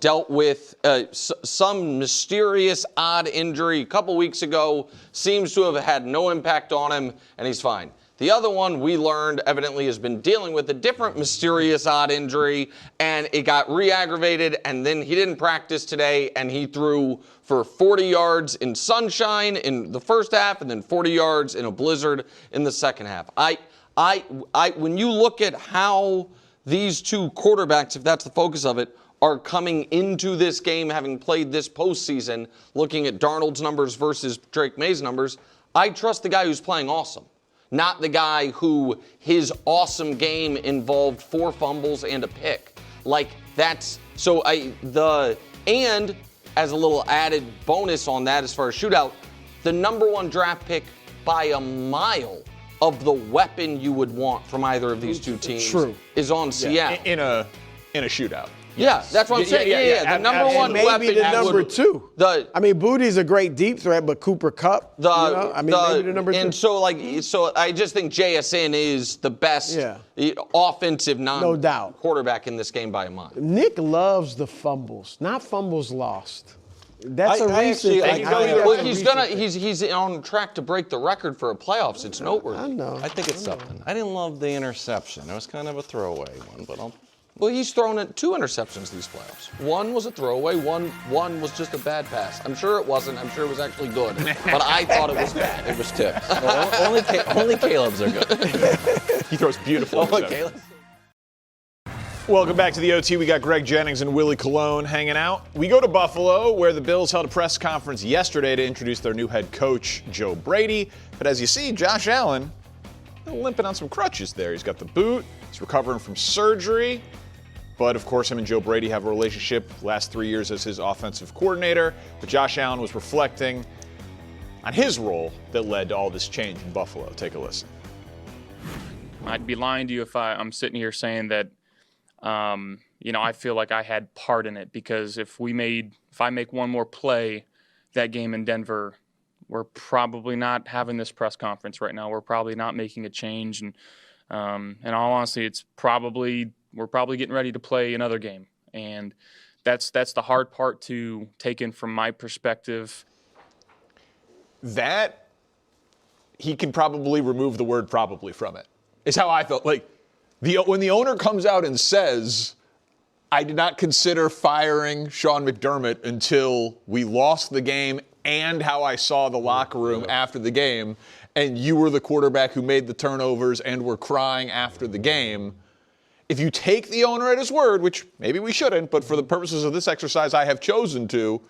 dealt with some mysterious, odd injury a couple weeks ago, seems to have had no impact on him, and he's fine. The other one, we learned, evidently has been dealing with a different mysterious, odd injury, and it got re-aggravated, and then he didn't practice today, and he threw for 40 yards in sunshine in the first half, and then 40 yards in a blizzard in the second half. When you look at how these two quarterbacks, if that's the focus of it, are coming into this game, having played this postseason, looking at Darnold's numbers versus Drake Maye's numbers, I trust the guy who's playing awesome, not the guy who his awesome game involved 4 fumbles and a pick. And as a little added bonus on that as far as shootout, the number 1 draft pick by a mile of the weapon you would want from either of these two teams is on Seattle. In a shootout. Yeah, that's what I'm saying. Yeah. The number 1 maybe weapon. The number 2. Booty's a great deep threat, but Cooper Kupp. Maybe the number 2. And so I just think JSN is the best offensive quarterback in this game by a mile. Nick loves the fumbles, not fumbles lost. That's a recent thing. He's on track to break the record for a playoffs. It's noteworthy. I know. I think it's something. I didn't love the interception. It was kind of a throwaway one, but Well, he's thrown 2 interceptions these playoffs. One was a throwaway. One was just a bad pass. I'm sure it wasn't. I'm sure it was actually good. But I thought it was bad. It was tips. Only Caleb's are good. He throws beautiful. Caleb. Welcome back to the OT. We got Greg Jennings and Willie Colon hanging out. We go to Buffalo, where the Bills held a press conference yesterday to introduce their new head coach, Joe Brady. But as you see, Josh Allen limping on some crutches there. He's got the boot. He's recovering from surgery. But, of course, him and Joe Brady have a relationship, last 3 years as his offensive coordinator. But Josh Allen was reflecting on his role that led to all this change in Buffalo. Take a listen. I'd be lying to you if I'm sitting here saying that, I feel like I had part in it, because if I make one more play that game in Denver, we're probably not having this press conference right now. We're probably not making a change. And in all honesty, we're probably getting ready to play another game. And that's the hard part to take in from my perspective. That he can probably remove the word probably from it, is how I felt. Like, when the owner comes out and says, I did not consider firing Sean McDermott until we lost the game and how I saw the locker room after the game, and you were the quarterback who made the turnovers and were crying after the game. If you take the owner at his word, which maybe we shouldn't, but for the purposes of this exercise, I have chosen to,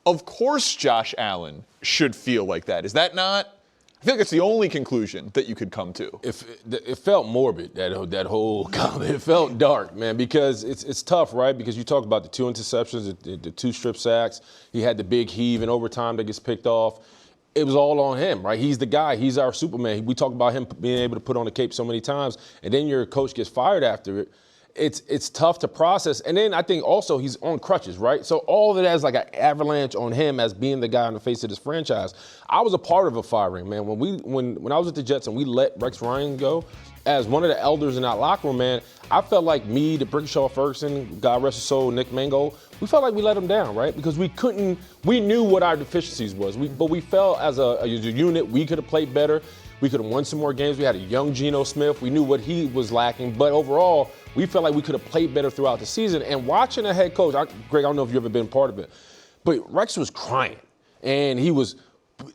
of course Josh Allen should feel like that. Is that not? I feel like it's the only conclusion that you could come to. It felt morbid, that whole comment. It felt dark, man, because it's tough, right? Because you talk about the 2 interceptions, the 2 strip sacks. He had the big heave in overtime that gets picked off. It was all on him, right? He's the guy. He's our Superman. We talk about him being able to put on the cape so many times, and then your coach gets fired after it. It's tough to process. And then I think also he's on crutches, right? So all of it has like an avalanche on him as being the guy on the face of this franchise. I was a part of a firing, man. When I was at the Jets and we let Rex Ryan go, as one of the elders in that locker room, man, I felt like me, the Brickenshaw Ferguson, God rest his soul, Nick Mangold, we felt like we let him down, right? Because we knew what our deficiencies was. But we felt as a unit, we could have played better. We could have won some more games. We had a young Geno Smith. We knew what he was lacking. But overall, we felt like we could have played better throughout the season. And watching a head coach, Greg, I don't know if you've ever been part of it, but Rex was crying. And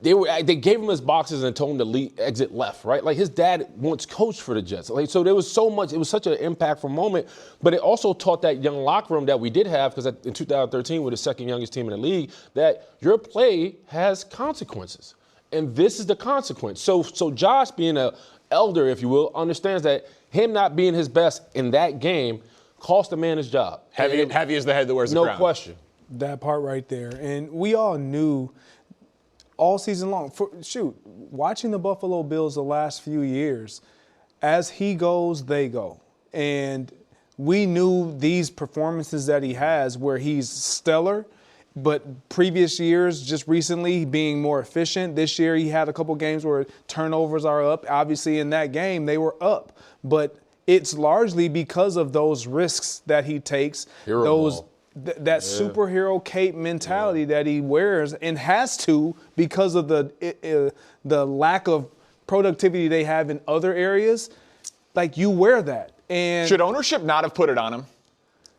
they gave him his boxes and told him to exit left, right? Like his dad once coached for the Jets. Like, so there was so much, it was such an impactful moment, but it also taught that young locker room that we did have, because in 2013 we're the second youngest team in the league, that your play has consequences. And this is the consequence. So Josh, being an elder, if you will, understands that him not being his best in that game cost a man his job. Heavy is the head that wears the crown. No question. That part right there. And we all knew all season long, watching the Buffalo Bills the last few years, as he goes, they go. And we knew these performances that he has where he's stellar, but previous years, just recently, being more efficient. This year, he had a couple games where turnovers are up. Obviously, in that game, they were up. But it's largely because of those risks that he takes, that superhero cape mentality that he wears and has to, because of the lack of productivity they have in other areas. Like, you wear that. And should ownership not have put it on him?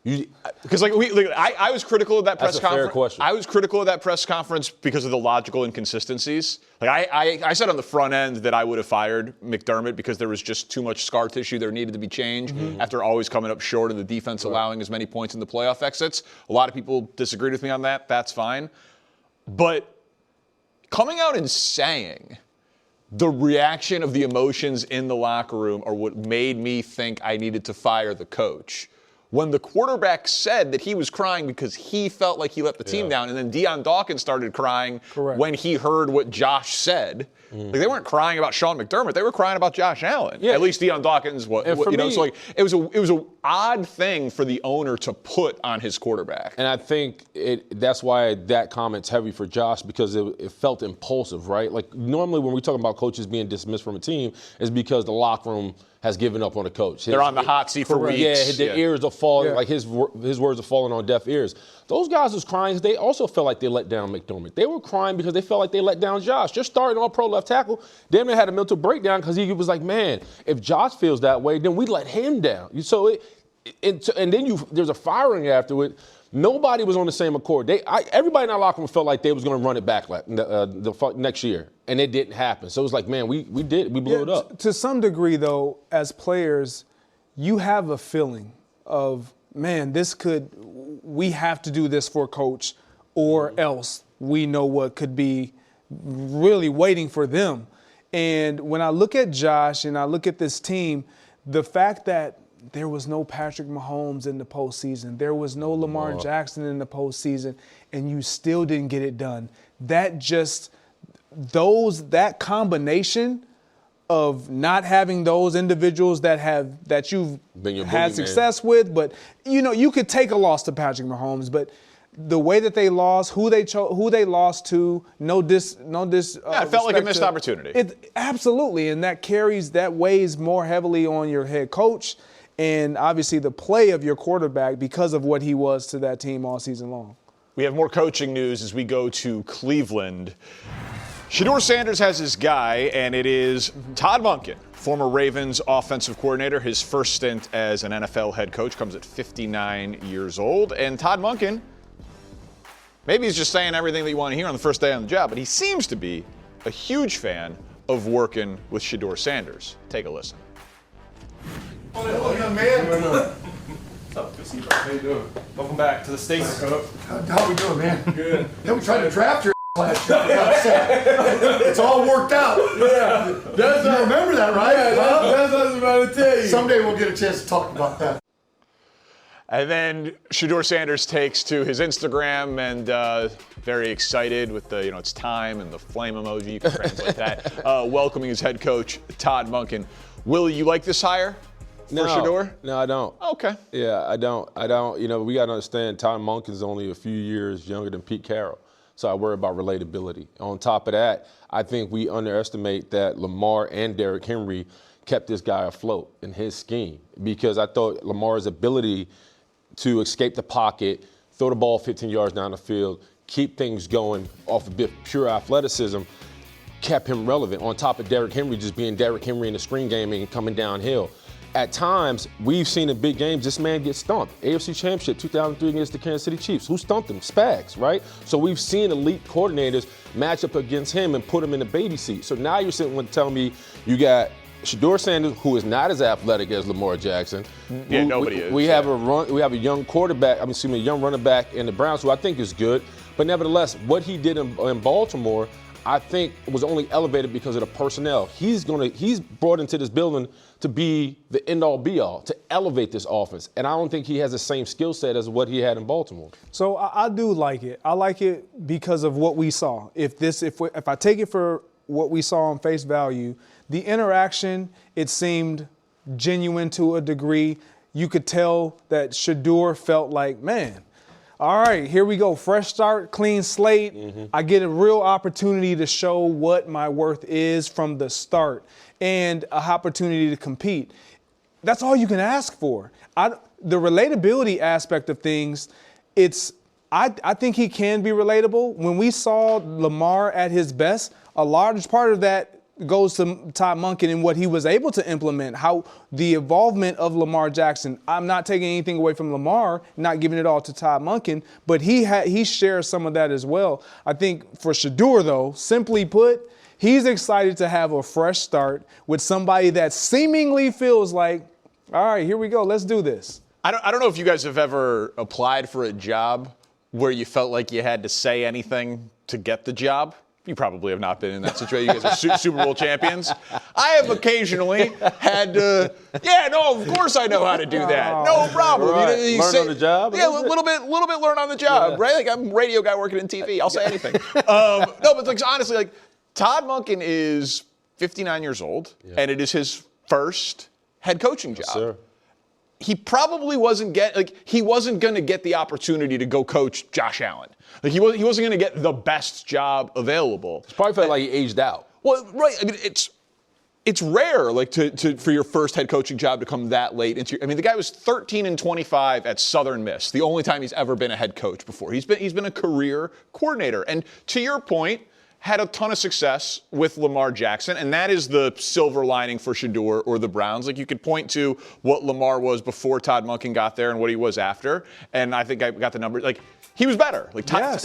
Because I was critical of that press conference. That's a fair question. I was critical of that press conference because of the logical inconsistencies. Like I said on the front end that I would have fired McDermott because there was just too much scar tissue there needed to be changed after always coming up short of the defense allowing as many points in the playoff exits. A lot of people disagreed with me on that. That's fine. But coming out and saying the reaction of the emotions in the locker room are what made me think I needed to fire the coach. When the quarterback said that he was crying because he felt like he let the team down, and then Deion Dawkins started crying when he heard what Josh said. Like, they weren't crying about Sean McDermott; they were crying about Josh Allen. Yeah. At least Deion Dawkins was. So like it was an odd thing for the owner to put on his quarterback. And I think that's why that comment's heavy for Josh, because it felt impulsive, right? Like, normally when we talk about coaches being dismissed from a team, it's because the locker room has given up on the coach. They're on the hot seat for weeks. Yeah, their ears are falling, like his words are falling on deaf ears. Those guys was crying because they also felt like they let down McDermott. They were crying because they felt like they let down Josh. Just starting all pro left tackle, damn near had a mental breakdown because he was like, man, if Josh feels that way, then we let him down. So and then there's a firing afterward. Nobody was on the same accord. Everybody in our locker room felt like they was going to run it back the next year, and it didn't happen. So it was like, man, we blew it up. To some degree, though, as players, you have a feeling of, man, we have to do this for coach, or else we know what could be really waiting for them. And when I look at Josh and I look at this team, the fact that there was no Patrick Mahomes in the postseason, there was no Lamar Jackson in the postseason, and you still didn't get it done. That combination of not having those individuals that you've had success with, but you could take a loss to Patrick Mahomes, but the way that they lost, who they lost to, it felt like a missed opportunity. Absolutely, and that weighs more heavily on your head coach and obviously the play of your quarterback because of what he was to that team all season long. We have more coaching news as we go to Cleveland. Shedeur Sanders has his guy, and it is Todd Monken, former Ravens offensive coordinator. His first stint as an NFL head coach comes at 59 years old. And Todd Monken, maybe he's just saying everything that you want to hear on the first day on the job, but he seems to be a huge fan of working with Shedeur Sanders. Take a listen. Hello, young man. What's up? Good to see you, bro. How you doing? Welcome back to the States. How we doing, man? Good. Hey, we tried to draft your last year. It's all worked out. Yeah. You remember that, right? Yeah, that's what I was about to tell you. Someday we'll get a chance to talk about that. And then Shedeur Sanders takes to his Instagram and very excited with the, it's time and the flame emoji. You can translate that. Welcoming his head coach, Todd Monken. Will, you like this hire? For Shedeur? No, I don't. Okay. Yeah, I don't. We got to understand Todd Monken's only a few years younger than Pete Carroll. So I worry about relatability. On top of that, I think we underestimate that Lamar and Derrick Henry kept this guy afloat in his scheme, because I thought Lamar's ability to escape the pocket, throw the ball 15 yards down the field, keep things going off a bit pure athleticism, kept him relevant on top of Derrick Henry just being Derrick Henry in the screen game and coming downhill. At times, we've seen in big games, this man get stumped. AFC Championship 2003 against the Kansas City Chiefs. Who stumped him? Spags, right? So we've seen elite coordinators match up against him and put him in the baby seat. So now you're sitting and telling me you got Shedeur Sanders, who is not as athletic as Lamar Jackson. Yeah, nobody is. We have a young quarterback, a young running back in the Browns, who I think is good. But nevertheless, what he did in Baltimore, I think was only elevated because of the personnel. He's brought into this building to be the end-all be-all, to elevate this offense. And I don't think he has the same skill set as what he had in Baltimore. So I do like it. I like it because of what we saw. If I take it for what we saw on face value, the interaction, it seemed genuine to a degree. You could tell that Shedeur felt like, man, all right, here we go. Fresh start, clean slate. I get a real opportunity to show what my worth is from the start and an opportunity to compete. That's all you can ask for. The relatability aspect of things, I think he can be relatable. When we saw Lamar at his best, a large part of that goes to Todd Monken and what he was able to implement, how the involvement of Lamar Jackson. I'm not taking anything away from Lamar, not giving it all to Todd Monken, but he shares some of that as well. I think for Shedeur, though, simply put, he's excited to have a fresh start with somebody that seemingly feels like, all right, here we go, let's do this. I don't know if you guys have ever applied for a job where you felt like you had to say anything to get the job. You probably have not been in that situation. You guys are Super Bowl champions. I have occasionally had to, of course I know how to do that. No problem. Right. Learn on the job? Yeah, a little bit learn on the job, right? Like I'm a radio guy working in TV. I'll say anything. But like honestly, like Todd Monken is 59 years old, and it is his first head coaching job. Yes, sir. He probably wasn't going to get the opportunity to go coach Josh Allen. Like he wasn't going to get the best job available. It's probably felt like he aged out. Well, right. I mean, it's rare, like for your first head coaching job to come that late into. I mean, the guy was 13-25 at Southern Miss. The only time he's ever been a head coach before. He's been a career coordinator. And to your point, had a ton of success with Lamar Jackson, and that is the silver lining for Shedeur or the Browns. Like you could point to what Lamar was before Todd Monken got there and what he was after, and I think I got the numbers. Like he was better. Like Todd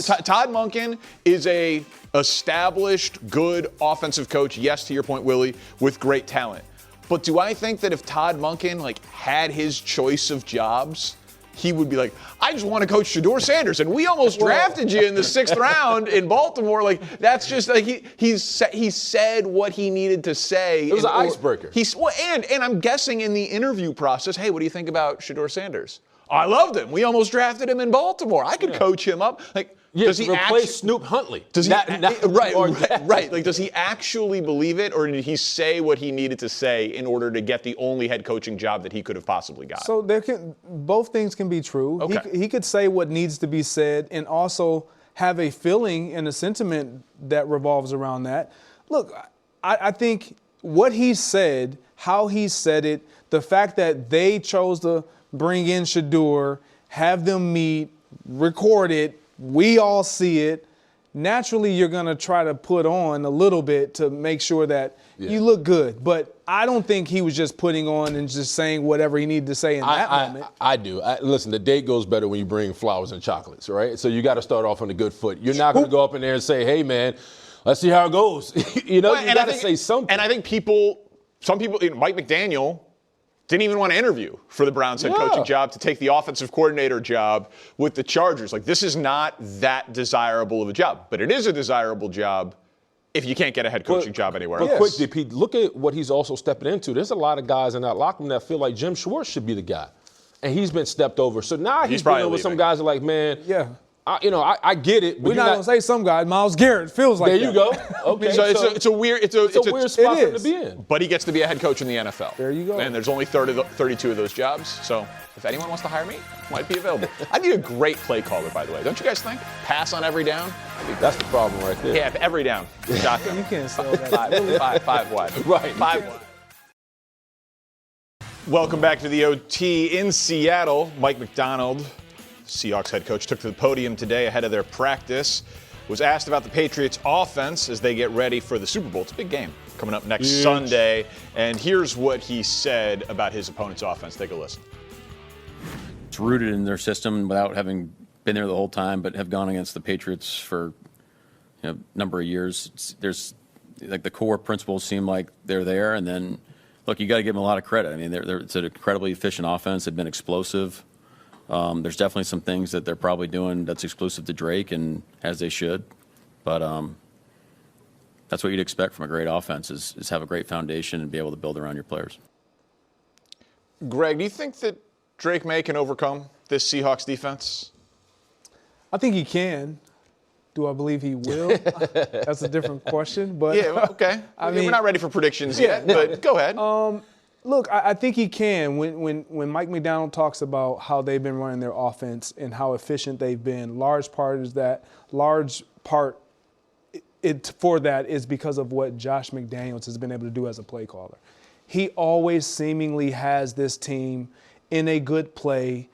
Monken is a established, good offensive coach. Yes, to your point, Willie, with great talent. But do I think that if Todd Monken had his choice of jobs, he would be like, I just want to coach Shedeur Sanders, and we almost drafted you in the 6th round in Baltimore. Like that's just like he said what he needed to say. It was an icebreaker. And I'm guessing in the interview process, hey, what do you think about Shedeur Sanders? I loved him. We almost drafted him in Baltimore. I could coach him up. Like, does he replace Snoop Huntley? Does he? Right. Like, does he actually believe it, or did he say what he needed to say in order to get the only head coaching job that he could have possibly got? So both things can be true. Okay. He could say what needs to be said, and also have a feeling and a sentiment that revolves around that. Look, I think what he said, how he said it, the fact that they chose to bring in Shedeur, have them meet, record it, we all see it. Naturally, you're going to try to put on a little bit to make sure that you look good. But I don't think he was just putting on and just saying whatever he needed to say in that moment. I do. Listen, the date goes better when you bring flowers and chocolates, right? So you got to start off on a good foot. You're not going to go up in there and say, hey, man, let's see how it goes. You got to say something. And I think some people, Mike McDaniel, didn't even want to interview for the Browns head coaching job to take the offensive coordinator job with the Chargers. Like, this is not that desirable of a job, but it is a desirable job if you can't get a head coaching job anywhere else. But quick, DP, look at what he's also stepping into. There's a lot of guys in that locker room that feel like Jim Schwartz should be the guy, and he's been stepped over. So now he's dealing with some guys that are like, man, I get it. We're not going to say some guy. Myles Garrett feels like there you go. Okay, so it's a weird spot for him to be in. But he gets to be a head coach in the NFL. There you go. And there's only 32 of those jobs. So if anyone wants to hire me, might be available. I'd be a great play caller, by the way. Don't you guys think? Pass on every down. That's the problem right there. Yeah, every down. Shotgun. You can't sell that. Five wide. Right. 5 wide. Welcome back to the OT in Seattle. Mike Macdonald, Seahawks head coach, took to the podium today ahead of their practice. was asked about the Patriots offense as they get ready for the Super Bowl. It's a big game coming up next Sunday. And here's what he said about his opponent's offense. Take a listen. It's rooted in their system without having been there the whole time, but have gone against the Patriots for a number of years. There's like the core principles seem like they're there, and then look, you got to give them a lot of credit. I mean, it's an incredibly efficient offense. They've been explosive. There's definitely some things that they're probably doing that's exclusive to Drake, and as they should. But that's what you'd expect from a great offense is have a great foundation and be able to build around your players. Greg, do you think that Drake Maye can overcome this Seahawks defense? I think he can. Do I believe he will? That's a different question. But yeah, okay. I mean, we're not ready for predictions yet, but go ahead. Look, I think he can. When Mike McDonald talks about how they've been running their offense and how efficient they've been, large part for that is because of what Josh McDaniels has been able to do as a play caller. He always seemingly has this team in a good play,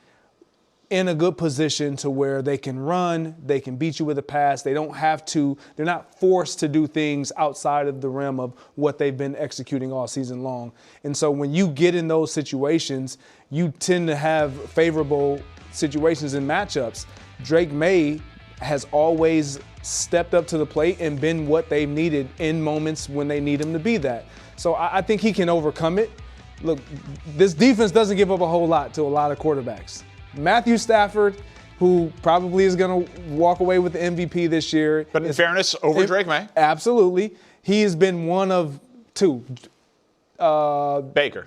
in a good position to where they can run, they can beat you with a pass. They don't have to, they're not forced to do things outside of the realm of what they've been executing all season long. And so when you get in those situations, you tend to have favorable situations and matchups. Drake Maye has always stepped up to the plate and been what they've needed in moments when they need him to be that. So I think he can overcome it. Look, this defense doesn't give up a whole lot to a lot of quarterbacks. Matthew Stafford, who probably is going to walk away with the MVP this year. But in fairness, over Drake Maye. Absolutely. He has been one of two. Baker.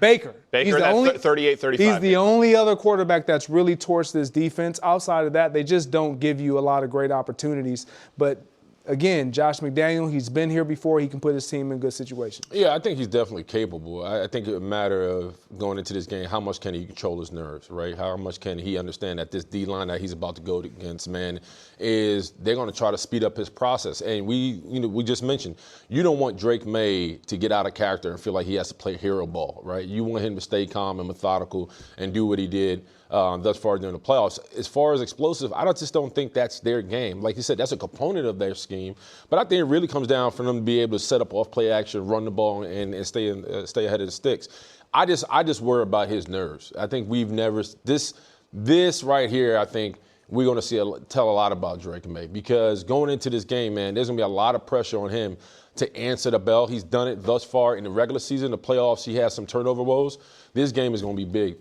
He's the only 38-35. He's the only other quarterback that's really torched this defense. Outside of that, they just don't give you a lot of great opportunities. But again, Josh McDaniel, he's been here before. He can put his team in good situations. Yeah, I think he's definitely capable. I think it's a matter of going into this game, how much can he control his nerves, right? How much can he understand that this D-line that he's about to go against, man, is they're going to try to speed up his process. And we just mentioned, you don't want Drake Maye to get out of character and feel like he has to play hero ball, right? You want him to stay calm and methodical and do what he did thus far during the playoffs. As far as explosive, I just don't think that's their game. Like you said, that's a component of their scheme. But I think it really comes down for them to be able to set up off-play action, run the ball, and stay ahead of the sticks. I just worry about his nerves. I think we've never this right here. I think we're going to tell a lot about Drake Maye, because going into this game, man, there's going to be a lot of pressure on him to answer the bell. He's done it thus far in the regular season. The playoffs, he has some turnover woes. This game is going to be big.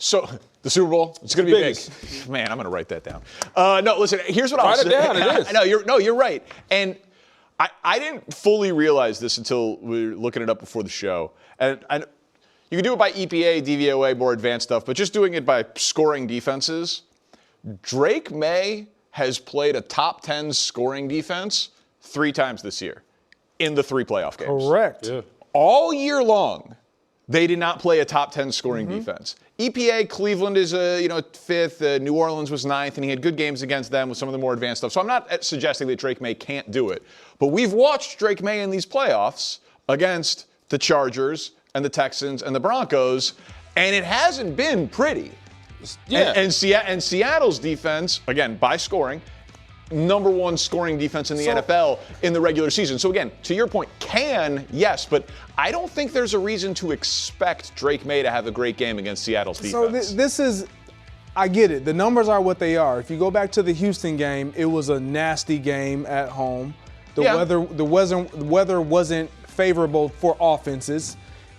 So the Super Bowl, it's going to be big. Man, I'm going to write that down. No, listen. Here's what I'll say. Write it down. It is. You're right. And I didn't fully realize this until we were looking it up before the show. And you can do it by EPA, DVOA, more advanced stuff. But just doing it by scoring defenses, Drake Maye has played a top 10 scoring defense 3 times this year in the 3 playoff games. Correct. Yeah. All year long, they did not play a top 10 scoring defense. EPA, Cleveland is 5th. New Orleans was 9th, and he had good games against them with some of the more advanced stuff. So I'm not suggesting that Drake Maye can't do it. But we've watched Drake Maye in these playoffs against the Chargers and the Texans and the Broncos, and it hasn't been pretty. Yeah. And Seattle's defense, again, by scoring, number 1 scoring defense in the NFL in the regular season. So again, to your point, yes, but I don't think there's a reason to expect Drake Maye to have a great game against Seattle's defense. So this is, I get it. The numbers are what they are. If you go back to the Houston game, it was a nasty game at home. The weather wasn't favorable for offenses.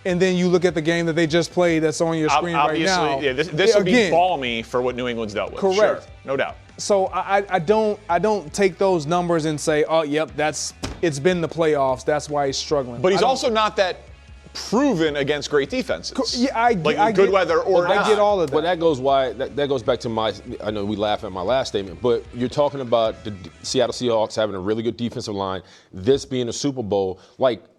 And then you look at the game that they just played that's on your screen right now. Yeah, this will be balmy for what New England's dealt with. Correct. Sure, no doubt. So I don't take those numbers and say, oh, yep, it's been the playoffs. That's why he's struggling. But he's also not that proven against great defenses. Yeah, I good get, weather or not. I get all of that. But that goes back to I know we laugh at my last statement, but you're talking about the Seattle Seahawks having a really good defensive line, this being a Super Bowl.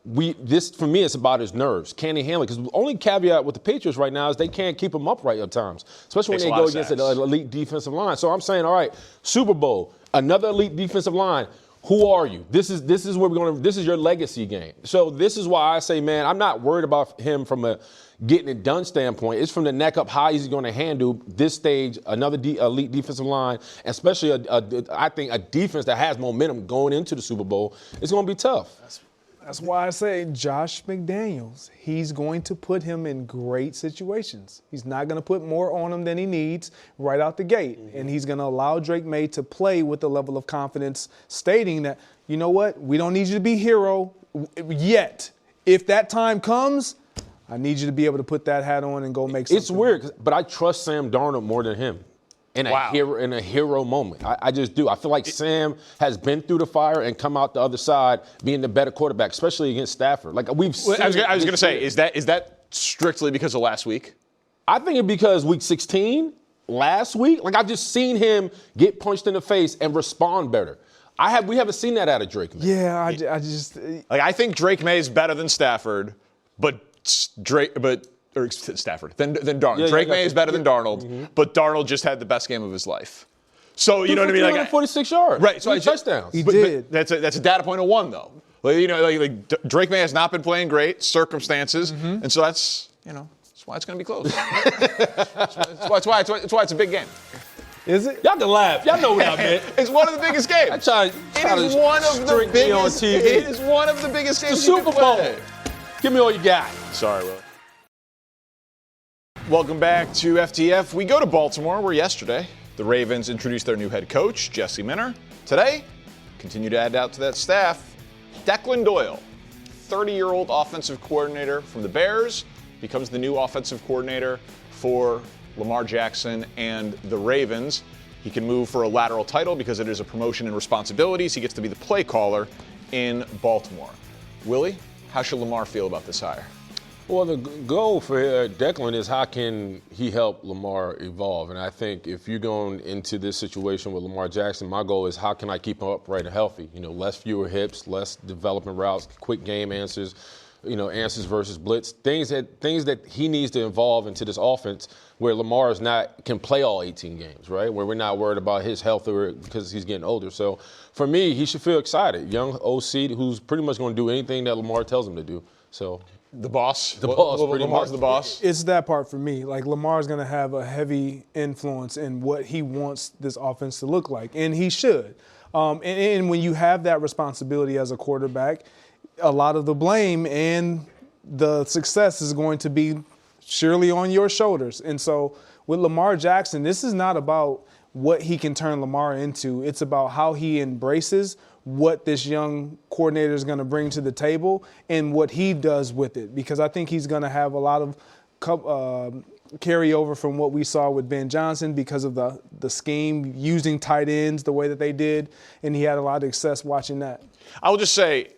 This for me, it's about his nerves. Can he handle it? Because the only caveat with the Patriots right now is they can't keep him upright at times, especially when they go against an elite defensive line. So I'm saying, all right, Super Bowl, another elite defensive line. Who are you? This is where we're going to. This is your legacy game. So this is why I say, man, I'm not worried about him from a getting it done standpoint. It's from the neck up. How he's going to handle this stage, another elite defensive line, especially I think a defense that has momentum going into the Super Bowl. It's going to be tough. That's why I say Josh McDaniels, he's going to put him in great situations. He's not going to put more on him than he needs right out the gate. And he's going to allow Drake Maye to play with a level of confidence, stating that, you know what, we don't need you to be hero yet. If that time comes, I need you to be able to put that hat on and go make something. It's weird, but I trust Sam Darnold more than him. In a hero moment. I just do. I feel like Sam has been through the fire and come out the other side being the better quarterback, especially against Stafford. Like we've seen. I was going to say, is that strictly because of last week? I think it's because week 16, last week, like I've just seen him get punched in the face and respond better. We haven't seen that out of Drake Maye. Yeah, I just I think Drake Maye is better than Stafford, but Stafford than Darnold. Yeah, Drake Maye is better than Darnold, but Darnold just had the best game of his life. So you know what I mean? 146 yards. Right. So touchdowns. He did. That's a data point of 1 though. Like Drake Maye has not been playing great, circumstances, and so that's why it's going to be close. that's why it's a big game. Is it? Y'all can laugh. Y'all know what I meant. It's one of the biggest games. It is one of the biggest. It is one of the biggest games. The Super Bowl. Give me all you got. Sorry, Will. Welcome back to FTF. We go to Baltimore, where yesterday the Ravens introduced their new head coach, Jesse Minter. Today, continue to add out to that staff, Declan Doyle, 30-year-old offensive coordinator from the Bears, becomes the new offensive coordinator for Lamar Jackson and the Ravens. He can move for a lateral title because it is a promotion in responsibilities. He gets to be the play caller in Baltimore. Willie, how should Lamar feel about this hire? Well, the goal for Declan is how can he help Lamar evolve? And I think if you're going into this situation with Lamar Jackson, my goal is how can I keep him upright and healthy? Fewer hips, less development routes, quick game answers, answers versus blitz, things that he needs to evolve into this offense where Lamar can play all 18 games, right? Where we're not worried about his health because he's getting older. So for me, he should feel excited. Young OC who's pretty much going to do anything that Lamar tells him to do. So the boss. Lamar's the boss. It's that part for me. Like Lamar's going to have a heavy influence in what he wants this offense to look like, and he should. And when you have that responsibility as a quarterback, a lot of the blame and the success is going to be surely on your shoulders. And so with Lamar Jackson, this is not about what he can turn Lamar into. It's about how he embraces what this young coordinator is going to bring to the table and what he does with it. Because I think he's going to have a lot of carryover from what we saw with Ben Johnson because of the scheme, using tight ends the way that they did. And he had a lot of success watching that. I will just say,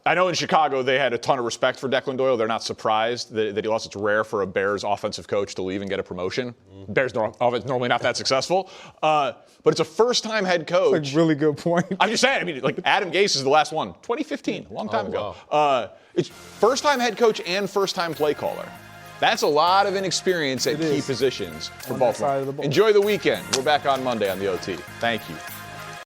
I know in Chicago they had a ton of respect for Declan Doyle. They're not surprised that he lost. It's rare for a Bears offensive coach to leave and get a promotion. Bears normally not that successful. But it's a first-time head coach. That's a really good point. I'm just saying, Adam Gase is the last one. 2015, a long time ago. Wow. It's first-time head coach and first-time play caller. That's a lot of inexperience at key positions for Baltimore. Side of the ball. Enjoy the weekend. We're back on Monday on the OT. Thank you.